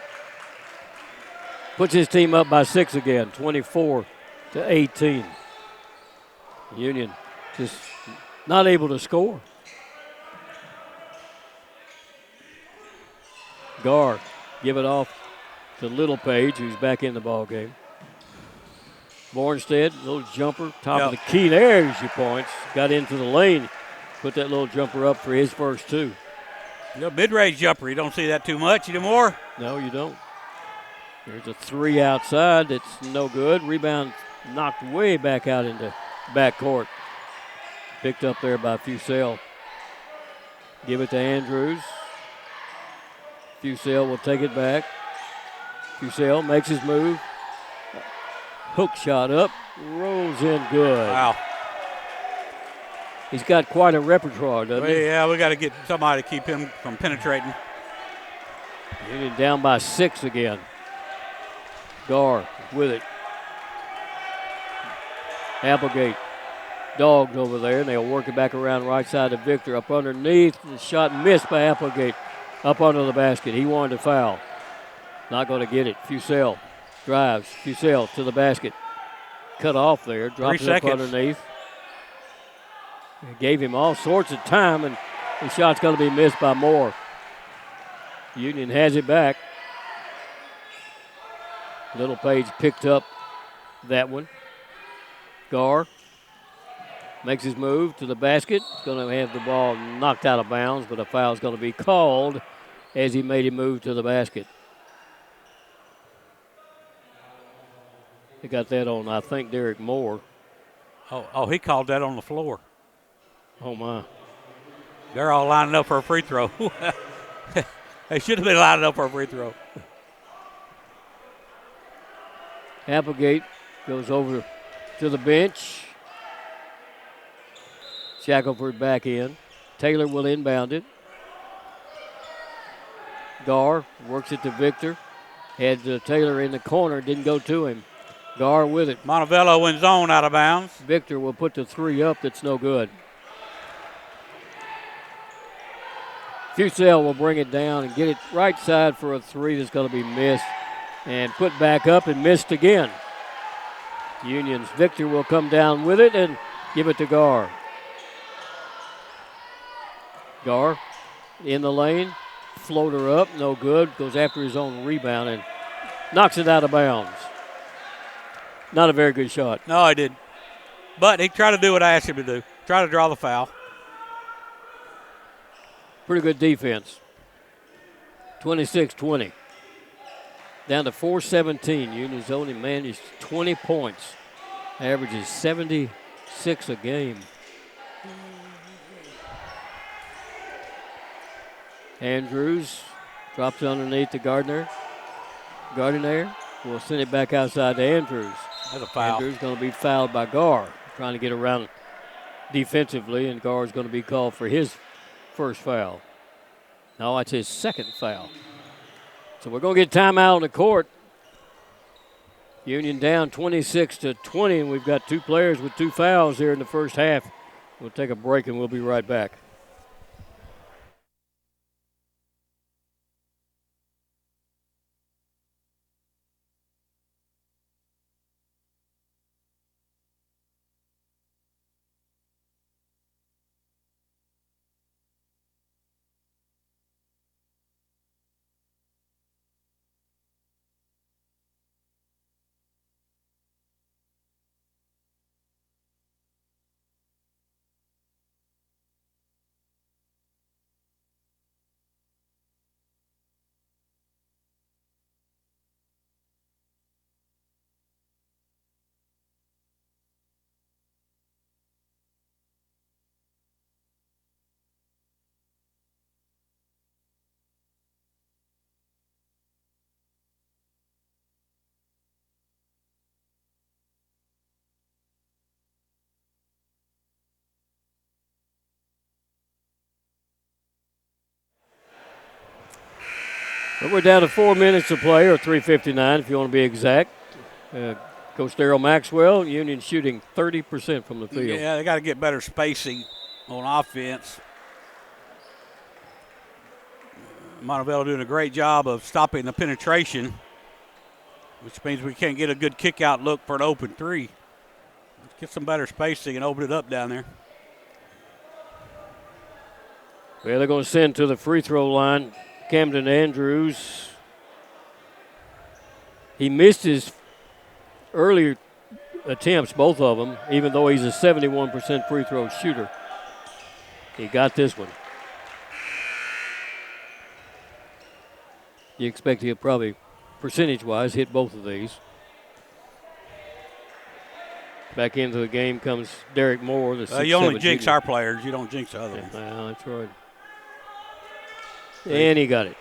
Puts his team up by 6 again, 24-18. Union just not able to score. Gar give it off to Little Page, who's back in the ball game. Bornstead, little jumper, top of the key. There's your points. Got into the lane. Put that little jumper up for his first 2. Mid-range jumper. You don't see that too much anymore. No, you don't. There's a 3 outside. That's no good. Rebound knocked way back out into backcourt. Picked up there by Fusel. Give it to Andrews. Fusel will take it back. Fusel makes his move. Hook shot up. Rolls in good. Wow. He's got quite a repertoire, doesn't he? Yeah, we got to get somebody to keep him from penetrating. Union down by 6 again. Gar with it. Applegate dogged over there, and they'll work it back around right side of Victor. Up underneath, the shot missed by Applegate. Up under the basket. He wanted to foul. Not going to get it. Fusel drives. Fusel to the basket. Cut off there. Drops it up underneath. It gave him all sorts of time, and the shot's going to be missed by Moore. Union has it back. Little Page picked up that one. Gar makes his move to the basket. He's going to have the ball knocked out of bounds, but a foul is going to be called as he made him move to the basket. He got that on, I think, Derek Moore. Oh, he called that on the floor. Oh, my. They're all lining up for a free throw. They should have been lining up for a free throw. Applegate goes over to the bench. Shackelford back in. Taylor will inbound it. Gar works it to Victor. Had Taylor in the corner, didn't go to him. Gar with it. Montevallo in zone out of bounds. Victor will put the three up. That's no good. Fusel will bring it down and get it right side for a three that's going to be missed. And put back up and missed again. Union's Victor will come down with it and give it to Gar. Gar in the lane. Floater up, no good. Goes after his own rebound and knocks it out of bounds. Not a very good shot. No, I didn't. But he tried to do what I asked him to do. Try to draw the foul. Pretty good defense. 26-20. Down to 4:17. Union's only managed 20 points. Averages 76 a game. Andrews drops underneath to Gardner. Gardner will send it back outside to Andrews. That's a foul. Andrews going to be fouled by Gar. Trying to get around defensively, and Gar is going to be called for his first foul. No, it's his second foul. So we're going to get timeout on the court. Union down 26-20, and we've got two players with two fouls here in the first half. We'll take a break, and we'll be right back. But we're down to 4 minutes to play, or 3:59 if you want to be exact. Coach Darryl Maxwell, Union shooting 30% from the field. Yeah, they got to get better spacing on offense. Montevallo doing a great job of stopping the penetration, which means we can't get a good kick-out look for an open three. Let's get some better spacing and open it up down there. Well, they're going to send to the free throw line Camden Andrews. He missed his earlier attempts, both of them, even though he's a 71% free throw shooter. He got this one. You expect he'll probably, percentage-wise, hit both of these. Back into the game comes Derek Moore. You only jinx our players. You don't jinx the other ones. Yeah, that's right. And he got it.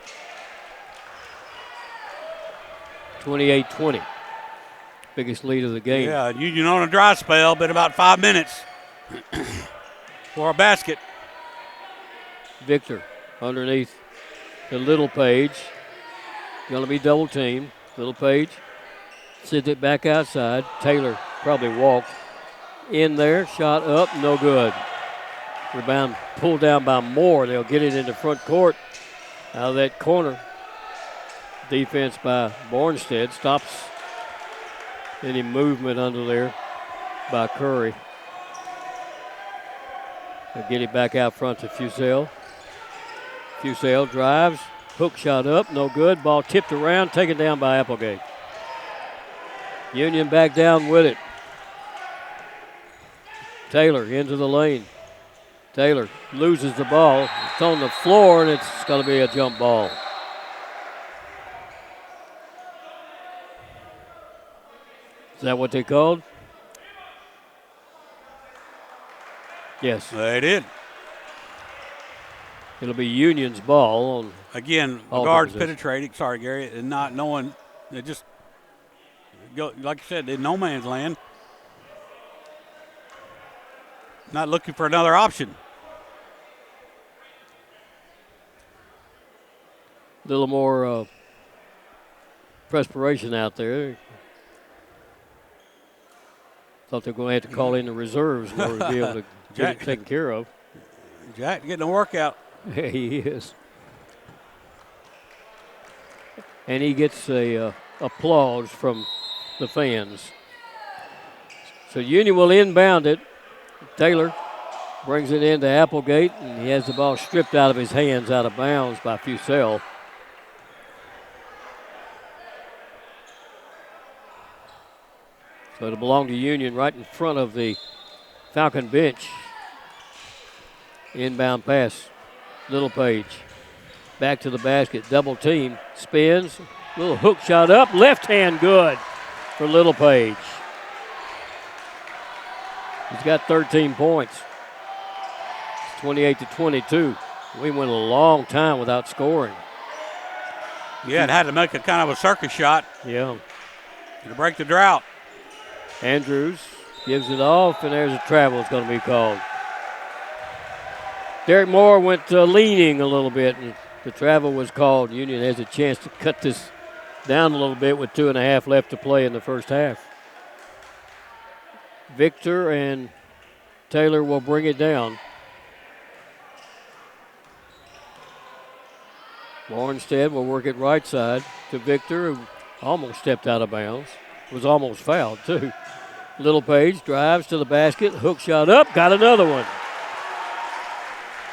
28-20. Biggest lead of the game. Yeah, Union on a dry spell, been about 5 minutes for a basket. Victor underneath the Little Page. Going to be double teamed. Little Page sends it back outside. Taylor probably walked in there. Shot up, no good. Rebound pulled down by Moore. They'll get it into front court. Out of that corner. Defense by Bornstead stops any movement under there by Curry. They'll get it back out front to Fusel. Fusel drives. Hook shot up, no good. Ball tipped around, taken down by Applegate. Union back down with it. Taylor into the lane. Taylor loses the ball. It's on the floor, and it's going to be a jump ball. Is that what they called? Yes. They did. It'll be Union's ball. On again, all guards the positions. penetrating. Sorry, Gary, and not knowing. They just go, like you said, in no man's land. Not looking for another option. A little more perspiration out there. Thought they were going to have to call in the reserves in order to be able to get it taken care of. Jack getting a workout. Yeah, he is. And he gets a applause from the fans. So Union will inbound it. Taylor brings it into Applegate, and he has the ball stripped out of his hands, out of bounds by Fussell. So it'll belong to Union right in front of the Falcon bench. Inbound pass, Little Page. Back to the basket, double team, spins, little hook shot up, left hand good for Little Page. He's got 13 points. It's 28-22. We went a long time without scoring. Yeah, it had to make a kind of a circus shot. Yeah. To break the drought. Andrews gives it off, and there's a travel that's going to be called. Derek Moore went leaning a little bit, and the travel was called. Union has a chance to cut this down a little bit with 2.5 left to play in the first half. Victor and Taylor will bring it down. Mornstead will work it right side to Victor, who almost stepped out of bounds. Was almost fouled, too. Little Page drives to the basket, hook shot up, got another one.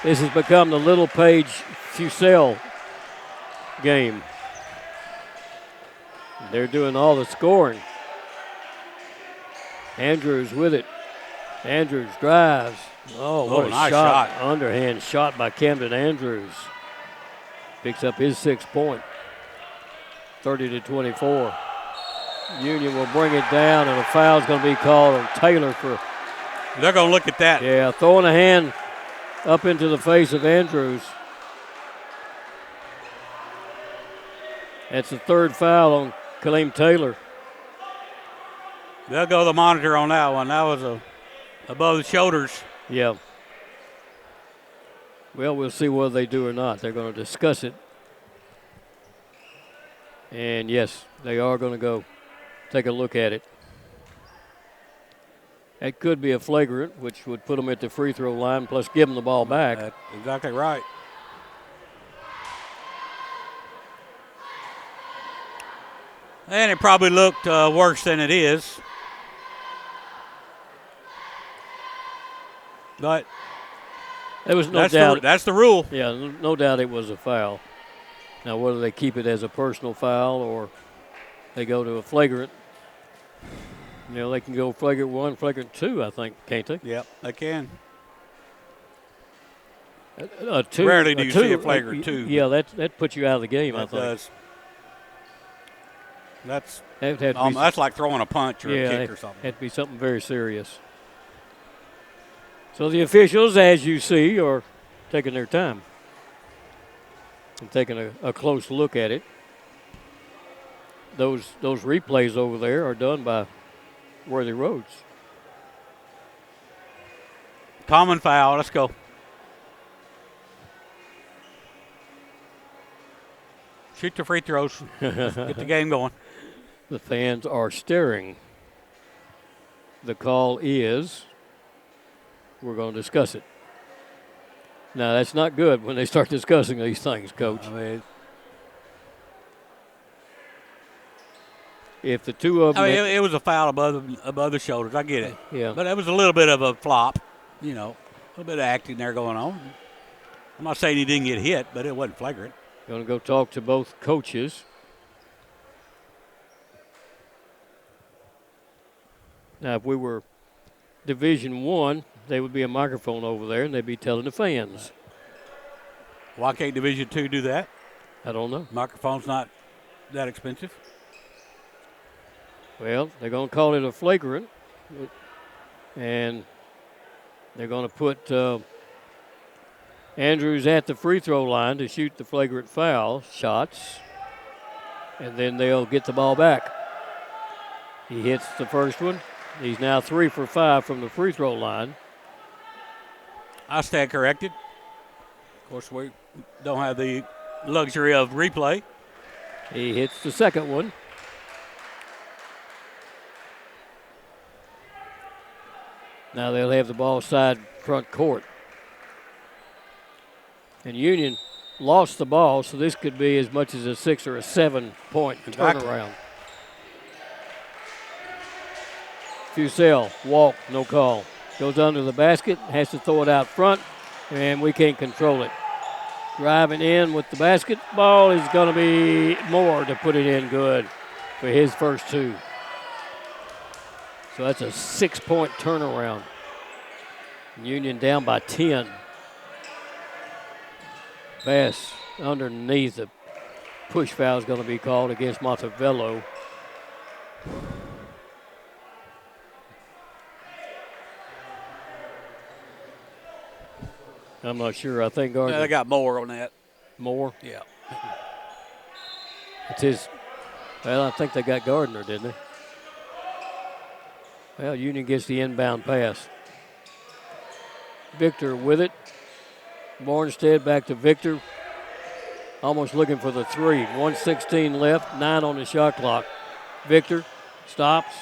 This has become the Little Page Fussell game. They're doing all the scoring. Andrews with it. Andrews drives. Oh, what a nice shot. shot. Underhand shot by Camden Andrews. Picks up his 6th point. 30-24. Union will bring it down, and a foul's going to be called on Taylor for. They're going to look at that. Yeah, throwing a hand up into the face of Andrews. That's the 3rd foul on Kaleem Taylor. They'll go to the monitor on that one. That was above the shoulders. Yeah. Well, we'll see whether they do or not. They're going to discuss it. And, yes, they are going to go take a look at it. That could be a flagrant, which would put them at the free throw line, plus give them the ball back. That's exactly right. And it probably looked worse than it is. But there was no doubt. That's the rule. Yeah, no doubt it was a foul. Now, whether they keep it as a personal foul or they go to a flagrant, you know, they can go flagrant 1, flagrant 2, I think, can't they? Yep, they can. Rarely do you see a flagrant 2. Yeah, that puts you out of the game, I think. Does. That's that's that's like throwing a punch or a kick or something. Had to be something very serious. So the officials, as you see, are taking their time and taking a close look at it. Those replays over there are done by Worthy Rhodes. Common foul. Let's go. Shoot the free throws. Get the game going. The fans are staring. The call is, we're going to discuss it. Now, that's not good when they start discussing these things, Coach. I mean, if the two of them... it was a foul above the shoulders. I get it. Yeah. But it was a little bit of a flop, you know, a little bit of acting there going on. I'm not saying he didn't get hit, but it wasn't flagrant. Going to go talk to both coaches. Now, if we were Division I, there would be a microphone over there, and they'd be telling the fans. Why can't Division II do that? I don't know. Microphone's not that expensive. Well, they're going to call it a flagrant, and they're going to put Andrews at the free throw line to shoot the flagrant foul shots, and then they'll get the ball back. He hits the first one. He's now 3 for 5 from the free throw line. I stand corrected. Of course, we don't have the luxury of replay. He hits the second one. Now they'll have the ball side front court. And Union lost the ball, so this could be as much as a 6 or a 7 point turnaround. Fusel, walk, no call. Goes under the basket, has to throw it out front, and we can't control it. Driving in with the basketball is going to be Moore to put it in good for his first 2. So that's a 6-point turnaround. Union down by 10. Pass underneath. The push foul is going to be called against Montevallo. I'm not sure. I think Gardner. Yeah, they got Moore on that. Moore? Yeah. It's his. Well, I think they got Gardner, didn't they? Well, Union gets the inbound pass. Victor with it. Bornstead back to Victor. Almost looking for the 3. 1:16 left, 9 on the shot clock. Victor stops.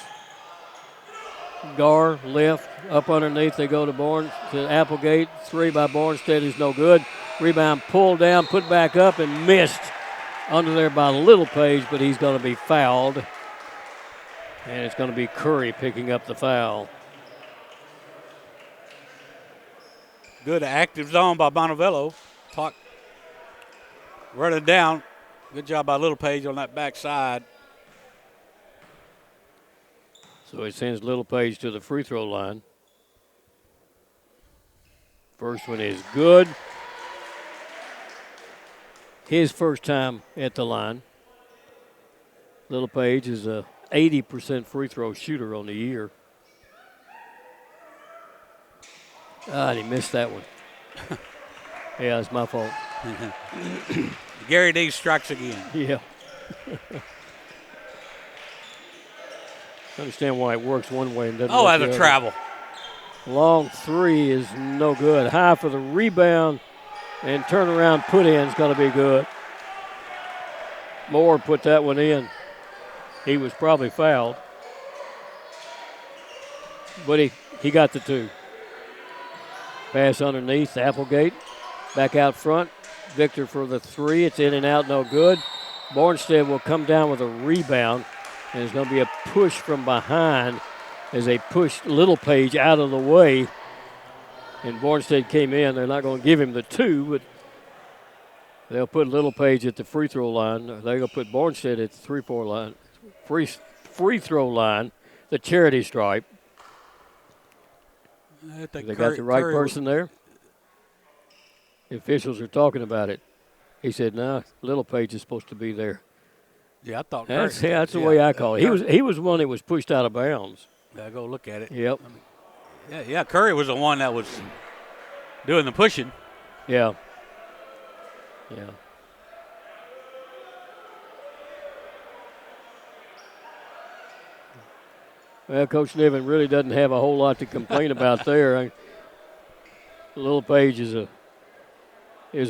Gar left, up underneath. They go to Applegate. 3 by Bornstead is no good. Rebound pulled down, put back up, and missed under there by Littlepage, but he's going to be fouled. And it's going to be Curry picking up the foul. Good active zone by Montevallo. Clock running down. Good job by Littlepage on that backside. So he sends Littlepage to the free throw line. First one is good. His first time at the line. Littlepage is a 80% free throw shooter on the year. And he missed that one. Yeah, it's my fault. Gary D strikes again. Yeah. I understand why it works one way and doesn't work as the a other. travel. Long 3 is no good. High for the rebound, and turnaround put in is going to be good. Moore put that one in. He was probably fouled, but he got the 2. Pass underneath, Applegate. Back out front. Victor for the 3. It's in and out, no good. Bornstead will come down with a rebound, and there's going to be a push from behind as they push Littlepage out of the way. And Bornstead came in. They're not going to give him the 2, but they'll put Littlepage at the free throw line. They're going to put Bornstead at the free throw line, the charity stripe. They got the right person there. The officials are talking about it. He said, "No, Littlepage is supposed to be there." Yeah, I thought that's the way I call it. He was one that was pushed out of bounds. Yeah, go look at it. Yep. Yeah. Curry was the one that was doing the pushing. Yeah. Well, Coach Niven really doesn't have a whole lot to complain about there. Littlepage is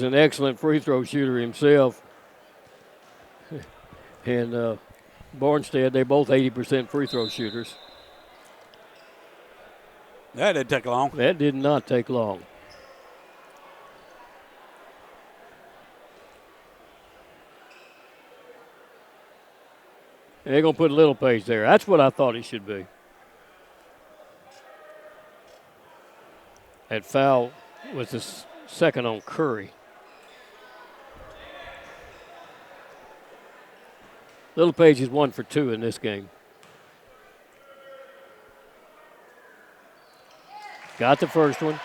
an excellent free throw shooter himself. And Bornstead, they're both 80% free throw shooters. That didn't take long. That did not take long. And they're going to put Littlepage there. That's what I thought it should be. That foul was the second on Curry. Littlepage is 1 for 2 in this game. Got the first one.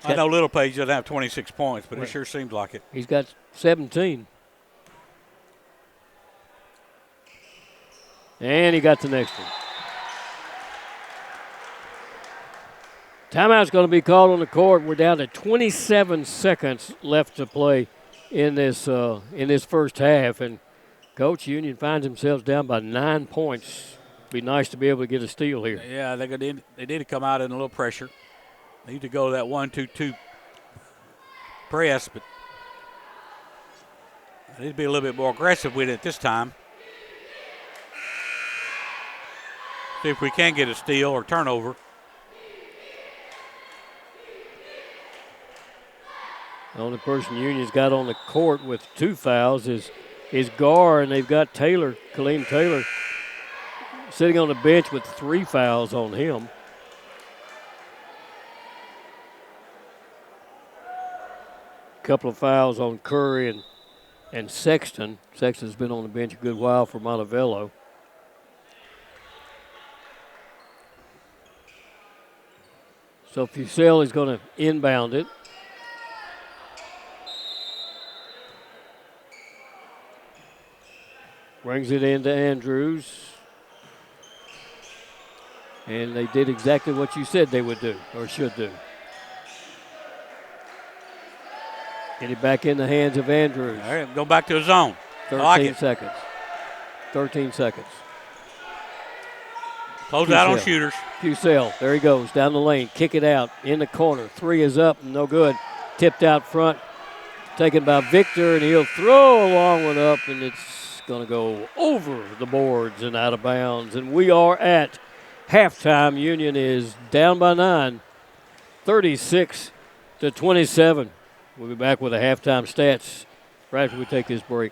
I know Little Page doesn't have 26 points, but Right. it sure seems like it. He's got 17. And he got the next one. Timeout's going to be called on the court. We're down to 27 seconds left to play in this first half. And Coach, Union finds themselves down by 9 points. Be nice to be able to get a steal here. Yeah, they need to come out in a little pressure. They need to go to that 1-2-2 press, but they need to be a little bit more aggressive with it this time. See if we can get a steal or turnover. The only person Union's got on the court with 2 fouls is Gar, and they've got Kaleem Taylor, sitting on the bench with 3 fouls on him. Couple of fouls on Curry and Sexton. Sexton's been on the bench a good while for Montevallo. So Fusel is going to inbound it. Brings it into Andrews. And they did exactly what you said they would do, or should do. Get it back in the hands of Andrews. All right, go back to the zone. 13 seconds. 13 seconds. Close out on shooters. Fusel, there he goes, down the lane. Kick it out, in the corner. 3 is up, no good. Tipped out front, taken by Victor, and he'll throw a long one up, and it's going to go over the boards and out of bounds. And we are at halftime. Union is down by 9, 36-27. We'll be back with the halftime stats right after we take this break.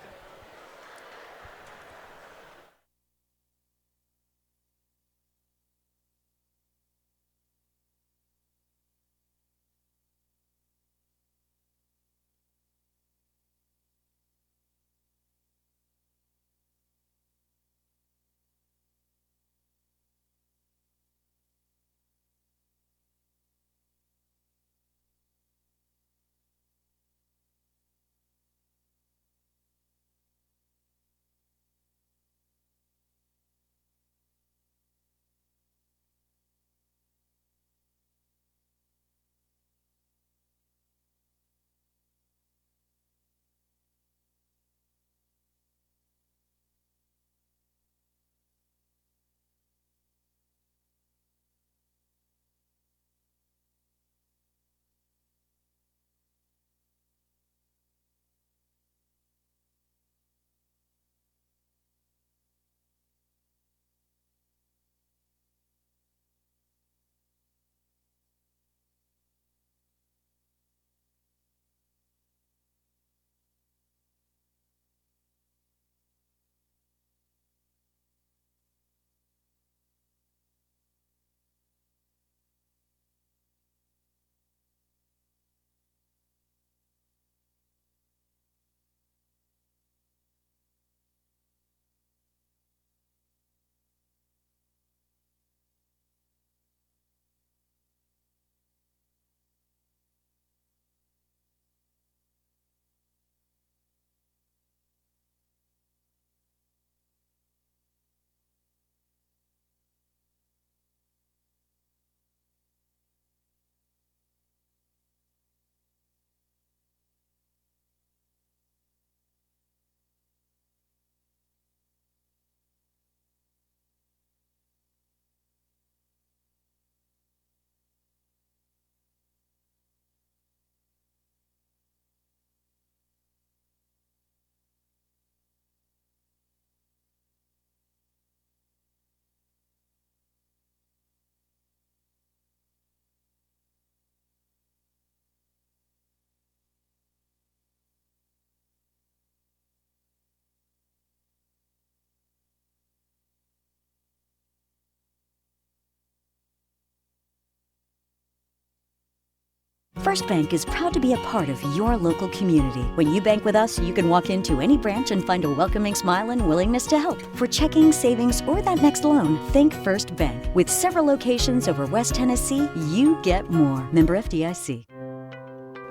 First Bank is proud to be a part of your local community. When you bank with us, you can walk into any branch and find a welcoming smile and willingness to help. For checking, savings, or that next loan, think First Bank. With several locations over West Tennessee, you get more. Member FDIC.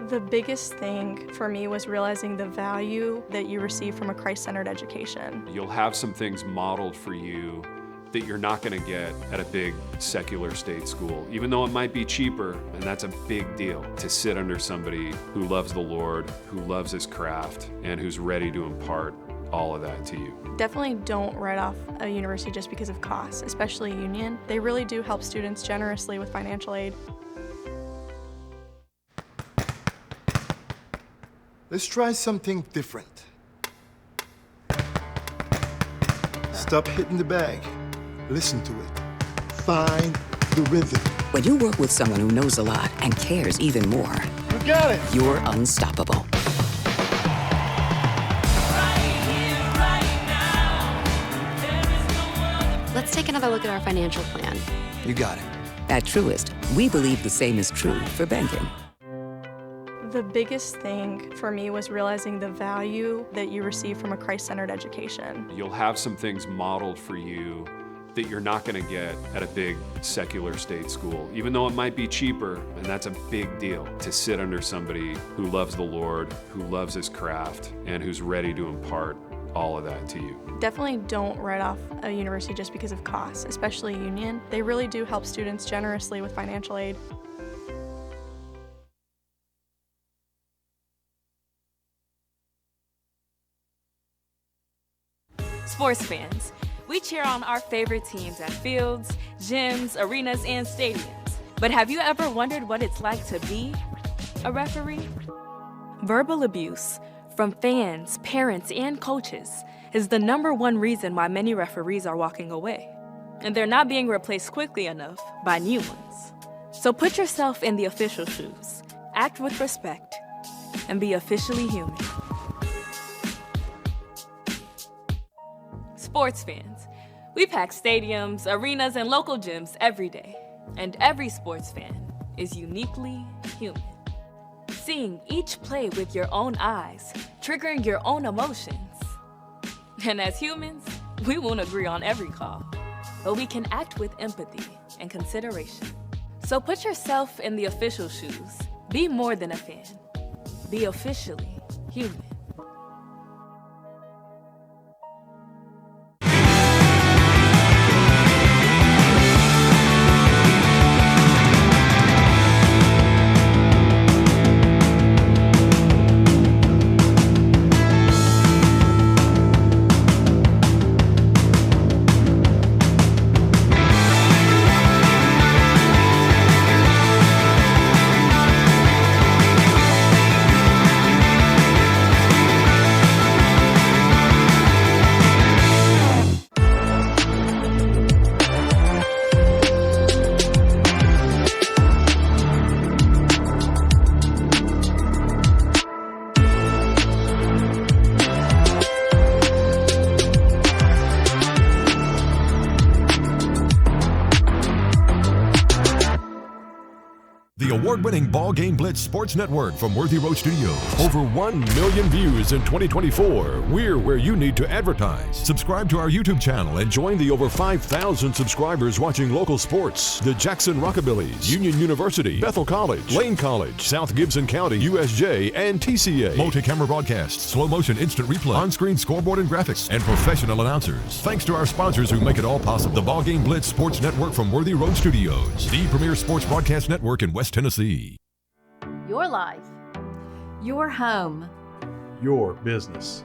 The biggest thing for me was realizing the value that you receive from a Christ-centered education. You'll have some things modeled for you that you're not going to get at a big secular state school, even though it might be cheaper, and that's a big deal to sit under somebody who loves the Lord, who loves his craft, and who's ready to impart all of that to you. Definitely don't write off a university just because of costs, especially Union. They really do help students generously with financial aid. Let's try something different. Stop hitting the bag. Listen to it. Find the rhythm. When you work with someone who knows a lot and cares even more, you got it. You're unstoppable. Let's take another look at our financial plan. You got it. At Truist, we believe the same is true for banking. The biggest thing for me was realizing the value that you receive from a Christ-centered education. You'll have some things modeled for you that you're not going to get at a big secular state school, even though it might be cheaper, and that's a big deal to sit under somebody who loves the Lord, who loves his craft, and who's ready to impart all of that to you. Definitely don't write off a university just because of costs, especially Union. They really do help students generously with financial aid. Sports fans, we cheer on our favorite teams at fields, gyms, arenas, and stadiums. But have you ever wondered what it's like to be a referee? Verbal abuse from fans, parents, and coaches is the #1 reason why many referees are walking away. And they're not being replaced quickly enough by new ones. So put yourself in the official shoes, act with respect, and be officially human. Sports fans, we pack stadiums, arenas, and local gyms every day. And every sports fan is uniquely human. Seeing each play with your own eyes, triggering your own emotions. And as humans, we won't agree on every call, but we can act with empathy and consideration. So put yourself in the official shoes. Be more than a fan. Be officially human. Award-winning BallGame Blitz Sports Network from Worthy Road Studios. Over 1 million views in 2024. We're where you need to advertise. Subscribe to our YouTube channel and join the over 5,000 subscribers watching local sports. The Jackson Rockabillys, Union University, Bethel College, Lane College, South Gibson County, USJ, and TCA. Multi-camera broadcasts, slow motion instant replay, on-screen scoreboard and graphics, and professional announcers. Thanks to our sponsors who make it all possible. The BallGame Blitz Sports Network from Worthy Road Studios. The premier sports broadcast network in West Tennessee. Your life, your home, your business,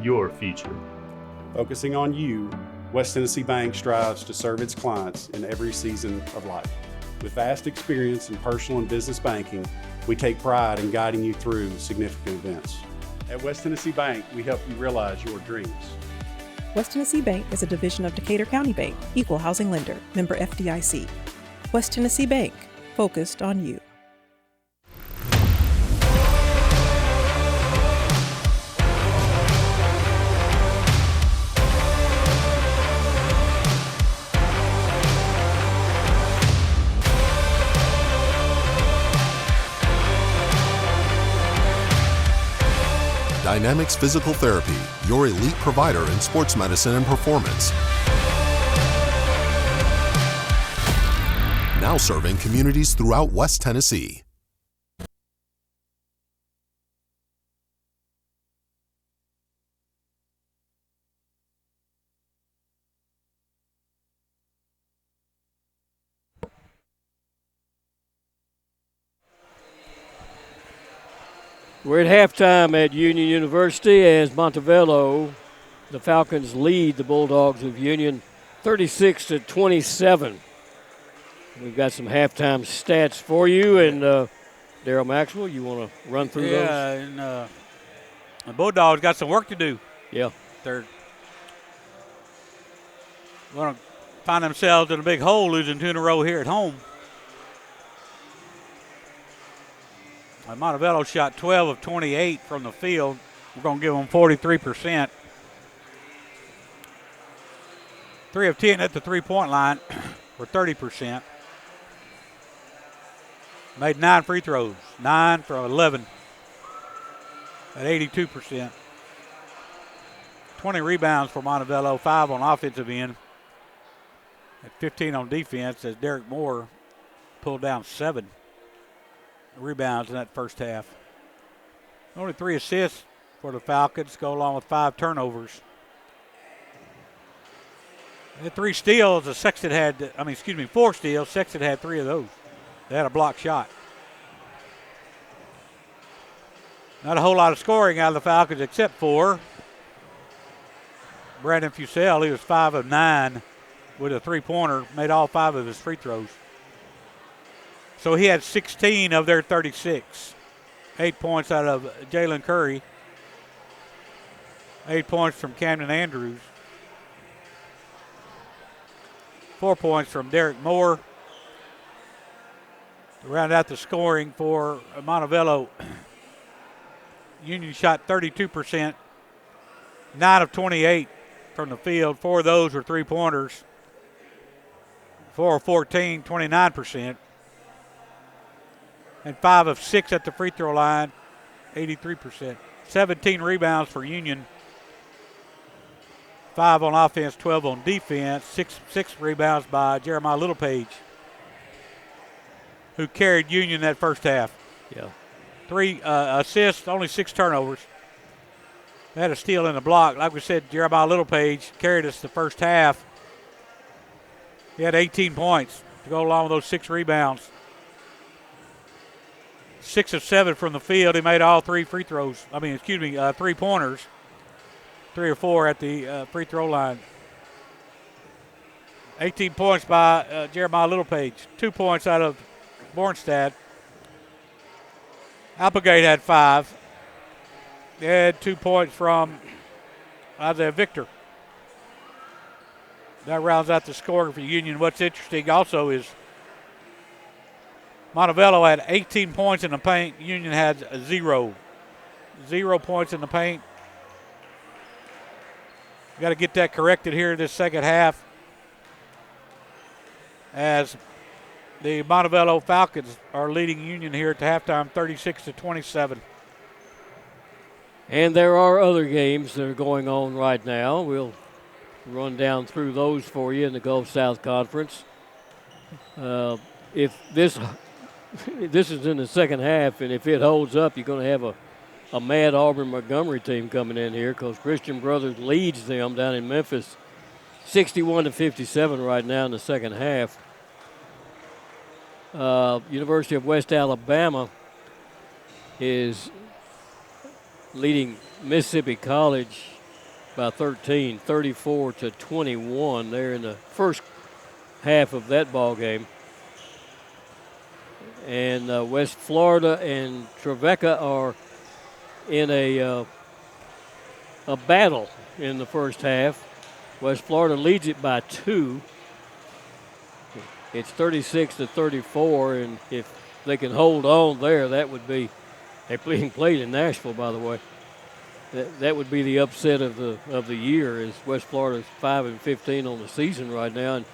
your future. Focusing on you, West Tennessee Bank strives to serve its clients in every season of life. With vast experience in personal and business banking, we take pride in guiding you through significant events. At West Tennessee Bank, we help you realize your dreams. West Tennessee Bank is a division of Decatur County Bank, equal housing lender, member FDIC. West Tennessee Bank, focused on you. Dynamics Physical Therapy, your elite provider in sports medicine and performance. Now serving communities throughout West Tennessee. We're at halftime at Union University as Montevallo, the Falcons, lead the Bulldogs of Union 36-27. We've got some halftime stats for you, and Daryl Maxwell, you want to run through those? Yeah, and the Bulldogs got some work to do. Yeah. They're going to find themselves in a big hole losing 2 in a row here at home. Montevallo shot 12 of 28 from the field. We're going to give them 43%. 3 of 10 at the three-point line for 30%. Made 9 free throws, 9 for 11 at 82%. 20 rebounds for Montevallo, 5 on offensive end, at 15 on defense as Derek Moore pulled down 7 rebounds in that first half. Only 3 assists for the Falcons, go along with 5 turnovers. And 3 steals, Sexton had, 4 steals. Sexton had 3 of those. They had a block shot. Not a whole lot of scoring out of the Falcons except for Brandon Fusell. He was 5 of 9 with a three-pointer, made all 5 of his free throws. So he had 16 of their 36. 8 points out of Jalen Curry. 8 points from Camden Andrews. 4 points from Derek Moore. To round out the scoring for Montevallo, Union shot 32%. 9 of 28 from the field. 4 of those were three-pointers. 4 of 14, 29%. And 5 of 6 at the free throw line, 83%. 17 rebounds for Union. 5 on offense, 12 on defense. 6 rebounds by Jeremiah Littlepage, who carried Union that first half. Yeah. 3 assists, only 6 turnovers. They had a steal and a block. Like we said, Jeremiah Littlepage carried us the first half. He had 18 points to go along with those 6 rebounds. 6 of 7 from the field. He made all 3 free throws. 3-pointers. 3 or 4 at the free throw line. 18 points by Jeremiah Littlepage. 2 points out of Bornstad. Applegate had 5. They had 2 points from Isaiah Victor. That rounds out the scoring for Union. What's interesting also is Montevallo had 18 points in the paint. Union had 0. 0 points in the paint. Got to get that corrected here this second half, as the Montevallo Falcons are leading Union here at the halftime 36-27. And there are other games that are going on right now. We'll run down through those for you in the Gulf South Conference. If this is in the second half, and if it holds up, you're going to have a mad Auburn-Montgomery team coming in here, because Christian Brothers leads them down in Memphis 61-57 right now in the second half. University of West Alabama is leading Mississippi College by 13, 34-21. They're in the first half of that ball game. And West Florida and Trevecca are in a battle in the first half. West Florida leads it by 2. It's 36-34, and if they can hold on there, that would be – they're being played in Nashville, by the way. That would be the upset of the year, as West Florida's 5-15 on the season right now, and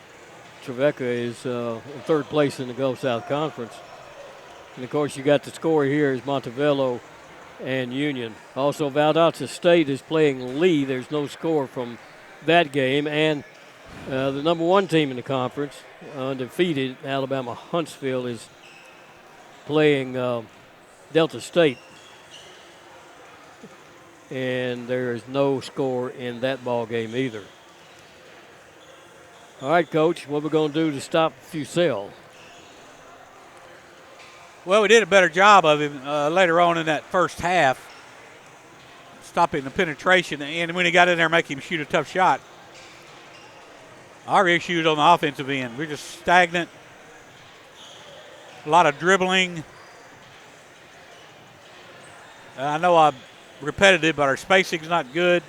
Trevecca is in third place in the Gulf South Conference. And, of course, you got the score here is Montevallo and Union. Also, Valdosta State is playing Lee. There's no score from that game. And the number 1 team in the conference, undefeated, Alabama Huntsville, is playing Delta State. And there is no score in that ball game either. All right, Coach, what are we going to do to stop Fussell? Well, we did a better job of him later on in that first half, stopping the penetration. And when he got in there, making him shoot a tough shot. Our issues on the offensive end, we're just stagnant. A lot of dribbling. I know I'm repetitive, but our spacing's not good.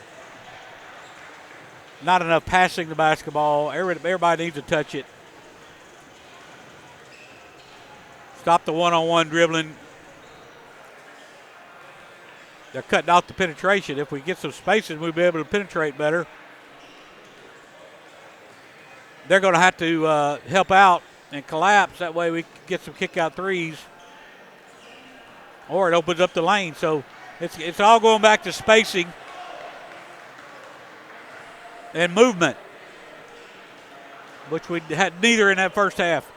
Not enough passing the basketball. Everybody needs to touch it. Stop the one-on-one dribbling. They're cutting out the penetration. If we get some spaces, we'll be able to penetrate better. They're going to have to help out and collapse. That way we can get some kick-out threes. Or it opens up the lane. So it's all going back to spacing and movement, which we had neither in that first half.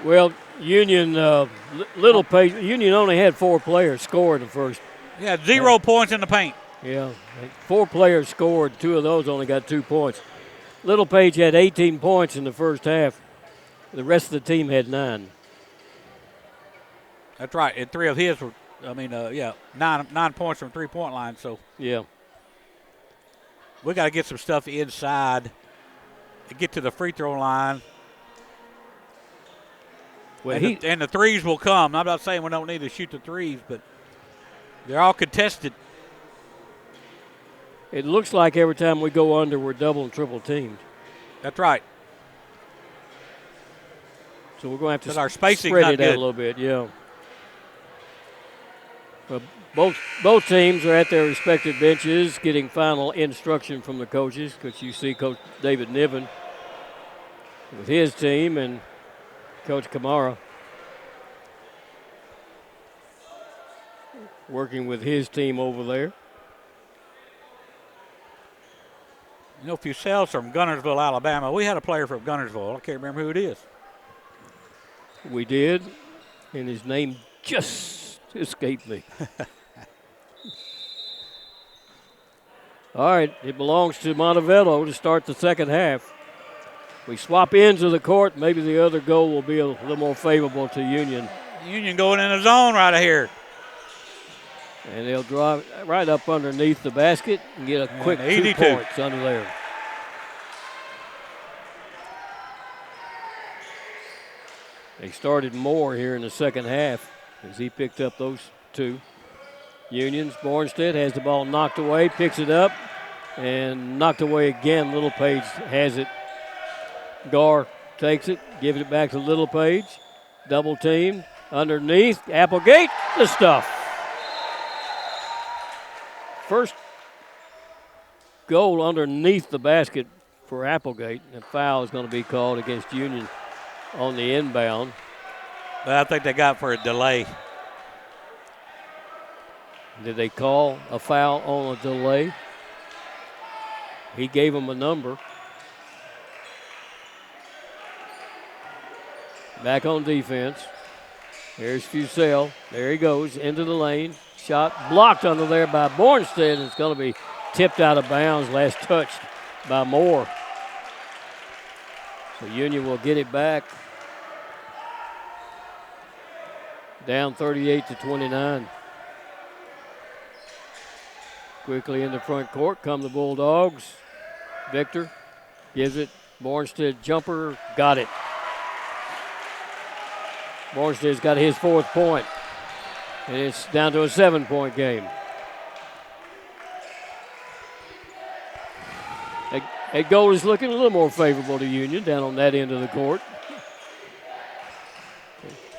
Well, Union, Union only had 4 players score in the first. Yeah, 0 points in the paint. Yeah, 4 players scored. 2 of those only got 2 points. Little Page had 18 points in the first half. The rest of the team had 9. That's right, and 3 of his were, 9 points from 3-point line. So yeah, we got to get some stuff inside and get to the free throw line. Well, and the threes will come. I'm not saying we don't need to shoot the threes, but they're all contested. It looks like every time we go under, we're double and triple teamed. That's right. So we're going to have to our spacing's spread not it out good. a little bit, yeah. Well, both teams are at their respective benches getting final instruction from the coaches, because you see Coach David Niven with his team and Coach Kamara working with his team over there. You know, Fussell's from Gunnersville, Alabama. We had a player from Gunnersville. I can't remember who it is. We did, and his name just escaped me. All right, it belongs to Montevallo to start the second half. We swap ends of the court. Maybe the other goal will be a little more favorable to Union. Union going in the zone right here. And they'll drive right up underneath the basket and get a quick 2 82 points under there. They started more here in the second half as he picked up those 2. Union's Bornstead has the ball knocked away, picks it up, and knocked away again. Little Page has it. Gar takes it, gives it back to Little Page. Double team underneath. Applegate, the stuff. First goal underneath the basket for Applegate. And foul is going to be called against Union on the inbound. But I think they got for a delay. Did they call a foul on a delay? He gave him a number. Back on defense. There's Fussell. There he goes into the lane. Shot blocked under there by Bornstead. It's going to be tipped out of bounds. Last touched by Moore. So Union will get it back. Down 38-29. Quickly in the front court come the Bulldogs. Victor gives it. Bornstead jumper. Got it. Bornstead's got his 4th point. And it's down to a 7-point game. That goal is looking a little more favorable to Union down on that end of the court.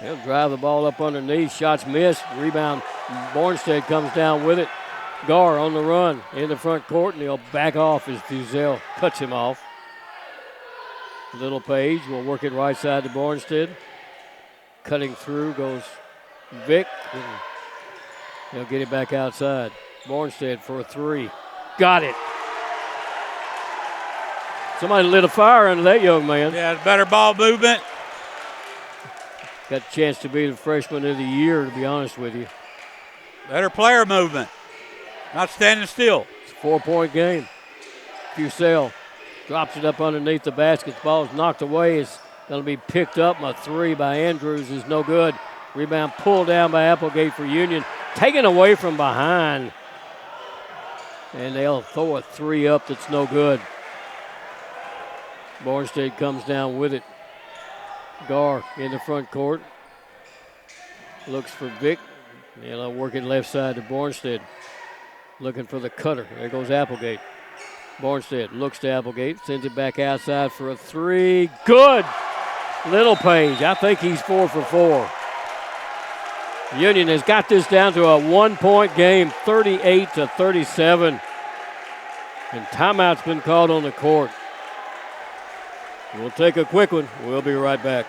They'll drive the ball up underneath. Shots missed. Rebound. Bornstead comes down with it. Gar on the run in the front court, and he'll back off as Fussell cuts him off. Little Page will work it right side to Bornstead. Cutting through goes Vic. He'll get it back outside. Bornstead for a three. Got it. Somebody lit a fire under that young man. Yeah, better ball movement. Got a chance to be the freshman of the year, to be honest with you. Better player movement. Not standing still. It's a 4-point game. Fusel drops it up underneath the basket. The ball is knocked away. It's going to be picked up. A three by Andrews is no good. Rebound pulled down by Applegate for Union. Taken away from behind. And they'll throw a three up that's no good. Bornstead comes down with it. Gar in the front court. Looks for Vic. They'll work it left side to Bornstead. Looking for the cutter. There goes Applegate. Bornstead looks to Applegate. Sends it back outside for a three. Good. Little Page. I think he's 4 for 4. Union has got this down to a 1-point game, 38-37. And timeout's been called on the court. We'll take a quick one. We'll be right back.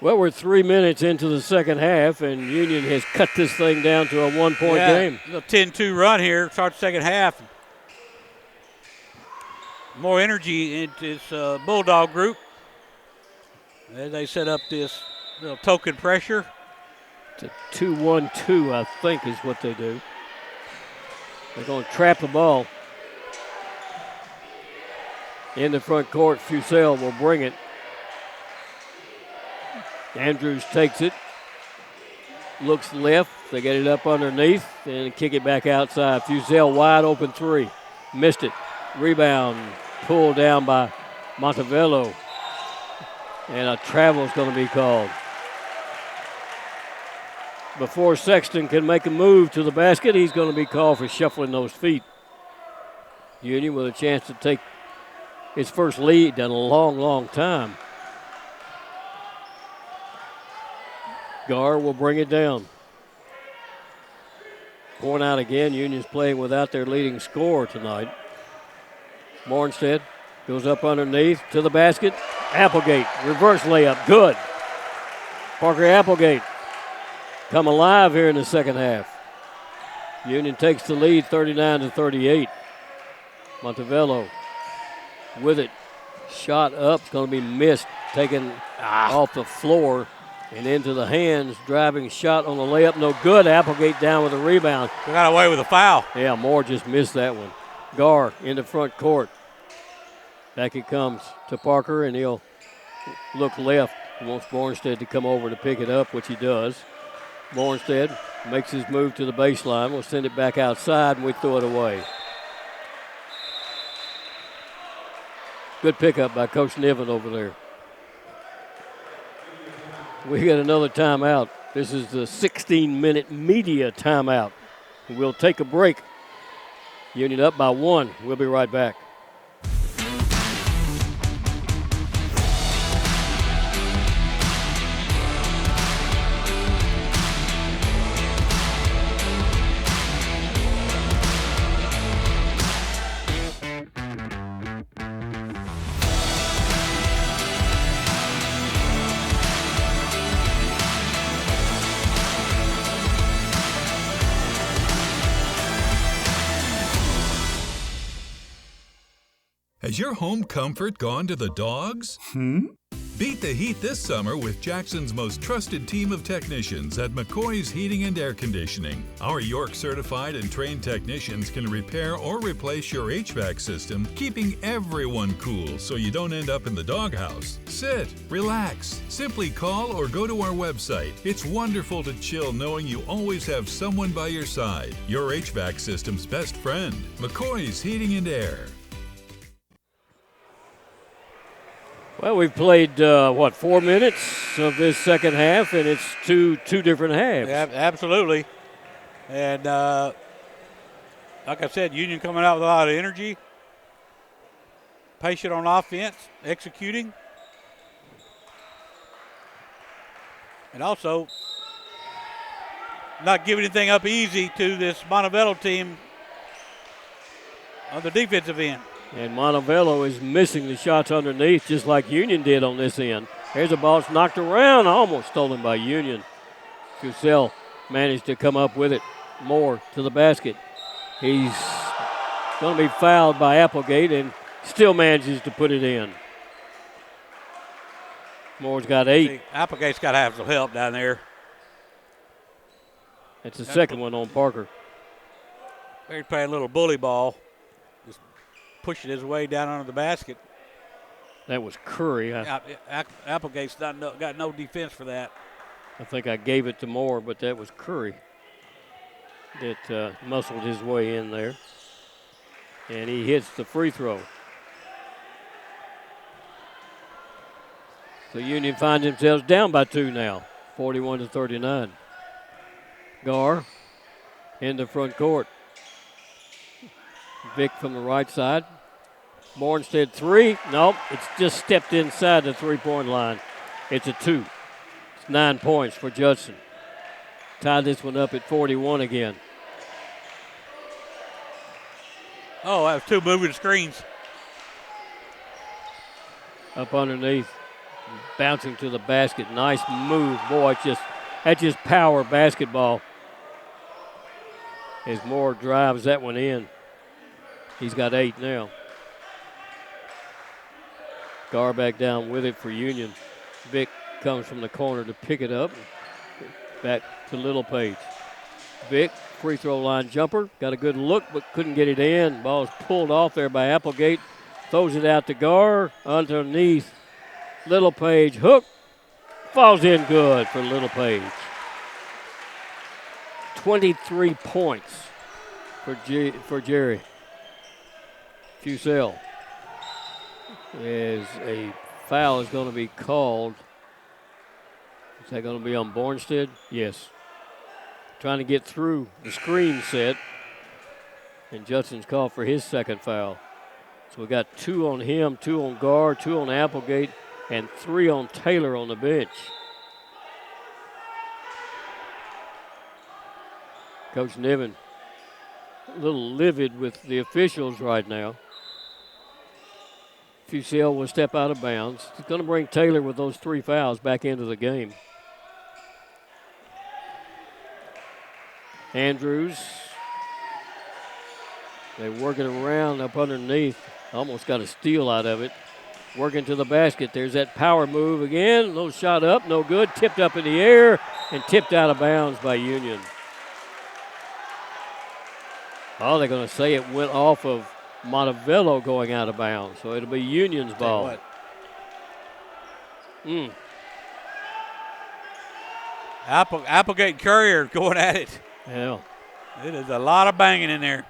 Well, we're 3 minutes into the second half, and Union has cut this thing down to a 1-point game. A 10-2 run here. Start the second half. More energy into this Bulldog group as they set up this little token pressure. It's a 2-1-2, I think, is what they do. They're going to trap the ball. In the front court, Fusel will bring it. Andrews takes it, looks left, they get it up underneath, and kick it back outside. Fusel wide open three, missed it. Rebound pulled down by Montevallo, and a travel is going to be called. Before Sexton can make a move to the basket, he's going to be called for shuffling those feet. Union with a chance to take its first lead in a long, long time. Gar will bring it down. Point out again, Union's playing without their leading scorer tonight. Bornstead goes up underneath to the basket. Applegate, reverse layup, good. Parker Applegate come alive here in the second half. Union takes the lead 39-38. Montevallo with it. Shot up, it's going to be missed, taken off the floor. And into the hands, driving shot on the layup, no good. Applegate down with a rebound. They got away with a foul. Yeah, Moore just missed that one. Gar in the front court. Back it comes to Parker, and he'll look left. He wants Bornstead to come over to pick it up, which he does. Bornstead makes his move to the baseline. We'll send it back outside, and we throw it away. Good pickup by Coach Niven over there. We get another timeout. This is the 16-minute media timeout. We'll take a break. Union up by 1. We'll be right back. Has your home comfort gone to the dogs? Beat the heat this summer with Jackson's most trusted team of technicians at McCoy's Heating and Air Conditioning. Our York certified and trained technicians can repair or replace your HVAC system, keeping everyone cool so you don't end up in the doghouse. Sit, relax, simply call or go to our website. It's wonderful to chill knowing you always have someone by your side. Your HVAC system's best friend, McCoy's Heating and Air. Well, we've played, 4 minutes of this second half, and it's two different halves. Yeah, absolutely. And like I said, Union coming out with a lot of energy, patient on offense, executing. And also not giving anything up easy to this Montevallo team on the defensive end. And Montevallo is missing the shots underneath, just like Union did on this end. Here's a ball that's knocked around, almost stolen by Union. Cusell managed to come up with it more to the basket. He's going to be fouled by Applegate and still manages to put it in. Moore's got 8. See, Applegate's got to have some help down there. That's the second one on Parker. He's playing a little bully ball. Pushing his way down under the basket. That was Curry. Applegate's got no defense for that. I think I gave it to Moore, but that was Curry that muscled his way in there. And he hits the free throw. So Union finds themselves down by 2 now, 41-39. Gar in the front court. Vic from the right side. Bornstead 3. Nope, it's just stepped inside the three-point line. It's a 2. It's 9 points for Judson. Tie this one up at 41 again. Oh, that was 2 moving screens. Up underneath, bouncing to the basket. Nice move. Boy, that's just power basketball. As Moore drives that one in. He's got 8 now. Gar back down with it for Union. Vic comes from the corner to pick it up. Back to Little Page. Vic, free throw line jumper. Got a good look, but couldn't get it in. Ball's pulled off there by Applegate. Throws it out to Gar. Underneath. Little Page. Hook. Falls in good for Little Page. 23 points for Jerry. Fusell. As a foul is going to be called. Is that going to be on Bornstead? Yes. Trying to get through the screen set. And Judson's called for his second foul. So we got 2 on him, 2 on Gar, 2 on Applegate, and 3 on Taylor on the bench. Coach Niven a little livid with the officials right now. Fusell will step out of bounds. He's going to bring Taylor with those 3 fouls back into the game. Andrews. They work it around up underneath. Almost got a steal out of it. Working to the basket. There's that power move again. Little shot up, no good. Tipped up in the air and tipped out of bounds by Union. Oh, they're going to say it went off of Montevallo going out of bounds. So it'll be Union's ball. Applegate and Courier going at it. Yeah. It is a lot of banging in there.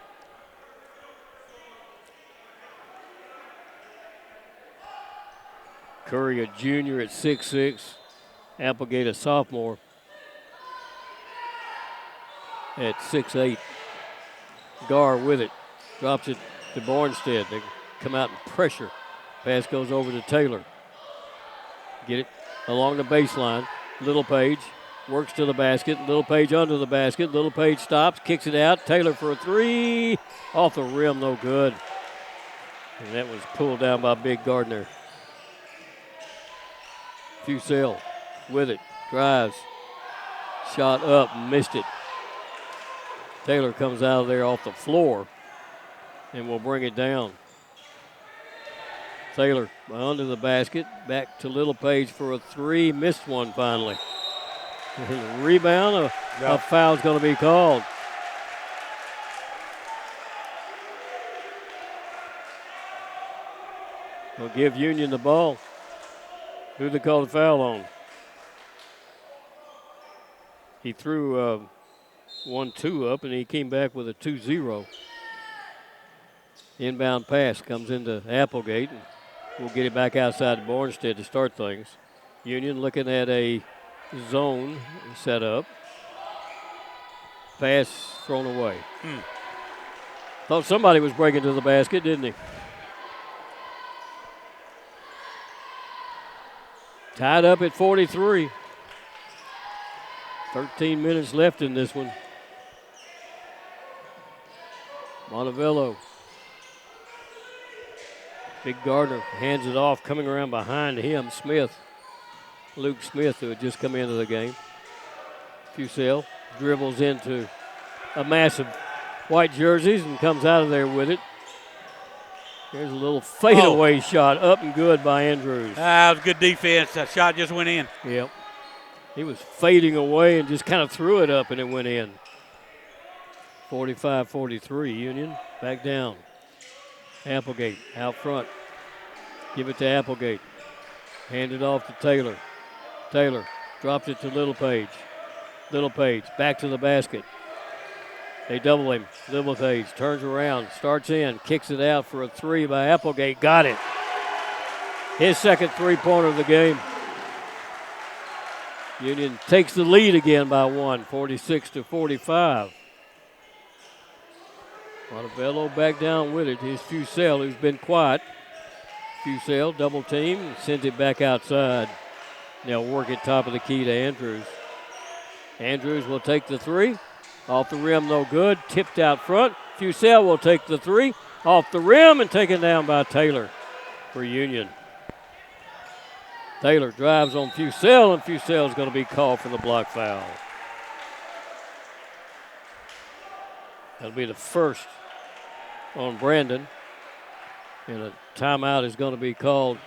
Curry, a junior at 6'6". Applegate, a sophomore at 6'8". Gar with it. Drops it to Bornstead. They come out and pressure. Pass goes over to Taylor. Get it along the baseline. Little Page works to the basket. Little Page under the basket. Little Page stops, kicks it out. Taylor for a 3. Off the rim, no good. And that was pulled down by Big Gardner. Fusell with it. Drives. Shot up, missed it. Taylor comes out of there off the floor and will bring it down. Taylor under the basket, back to Little Page for a three, missed one finally. Rebound, a foul's going to be called. We'll give Union the ball. Who they call the foul on? He threw 1-2 up, and he came back with a 2-0. Inbound pass comes into Applegate. And we'll get it back outside to Bornstead to start things. Union looking at a zone set up. Pass thrown away. Thought somebody was breaking to the basket, didn't he? Tied up at 43. 13 minutes left in this one. Montevallo. Big Gardner hands it off, coming around behind him, Smith. Luke Smith, who had just come into the game. Fusel dribbles into a mass of white jerseys and comes out of there with it. There's a little fadeaway shot, up and good by Andrews. That was good defense. That shot just went in. Yep. He was fading away and just kind of threw it up and it went in. 45-43, Union back down. Applegate out front. Give it to Applegate. Hand it off to Taylor. Taylor drops it to Little Page. Little Page back to the basket. They double him. Little Page turns around, starts in, kicks it out for a three by Applegate. Got it. His second three-pointer of the game. Union takes the lead again by one, 46-45. Montevallo back down with it. Here's Fusel, who's been quiet. Fusel double team and sends it back outside. Now work it top of the key to Andrews. Andrews will take the three. Off the rim, no good. Tipped out front. Fusel will take the three. Off the rim and taken down by Taylor for Union. Taylor drives on Fusel, and Fusel is going to be called for the block foul. That'll be the first on Brandon. And a timeout is going to be called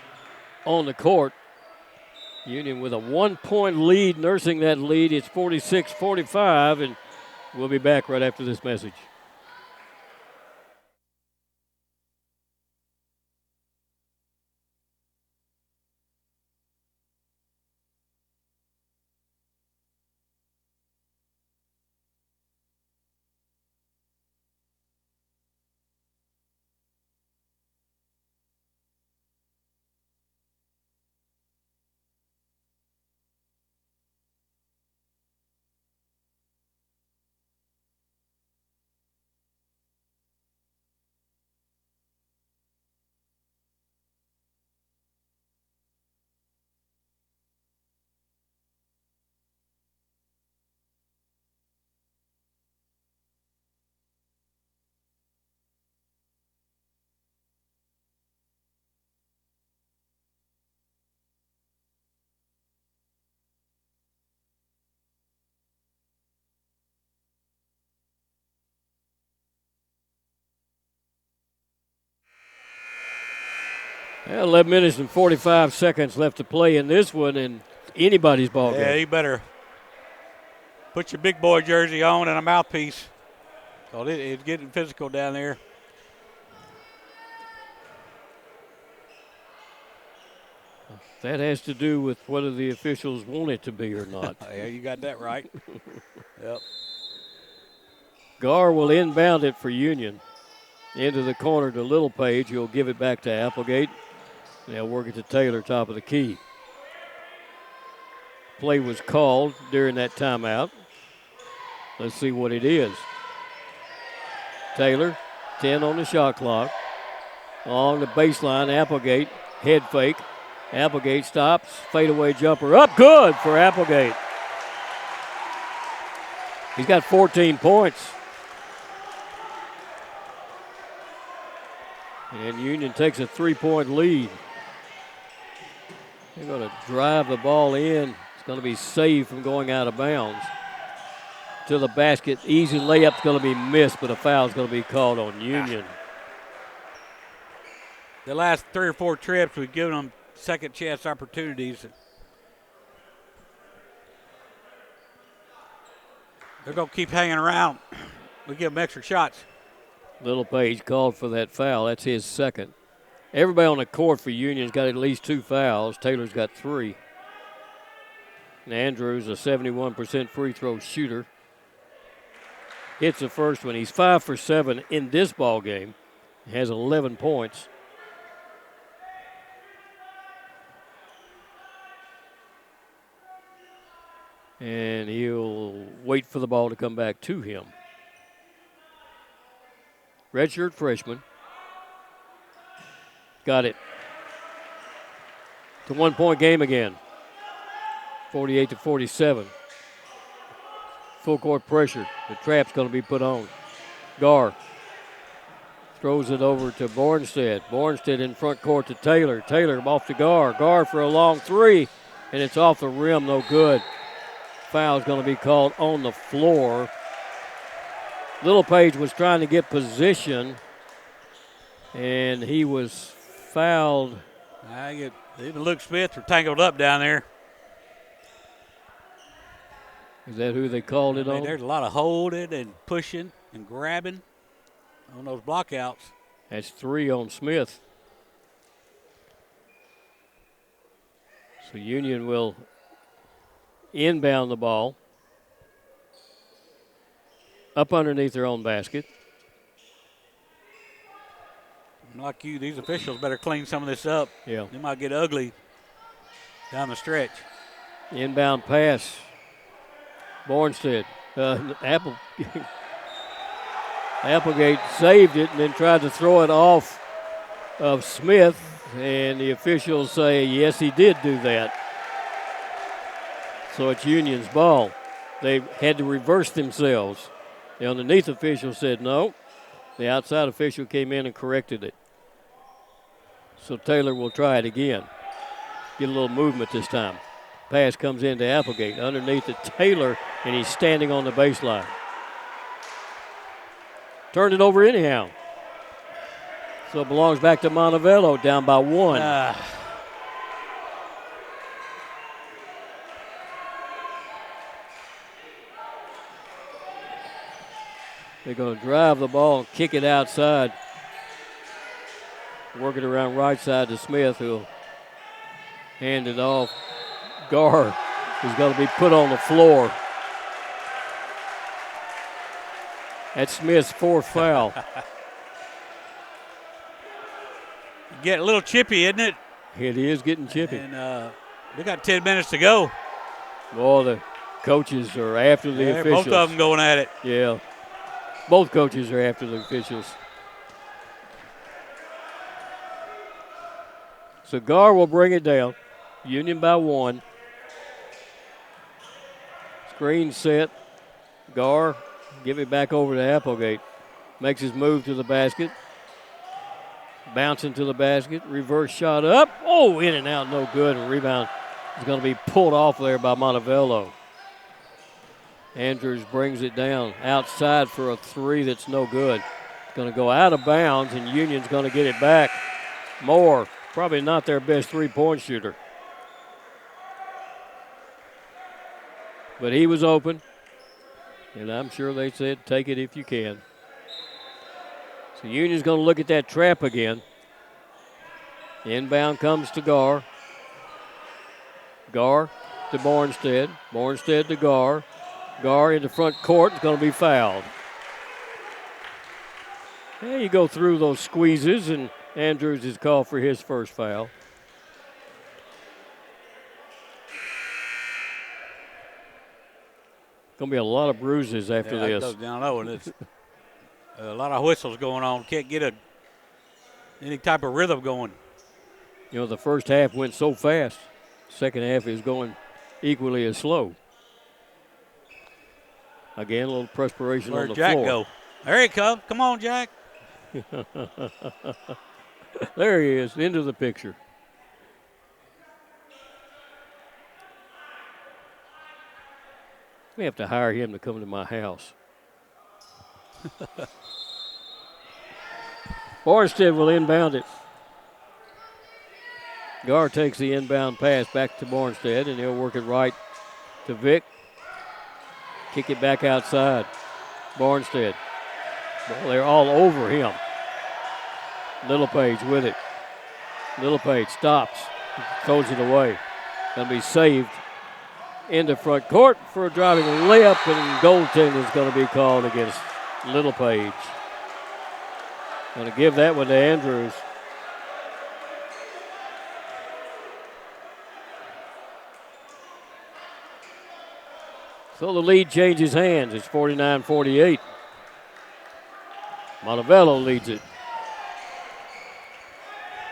on the court. Union with a 1-point lead, nursing that lead. It's 46-45, and we'll be back right after this message. Well, 11 minutes and 45 seconds left to play in this one, and anybody's ball game. Yeah, you better put your big boy jersey on and a mouthpiece. Because it's getting physical down there. That has to do with whether the officials want it to be or not. Yeah, you got that right. Yep. Gar will inbound it for Union. Into the corner to Little Page. He'll give it back to Applegate. They'll work it to Taylor, top of the key. Play was called during that timeout. Let's see what it is. Taylor, 10 on the shot clock. Along the baseline, Applegate, head fake. Applegate stops, fadeaway jumper up, good for Applegate. He's got 14 points. And Union takes a 3-point lead. They're going to drive the ball in. It's going to be saved from going out of bounds. To the basket. Easy layup's going to be missed, but a foul's going to be called on Union. the last 3 or 4 trips, we've given them second chance opportunities. They're going to keep hanging around. We give them extra shots. Little Page called for that foul. That's his second. Everybody on the court for Union's got at least 2 fouls. Taylor's got 3. And Andrews, a 71% free throw shooter, hits the first one. He's 5 for 7 in this ball game. Has 11 points. And he'll wait for the ball to come back to him. Redshirt freshman. Got it. It's a 1-point game again. 48-47. Full court pressure. The trap's going to be put on. Gar throws it over to Bornstead. Bornstead in front court to Taylor. Taylor off to Gar. Gar for a long 3, and it's off the rim, no good. Foul's going to be called on the floor. Little Page was trying to get position, and he was fouled. Even Luke Smith were tangled up down there. Is that who they called it on? There's a lot of holding and pushing and grabbing on those blockouts. That's 3 on Smith. So Union will inbound the ball up underneath their own basket. Like you, these officials better clean some of this up. Yeah. They might get ugly down the stretch. Inbound pass. Bornstead. Applegate saved it and then tried to throw it off of Smith, and the officials say, yes, he did do that. So it's Union's ball. They had to reverse themselves. The underneath official said no. The outside official came in and corrected it. So Taylor will try it again. Get a little movement this time. Pass comes into Applegate. Underneath to Taylor, and he's standing on the baseline. Turned it over anyhow. So it belongs back to Montevallo, down by 1. They're going to drive the ball and kick it outside. Work it around right side to Smith, who'll hand it off. Gar is going to be put on the floor. That's Smith's 4th foul. Get a little chippy, isn't it? It is getting chippy. And we got 10 minutes to go. Well, the coaches are after the officials. Both of them going at it. Yeah. Both coaches are after the officials. So Gar will bring it down. Union by 1. Screen set. Gar, give it back over to Applegate. Makes his move to the basket. Bouncing to the basket. Reverse shot up. Oh, in and out, no good. And rebound is going to be pulled off there by Montevallo. Andrews brings it down outside for a 3 that's no good. It's going to go out of bounds, and Union's going to get it back. Moore, probably not their best 3-point shooter. But he was open, and I'm sure they said take it if you can. So Union's going to look at that trap again. Inbound comes to Gar. Gar to Bornstead. Bornstead to Gar. Gar in the front court is going to be fouled. And you go through those squeezes, and Andrews is called for his first foul. Going to be a lot of bruises after this. I don't know, and it's a lot of whistles going on. Can't get any type of rhythm going. You know, the first half went so fast. Second half is going equally as slow. Again, a little perspiration on the Jack floor. Go? There he comes. Come on, Jack. There he is, into the picture. We have to hire him to come to my house. Bornstead will inbound it. Gar takes the inbound pass back to Bornstead, and he'll work it right to Vic. Kick it back outside. Bornstead. Well, they're all over him. Littlepage with it. Littlepage stops, throws it away. Going to be saved into front court for a driving layup, and goaltending is going to be called against Littlepage. Going to give that one to Andrews. So the lead changes hands. It's 49-48. Montevallo leads it.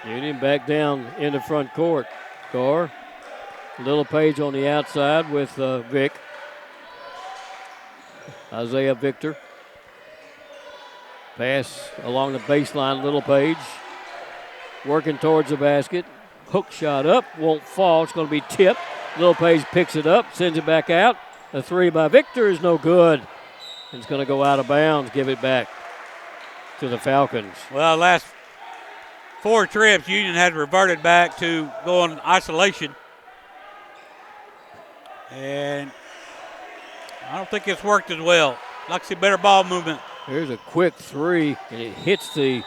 Union back down in the front court. Gar. Littlepage on the outside with Vic. Isaiah Victor. Pass along the baseline, Littlepage. Working towards the basket. Hook shot up, won't fall. It's going to be tipped. Littlepage picks it up, sends it back out. The three by Victor is no good. It's going to go out of bounds, give it back to the Falcons. Well, last 4 trips, Union had reverted back to going isolation. And I don't think it's worked as well. Like to see better ball movement. Here's a quick three, and it hits the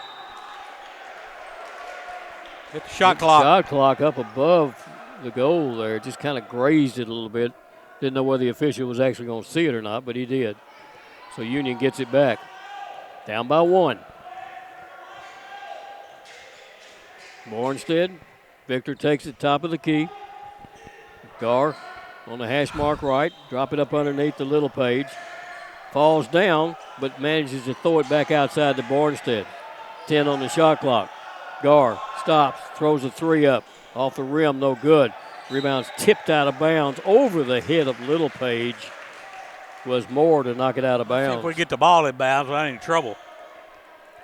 shot clock. Shot clock up above the goal there. It just kind of grazed it a little bit. Didn't know whether the official was actually going to see it or not, but he did. So Union gets it back. Down by 1. Bornstead. Victor takes it top of the key. Gar on the hash mark right. Drop it up underneath the Littlepage. Falls down, but manages to throw it back outside to Bornstead. 10 on the shot clock. Gar stops, throws a 3 up. Off the rim, no good. Rebound's tipped out of bounds over the head of Littlepage. Was more to knock it out of bounds. If we get the ball in bounds, we're not in trouble.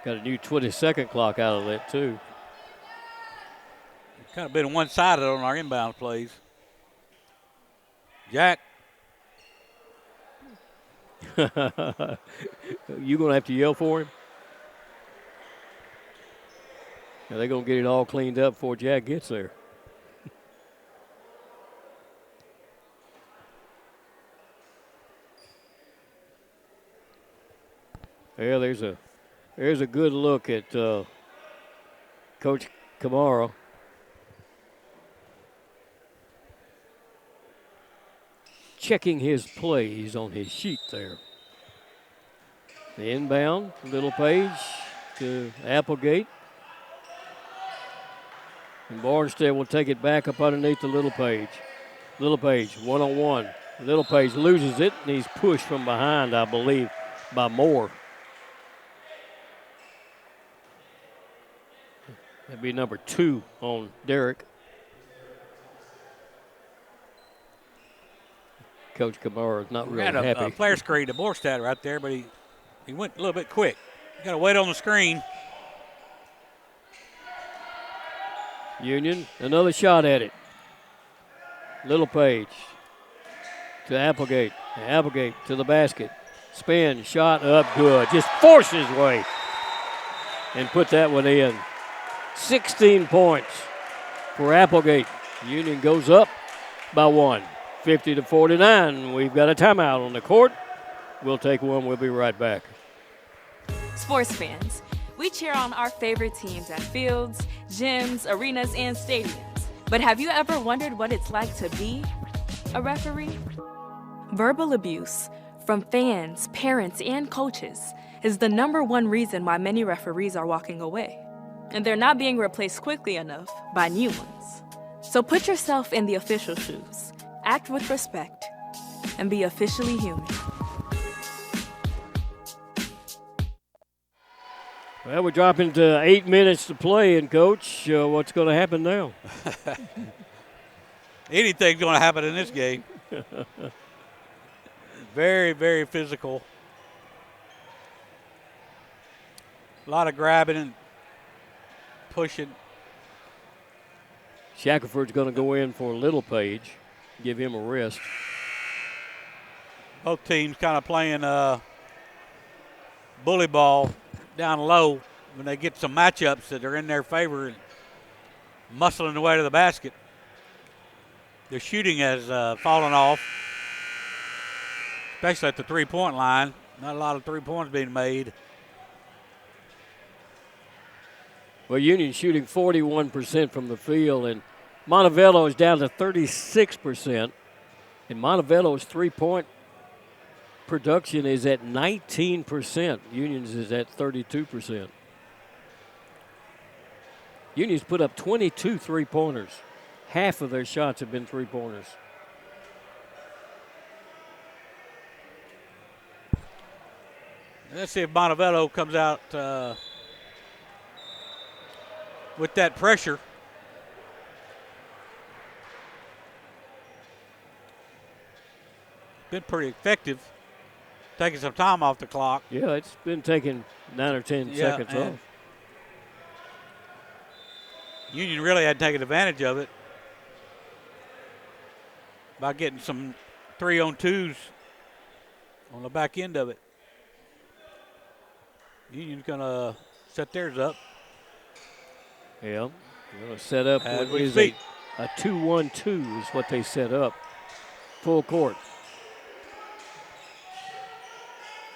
Got a new 20-second clock out of that, too. Kind of been one-sided on our inbound plays. Jack. You going to have to yell for him? Now they're going to get it all cleaned up before Jack gets there. Yeah, there's a good look at Coach Camara. Checking his plays on his sheet there. The inbound, Littlepage to Applegate. And Bornstead will take it back up underneath the Littlepage. Littlepage, one-on-one. Littlepage loses it, and he's pushed from behind, I believe, by Moore. That'd be number 2 on Derek. Coach Camara is not really happy. A player screen to Borstad right there, but he went a little bit quick. Got to wait on the screen. Union, another shot at it. Littlepage to Applegate. Applegate to the basket. Spin, shot up, good. Just forced his way and put that one in. 16 points for Applegate. Union goes up by 1. 50-49. We've got a timeout on the court. We'll take one. We'll be right back. Sports fans, we cheer on our favorite teams at fields, gyms, arenas, and stadiums. But have you ever wondered what it's like to be a referee? Verbal abuse from fans, parents, and coaches is the #1 reason why many referees are walking away. And they're not being replaced quickly enough by new ones. So put yourself in the official shoes. Act with respect, and be officially human. Well, we're dropping to 8 minutes to play, and Coach, what's going to happen now? Anything's going to happen in this game. Very, very physical. A lot of grabbing and pushing. Shackelford's going to go in for Littlepage. Give him a rest. Both teams kind of playing bully ball down low when they get some matchups that are in their favor. muscling the way to the basket. The shooting has fallen off, especially at the three-point line. Not a lot of three-points being made. Well, Union shooting 41% from the field, and Montevallo is down to 36%. And Montevallo's three-point production is at 19%. Union's is at 32%. Union's put up 22 three-pointers. Half of their shots have been three-pointers. Let's see if Montevallo comes out with that pressure. Been pretty effective, taking some time off the clock. Yeah, it's been taking 9 or 10 seconds off. Union really had taken advantage of it by getting some 3-on-2s on the back end of it. Union's going to set theirs up. Yeah, they're going to set up As what we is speak. a 2-1-2 is what they set up. Full court.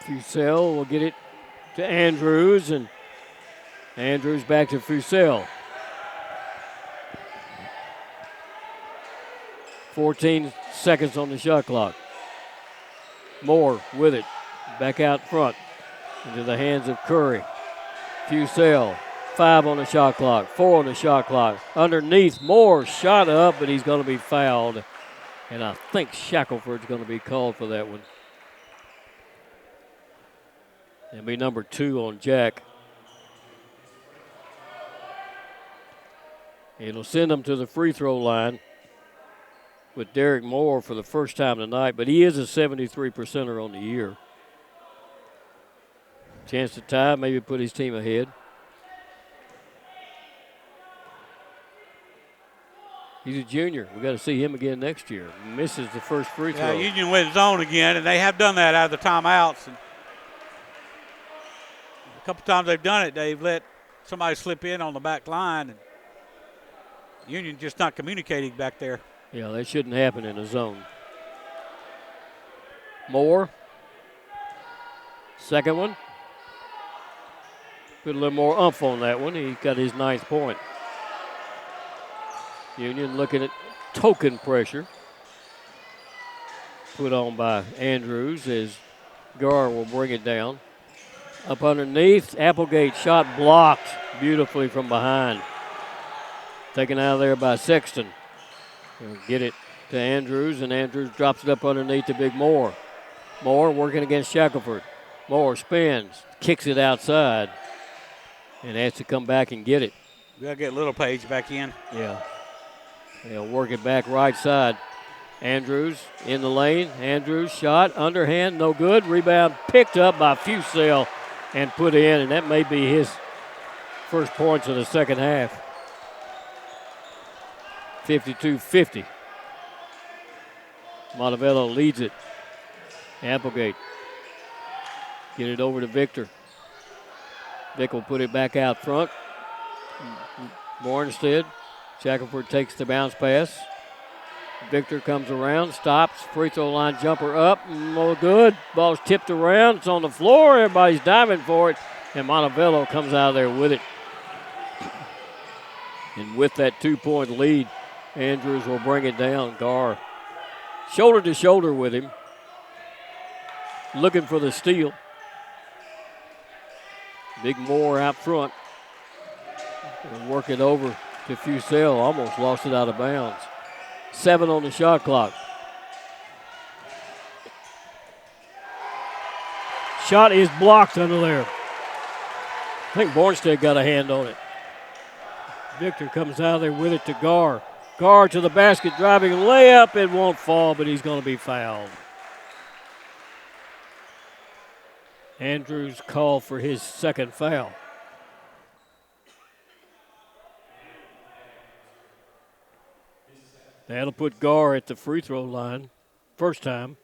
Fusel will get it to Andrews, and Andrews back to Fusel. 14 seconds on the shot clock. Moore with it. Back out front into the hands of Curry. Fusel, 5 on the shot clock, 4 on the shot clock. Underneath, Moore shot up, but he's going to be fouled. And I think Shackelford's going to be called for that one. It'll be number 2 on Jack. It'll send them to the free throw line with Derek Moore for the first time tonight, but he is a 73%er on the year. Chance to tie, maybe put his team ahead. He's a junior. We got to see him again next year. Misses the first free throw. Yeah, Union went zone again, and they have done that out of the timeouts. And a couple times they've done it, they've let somebody slip in on the back line, and Union just not communicating back there. Yeah, that shouldn't happen in a zone. Moore. Second one. Put a little more oomph on that one. He got his 9th point. Union looking at token pressure put on by Andrews as Gar will bring it down. Up underneath, Applegate shot blocked beautifully from behind. Taken out of there by Sexton. He'll get it to Andrews, and Andrews drops it up underneath to Big Moore. Moore working against Shackelford. Moore spins, kicks it outside, and has to come back and get it. We got to get Little Page back in. Yeah. They'll work it back right side. Andrews in the lane. Andrews shot, underhand, no good. Rebound picked up by Fusel and put in, and that may be his first points of the second half. 52-50. Montevallo leads it. Applegate. Get it over to Victor. Vic will put it back out front. Mornstead. Shackelford takes the bounce pass. Victor comes around, stops, free throw line jumper up, no good. Ball's tipped around, it's on the floor, everybody's diving for it, and Montevallo comes out of there with it. And with that 2-point lead, Andrews will bring it down. Gar shoulder to shoulder with him, looking for the steal. Big Moore out front. We'll work it over to Fusel, almost lost it out of bounds. 7 on the shot clock. Shot is blocked under there. I think Bornstead got a hand on it. Victor comes out of there with it to Gar. Gar to the basket, driving layup. It won't fall, but he's going to be fouled. Andrews called for his second foul. That'll put Gar at the free throw line. First time.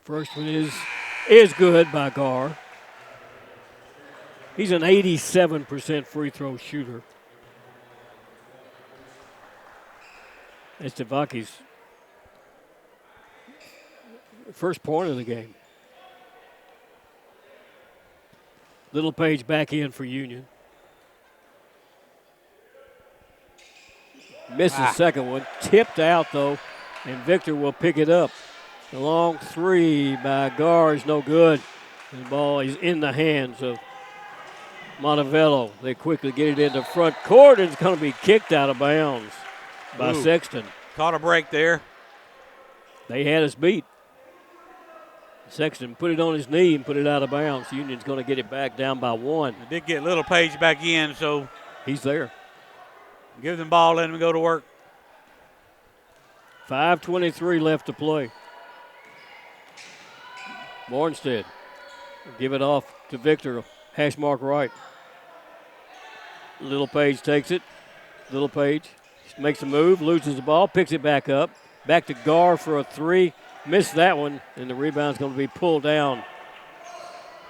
First one is good by Gar. He's an 87% free throw shooter. It's Devaki's first point of the game. Little Page back in for Union. Misses second one. Tipped out, though, and Victor will pick it up. The long three by Gar is no good. The ball is in the hands of Montevallo. They quickly get it into front court, and it's going to be kicked out of bounds by Sexton. Caught a break there. They had us beat. Sexton put it on his knee and put it out of bounds. Union's going to get it back down by one. They did get Little Page back in, so he's there. Give them the ball, let him go to work. 5:23 left to play. Mornstead give it off to Victor. Hash mark right. Little Page takes it. Little Page makes a move, loses the ball, picks it back up. Back to Gar for a three. Missed that one, and the rebound's going to be pulled down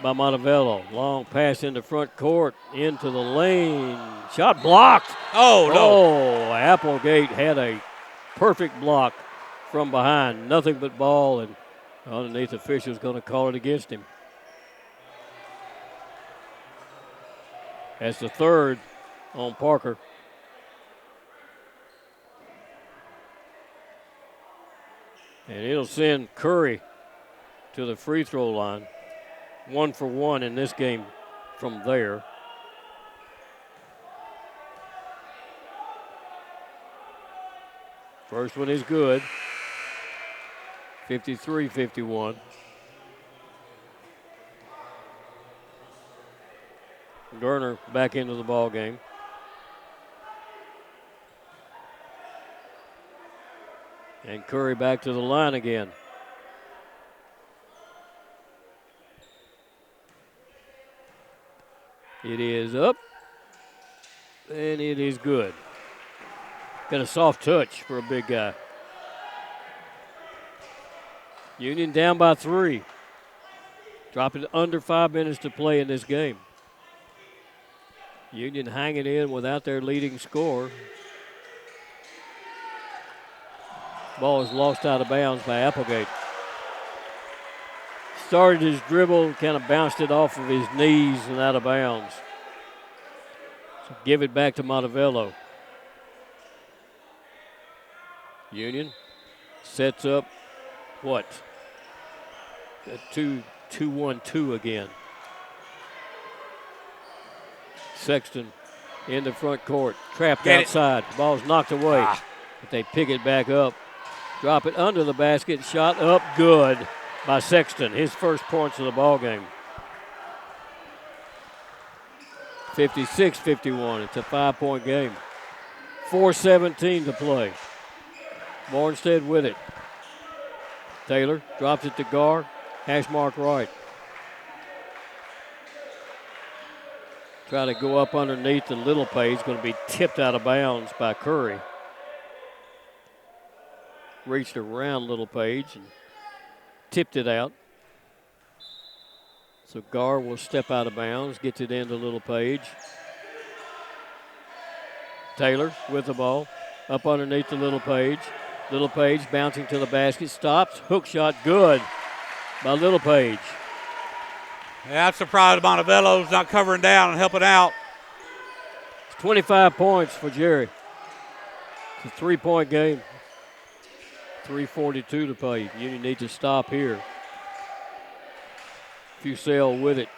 by Montevallo. Long pass into front court, into the lane. Shot blocked. Oh, no. Oh, Applegate had a perfect block from behind. Nothing but ball, and underneath official's going to call it against him. That's the third on Parker. And it'll send Curry to the free throw line. 1 for 1 in this game from there. First one is good. 53-51. Garner back into the ball game. And Curry back to the line again. It is up, and it is good. Got a soft touch for a big guy. Union down by 3. Dropping under 5 minutes to play in this game. Union hanging in without their leading scorer. Ball is lost out of bounds by Applegate. Started his dribble, kind of bounced it off of his knees and out of bounds. So give it back to Montevallo. Union sets up what? A 2-1-2 again. Sexton in the front court, trapped outside. The ball's knocked away, but they pick it back up. Drop it under the basket, shot up good by Sexton. His first points of the ball game. 56-51. It's a 5-point game. 4:17 to play. Mornstead with it. Taylor drops it to Gar. Hash mark right. Try to go up underneath the Little Page. Going to be tipped out of bounds by Curry. Reached around Little Page and tipped it out. So Gar will step out of bounds, gets it into Little Page. Taylor with the ball, up underneath the Little Page. Little Page bouncing to the basket, stops, hook shot good by Little Page. Yeah, I'm surprised Montevallo's not covering down and helping out. It's 25 points for Jerry. It's a 3-point game. 3:42 to play. Union needs to stop here. Fusel with it.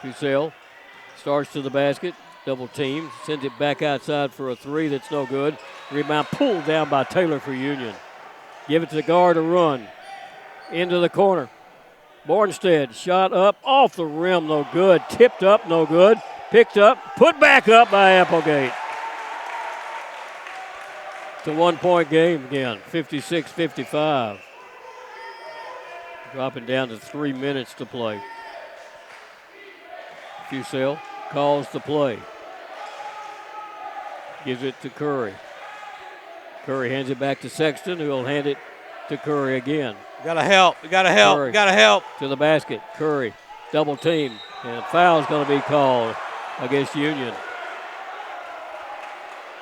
Fusel starts to the basket. Double team. Sends it back outside for a three that's no good. Rebound pulled down by Taylor for Union. Give it to the guard to run. Into the corner. Bornstead shot up off the rim, no good. Tipped up, no good. Picked up, put back up by Applegate. It's a 1-point game again, 56-55. Dropping down to 3 minutes to play. Fusel calls the play. Gives it to Curry. Curry hands it back to Sexton, who will hand it to Curry again. Gotta help. Gotta help. Curry Gotta help. to the basket. Curry, double team. And a foul's going to be called against Union.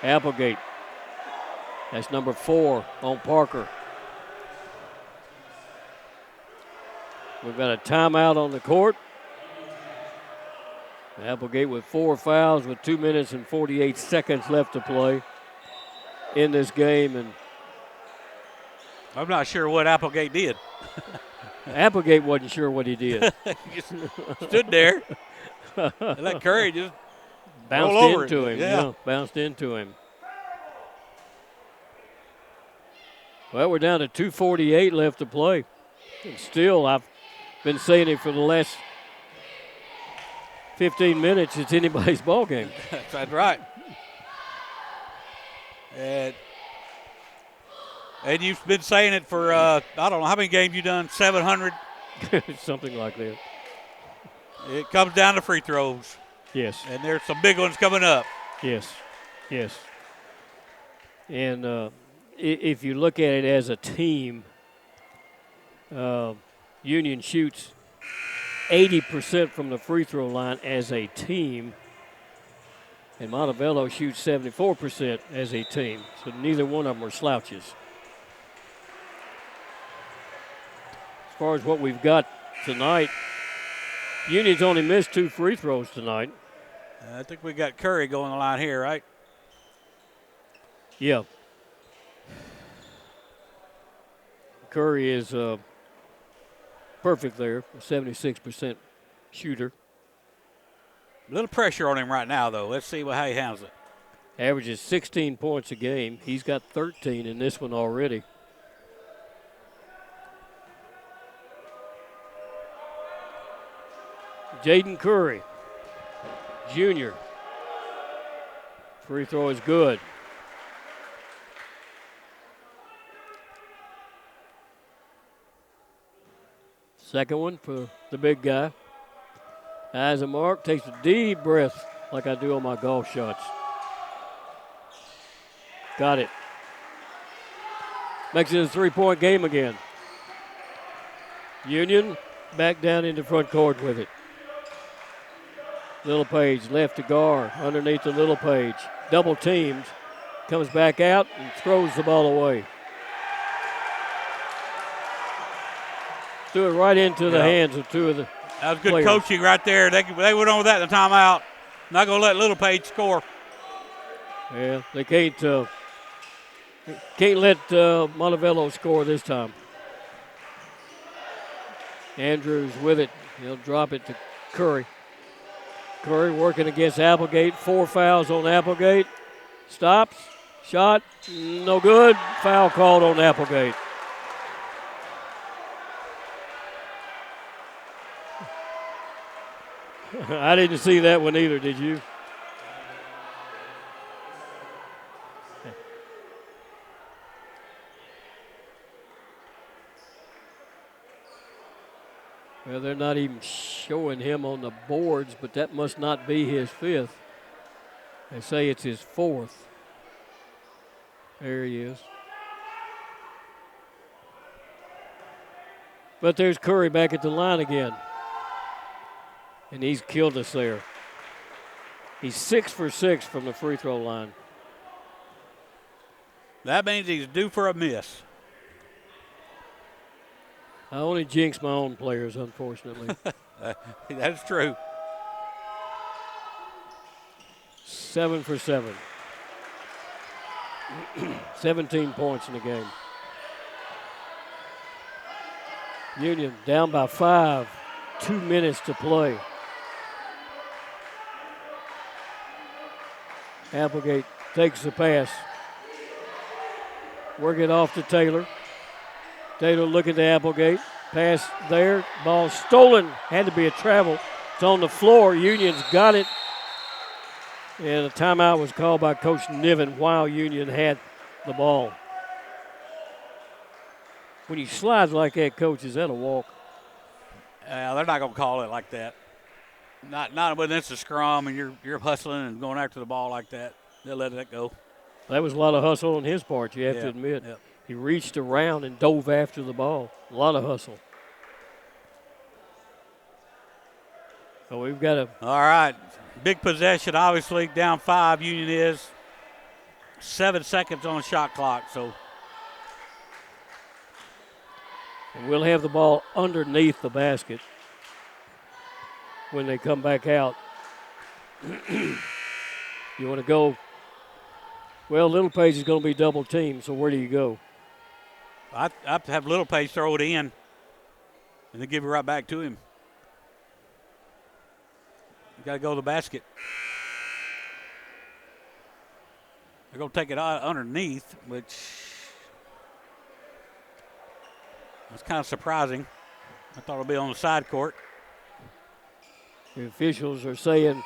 Applegate. That's number 4 on Parker. We've got a timeout on the court. Applegate with 4 fouls with 2 minutes and 48 seconds left to play in this game. And I'm not sure what Applegate did. Applegate wasn't sure what he did. He just stood there and let Curry just bounced roll over into it. him. Yeah. Bounced into him. Well, we're down to 2:48 left to play. And still, I've been saying it for the last 15 minutes, it's anybody's ball game. That's right. And you've been saying it for, I don't know, how many games you done? 700? Something like that. It comes down to free throws. Yes. And there's some big ones coming up. Yes. Yes. And if you look at it as a team, Union shoots 80% from the free throw line as a team, and Montevallo shoots 74% as a team. So neither one of them are slouches. As far as what we've got tonight, Union's only missed 2 free throws tonight. I think we got Curry going the line here, right? Yeah. Curry is perfect there, a 76% shooter. A little pressure on him right now, though. Let's see how he handles it. Averages 16 points a game. He's got 13 in this one already. Jaden Curry, junior. Free throw is good. Second one for the big guy. Eyes a mark, takes a deep breath like I do on my golf shots. Got it. Makes it a 3-point game again. Union back down into front court with it. Little Page left to Gar underneath the Little Page. Double teamed. Comes back out and throws the ball away. Threw it right into the hands of 2 of the That was good players. coaching right there. They went on with that in the timeout. Not going to let Little Page score. Yeah, they can't let Montevallo score this time. Andrews with it. He'll drop it to Curry. Curry working against Applegate. 4 fouls on Applegate. Stops. Shot. No good. Foul called on Applegate. I didn't see that one either, did you? Well, they're not even showing him on the boards, but that must not be his 5th. They say it's his 4th. There he is. But there's Curry back at the line again. And he's killed us there. He's 6 for 6 from the free throw line. That means he's due for a miss. I only jinx my own players, unfortunately. That's true. 7 for 7. 17 points in the game. Union down by 5. 2 minutes to play. Applegate takes the pass. Work it off to Taylor. Taylor looking to Applegate. Pass there. Ball stolen. Had to be a travel. It's on the floor. Union's got it. And a timeout was called by Coach Niven while Union had the ball. When you slide like that, Coach, is that a walk? They're not going to call it like that. Not when it's a scrum and you're hustling and going after the ball like that. They'll let that go. That was a lot of hustle on his part, you have to admit. Yep. He reached around and dove after the ball. A lot of hustle. So we've got a. All right. Big possession, obviously. Down 5, Union is. 7 seconds on the shot clock, so. And we'll have the ball underneath the basket when they come back out. You want to go. Well, Little Page is going to be double teamed, so where do you go? I have to have Little Page throw it in and then give it right back to him. You got to go to the basket. They're going to take it out underneath, which was kind of surprising. I thought it would be on the side court. The officials are saying,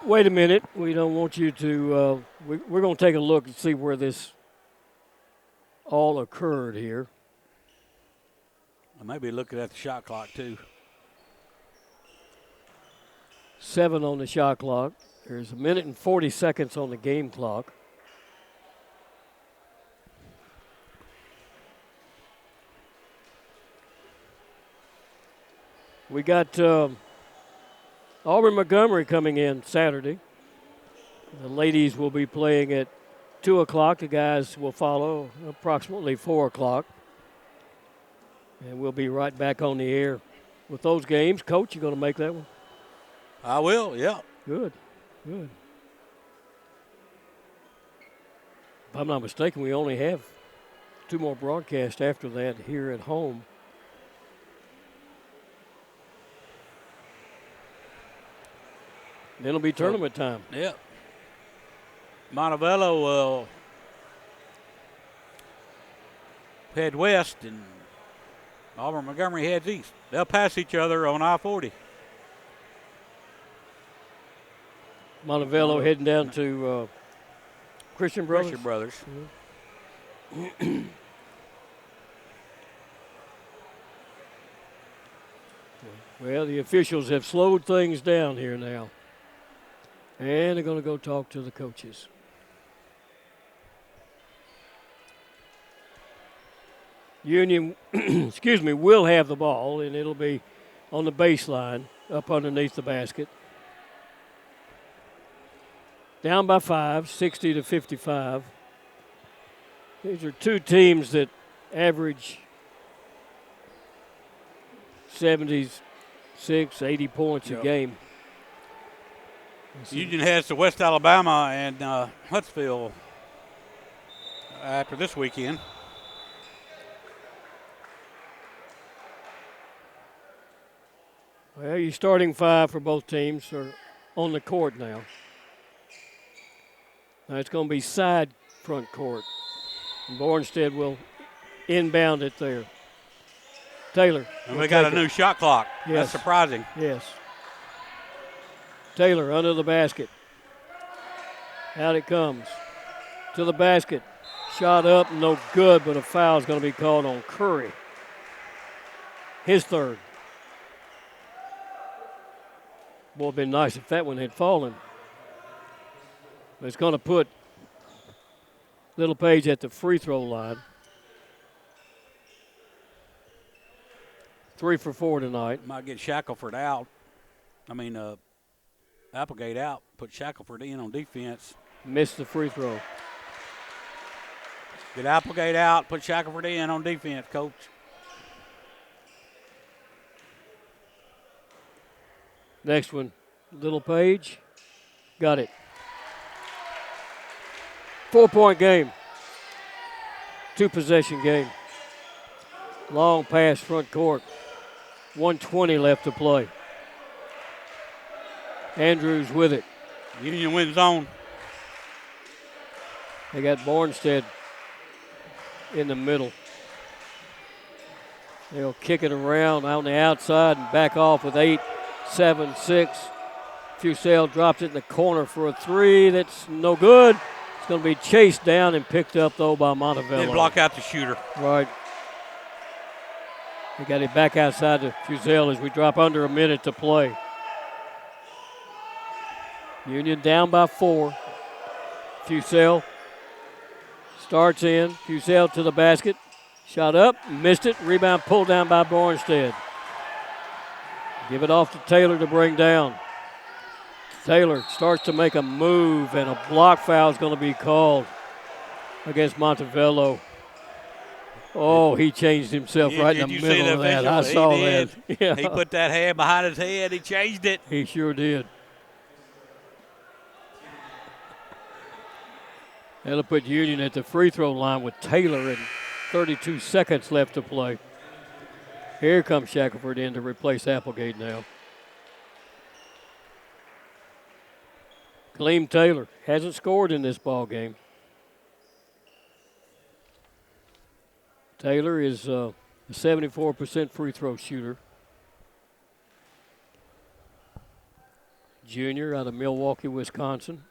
wait a minute, we don't want you to, we're going to take a look and see where this all occurred here. I may be looking at the shot clock, too. 7 on the shot clock. There's 1 minute and 40 seconds on the game clock. We got Auburn Montgomery coming in Saturday. The ladies will be playing at 2 o'clock. The guys will follow approximately 4 o'clock. And we'll be right back on the air with those games. Coach, you going to make that one? I will, yeah. Good, good. If I'm not mistaken, we only have 2 more broadcasts after that here at home. Then it'll be tournament time. Yep. Montevallo will head west, and Auburn Montgomery heads east. They'll pass each other on I-40. Montevallo heading down to Christian Brothers. Christian Brothers. Mm-hmm. Well, the officials have slowed things down here now. And they're going to go talk to the coaches. Union, will have the ball, and it'll be on the baseline up underneath the basket. Down by 5, 60-55. These are 2 teams that average 76, 80 points a game. Union heads to West Alabama and Huntsville after this weekend. Well, your starting 5 for both teams are on the court now. Now it's going to be side front court. And Bornstead will inbound it there. Taylor. And we got a new shot clock. Yes. That's surprising. Yes. Taylor under the basket. Out it comes. To the basket. Shot up, no good, but a foul is going to be called on Curry. His 3rd. Boy, it'd been nice if that one had fallen. But it's going to put Little Page at the free throw line. 3 for 4 tonight. Might get Shackelford out. Applegate out. Put Shackelford in on defense. Missed the free throw. Get Applegate out. Put Shackelford in on defense, Coach. Next one, Little Page. Got it. 4-point game. 2-possession game. Long pass front court. 1:20 left to play. Andrews with it. Union wins zone. They got Bornstead in the middle. They'll kick it around on the outside and back off with 8-7-6. Fusel drops it in the corner for a 3. That's no good. It's going to be chased down and picked up, though, by Montevallo. They block out the shooter. Right. They got it back outside to Fusel as we drop under a minute to play. Union down by 4. Fusel Starts in. Fusel to the basket. Shot up. Missed it. Rebound pulled down by Bornstead. Give it off to Taylor to bring down. Taylor starts to make a move, and a block foul is going to be called against Montevallo. Oh, he changed himself right in the middle of that. I saw that. Yeah. He put that hand behind his head. He changed it. He sure did. That'll put Union at the free throw line with Taylor and 32 seconds left to play. Here comes Shackelford in to replace Applegate now. Kaleem Taylor hasn't scored in this ball game. Taylor is a 74% free throw shooter. Junior out of Milwaukee, Wisconsin.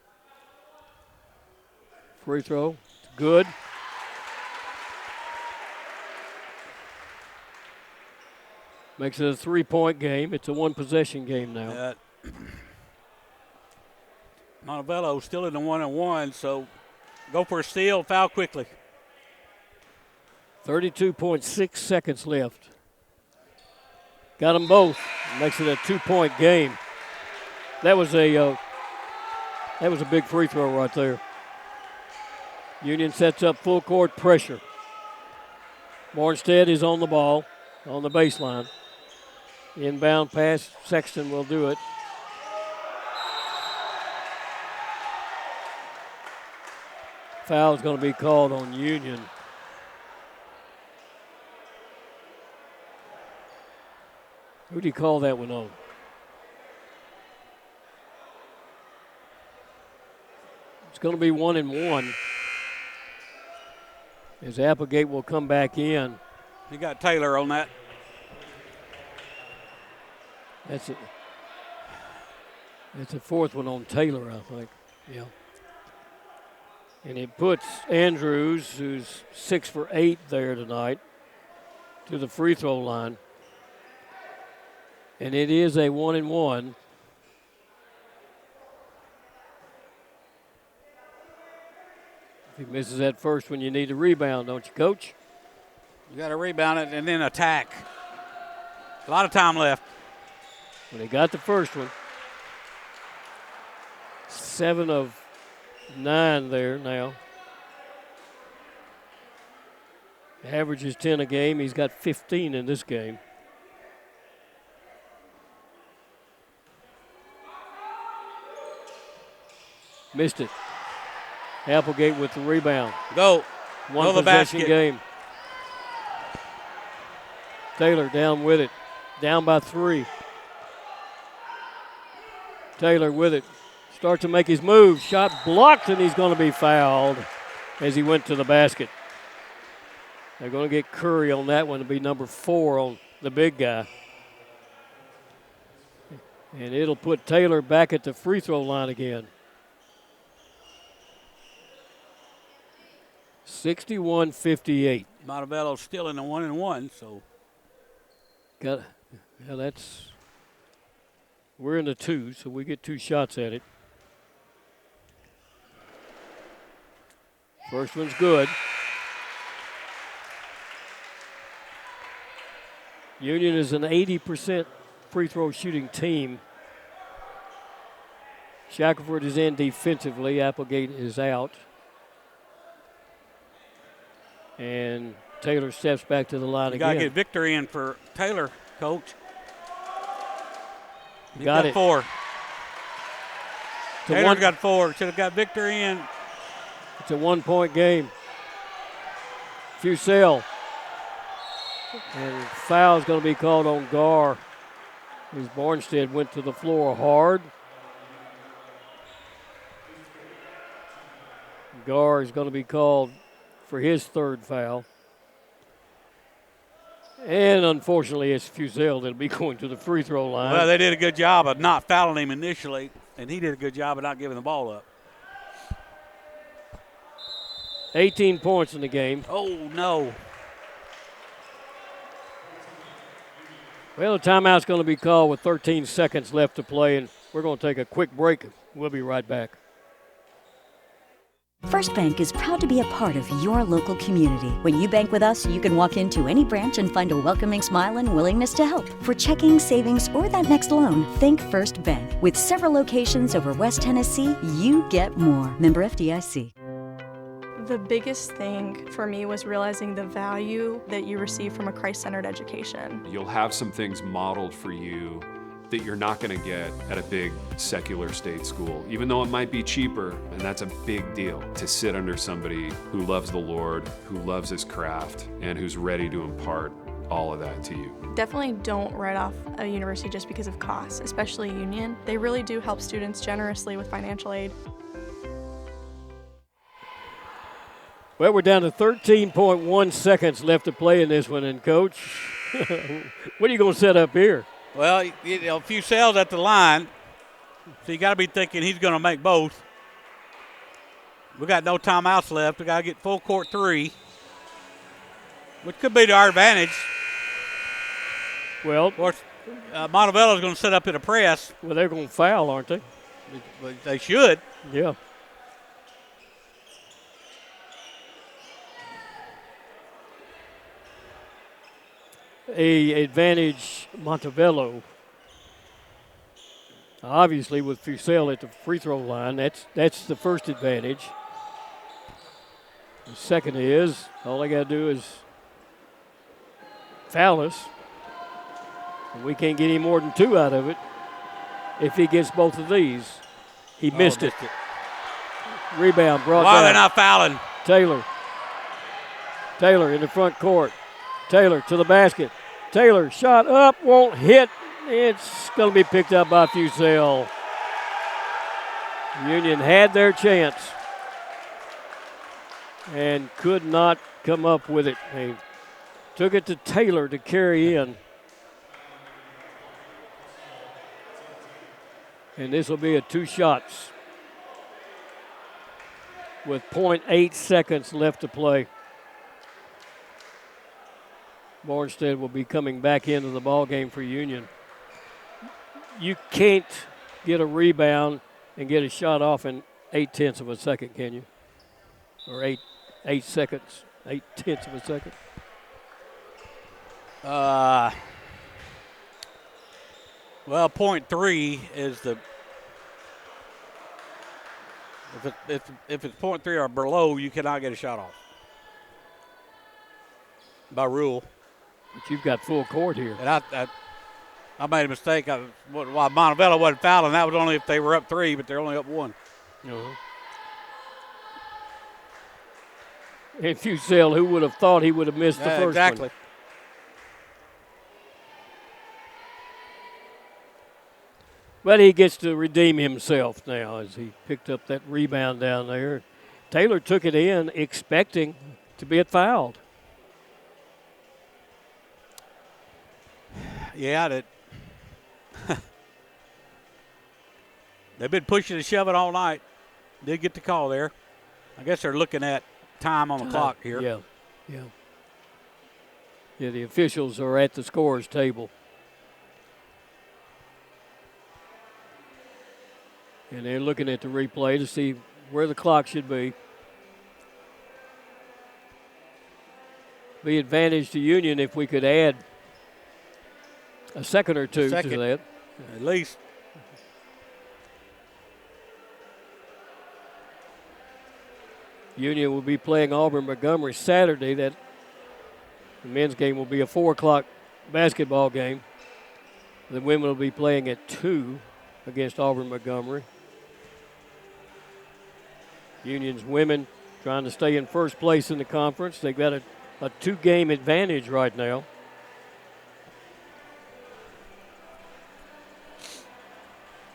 Free throw, good. Makes it a 3-point game. It's a one-possession game now. Montevallo still in the 1-on-1, so go for a steal, foul quickly. 32.6 seconds left. Got them both. Makes it a 2-point game. That was a big free throw right there. Union sets up full court pressure. Mornstead is on the ball, on the baseline. Inbound pass, Sexton will do it. Foul is going to be called on Union. Who did he call that one on? It's going to be 1-1. As Applegate will come back in. You got Taylor on that. That's a fourth one on Taylor, I think. Yeah. And it puts Andrews, who's 6 for 8 there tonight, to the free throw line. And it is a 1-1. If he misses that first one, you need a rebound, don't you, Coach? You got to rebound it and then attack. A lot of time left. When he got the first one, 7 of 9 there now. Average is 10 a game. He's got 15 in this game. Missed it. Applegate with the rebound. Go. One possession game. Taylor down with it. Down by 3. Taylor with it. Starts to make his move. Shot blocked, and he's going to be fouled as he went to the basket. They're going to get Curry on that one to be number 4 on the big guy. And it'll put Taylor back at the free throw line again. 61-58. Montevallo's still in the 1-1, so. We're in the 2, so we get 2 shots at it. First one's good. Union is an 80% free throw shooting team. Shackelford is in defensively. Applegate is out. And Taylor steps back to the line again. You got to get Victor in for Taylor, Coach. Got it. 4. Taylor's got 4. Should have got Victor in. It's a 1-point game. Fusel. And foul is going to be called on Gar. As Bornstead went to the floor hard. Gar is going to be called for his 3rd foul. And unfortunately, it's Fusel that'll be going to the free throw line. Well, they did a good job of not fouling him initially, and he did a good job of not giving the ball up. 18 points in the game. Oh, no. Well, the timeout's going to be called with 13 seconds left to play, and we're going to take a quick break. We'll be right back. First Bank is proud to be a part of your local community. When you bank with us, you can walk into any branch and find a welcoming smile and willingness to help. For checking, savings, or that next loan, think First Bank. With several locations over West Tennessee, you get more. Member FDIC. The biggest thing for me was realizing the value that you receive from a Christ-centered education. You'll have some things modeled for you that you're not going to get at a big secular state school, even though it might be cheaper, and that's a big deal to sit under somebody who loves the Lord, who loves his craft, and who's ready to impart all of that to you. Definitely don't write off a university just because of costs, especially Union. They really do help students generously with financial aid. Well, we're down to 13.1 seconds left to play in this one, and Coach, what are you going to set up here? Well, a few cells at the line, so you got to be thinking he's going to make both. We got no timeouts left. We got to get full court 3, which could be to our advantage. Well, of course, Montevallo is going to set up in a press. Well, they're going to foul, aren't they? They should. Yeah. A advantage Montevallo. Obviously, with Fusel at the free throw line, that's the first advantage. The second is all they got to do is foul us. And we can't get any more than 2 out of it. If he gets both of these, he missed it. Rebound brought Why down. are they not fouling? Taylor in the front court. Taylor to the basket. Taylor shot up, won't hit. It's going to be picked up by Fusel. Union had their chance and could not come up with it. They took it to Taylor to carry in. And this will be a 2 shots with 0.8 seconds left to play. Mornstead will be coming back into the ball game for Union. You can't get a rebound and get a shot off in 0.8 of a second, can you? Or 8 seconds, 0.8 of a second. Well, 0.3 is the if it's 0.3 or below, you cannot get a shot off by rule. But you've got full court here. And I made a mistake. While Montevallo wasn't fouling, that was only if they were up 3, but they're only up 1. And Fusel, who would have thought he would have missed the first exactly. one? But he gets to redeem himself now as he picked up that rebound down there. Taylor took it in expecting to be fouled. Yeah, they've been pushing and shoving all night. Did get the call there. I guess they're looking at time on the clock here. Yeah, the officials are at the scorer's table. And they're looking at the replay to see where the clock should be. Be advantage to Union if we could add a second or two to that. At least. Union will be playing Auburn Montgomery Saturday. That the men's game will be a 4 o'clock basketball game. The women will be playing at 2 against Auburn Montgomery. Union's women trying to stay in first place in the conference. They've got a 2-game advantage right now.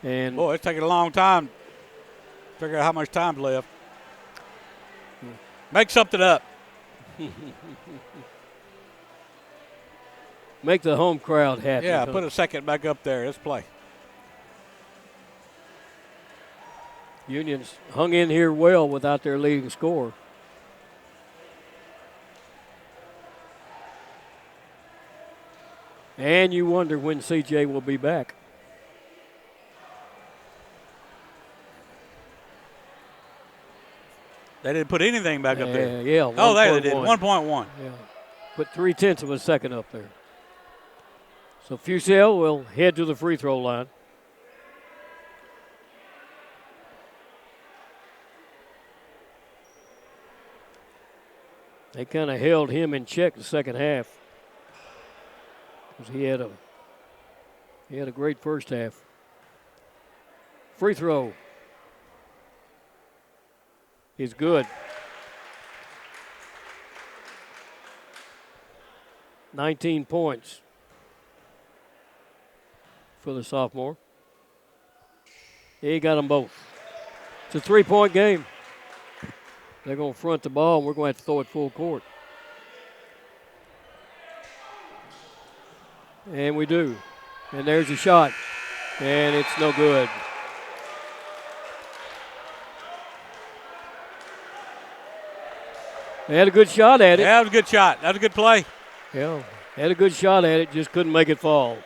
And boy, it's taking a long time to figure out how much time's left. Make something up. Make the home crowd happy. Yeah, put a second back up there. Let's play. Union's hung in here well without their leading scorer. And you wonder when CJ will be back. They didn't put anything back up there. Yeah. Oh, they did. 1.1. 1.1. Yeah. Put 0.3 of a second up there. So Fusil will head to the free throw line. They kind of held him in check the second half because he had a great first half. Free throw is good. 19 points for the sophomore. He got them both. It's a 3-point game. They're going to front the ball, and we're going to have to throw it full court. And we do. And there's a shot. And it's no good. They had a good shot at it. Yeah, that was a good shot. That was a good play. Yeah, had a good shot at it, just couldn't make it fall.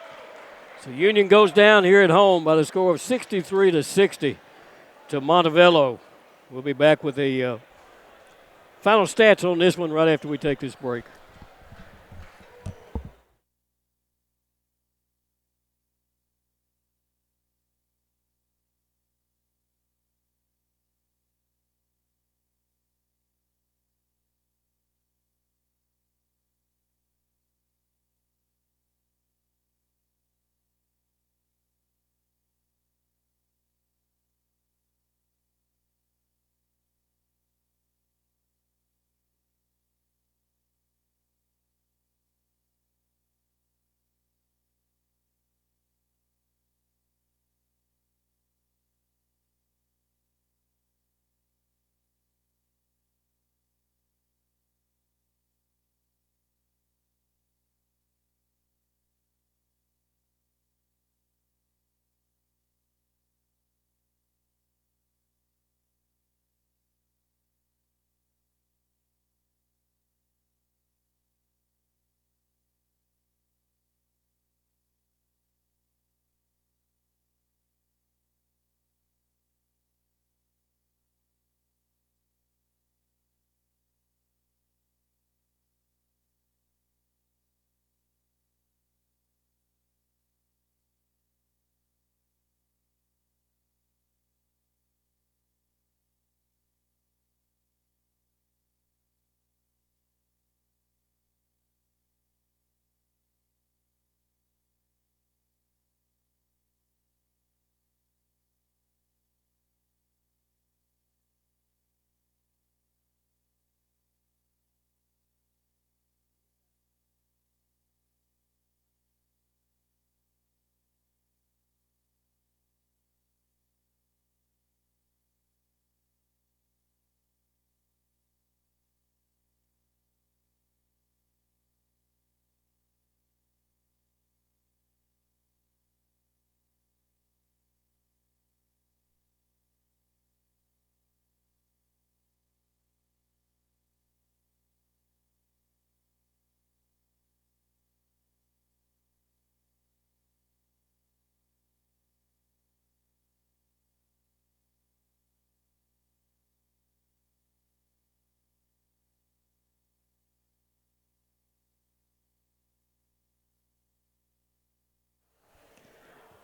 So Union goes down here at home by the score of 63-60 to Montevallo. We'll be back with the final stats on this one right after we take this break.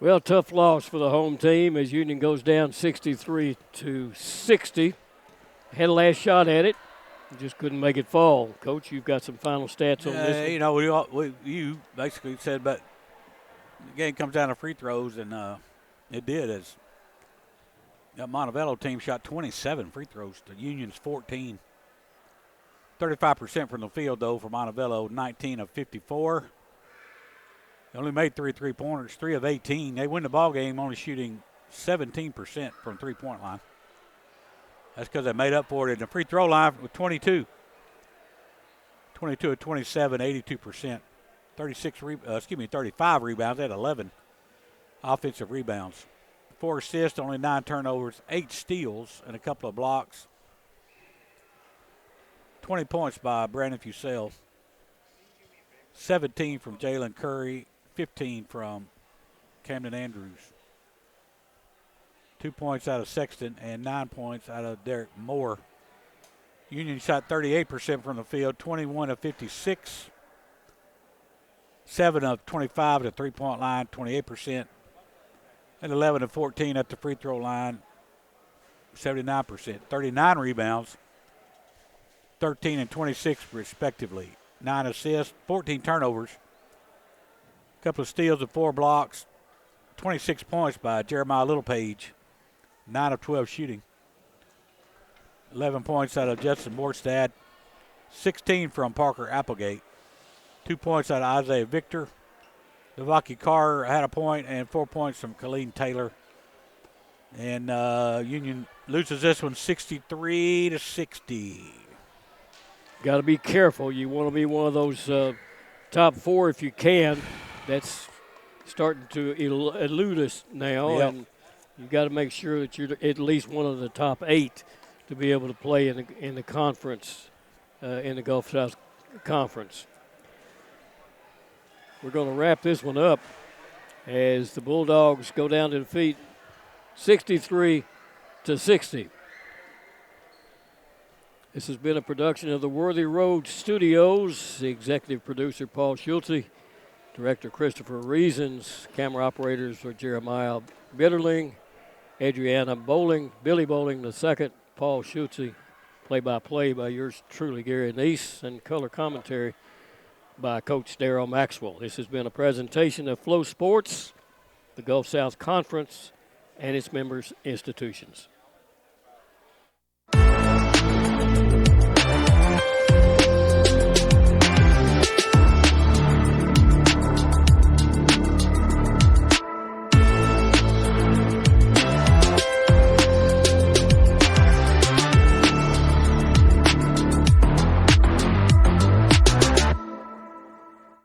Well, tough loss for the home team as Union goes down 63-60. Had a last shot at it. Just couldn't make it fall. Coach, you've got some final stats on this one. You know, you basically said, but the game comes down to free throws, and it did. As that Montevallo team shot 27 free throws to Union's 14. 35% from the field, though, for Montevallo, 19 of 54. They only made 3 3-pointers, 3 of 18. They win the ball game only shooting 17% from three-point line. That's because they made up for it in the free throw line with 22. 22 of 27, 82%. 35 rebounds. They had 11 offensive rebounds. 4 assists, only 9 turnovers, 8 steals, and a couple of blocks. 20 points by Brandon Fusil. 17 from Jalen Curry, 15 from Camden Andrews. 2 points out of Sexton and 9 points out of Derek Moore. Union shot 38% from the field, 21 of 56. 7 of 25 at the three-point line, 28%. And 11 of 14 at the free throw line, 79%. 39 rebounds, 13 and 26 respectively. 9 assists, 14 turnovers. A couple of steals and 4 blocks. 26 points by Jeremiah Littlepage. 9 of 12 shooting. 11 points out of Judson Morstad. 16 from Parker Applegate. 2 points out of Isaiah Victor. Devaki Carr had a point, and 4 points from Colleen Taylor. And Union loses this one 63-60. Got to be careful. You want to be one of those top 4 if you can. That's starting to elude us now. Yep. And you got to make sure that you're at least one of the top 8 to be able to play in the conference, in the Gulf South Conference. We're going to wrap this one up as the Bulldogs go down to defeat 63-60. This has been a production of the Worthy Road Studios. The executive producer, Paul Schulte. Director, Christopher Reasons. Camera operators are Jeremiah Bitterling, Adriana Bowling, Billy Bowling II, Paul Schulte. Play-by-play by yours truly, Gary Neese, and color commentary by Coach Darryl Maxwell. This has been a presentation of Flow Sports, the Gulf South Conference, and its members institutions.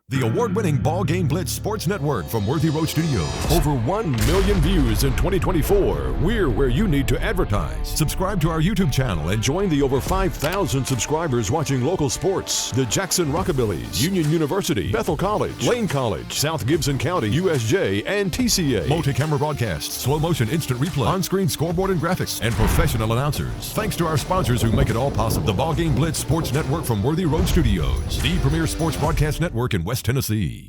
The award-winning BallGame Blitz Sports Network from Worthy Road Studios. Over 1 million views in 2024. We're where you need to advertise. Subscribe to our YouTube channel and join the over 5,000 subscribers watching local sports. The Jackson Rockabillys, Union University, Bethel College, Lane College, South Gibson County, USJ, and TCA. Multi-camera broadcasts, slow motion instant replay, on-screen scoreboard and graphics, and professional announcers. Thanks to our sponsors who make it all possible. The BallGame Blitz Sports Network from Worthy Road Studios. The premier sports broadcast network in West Tennessee.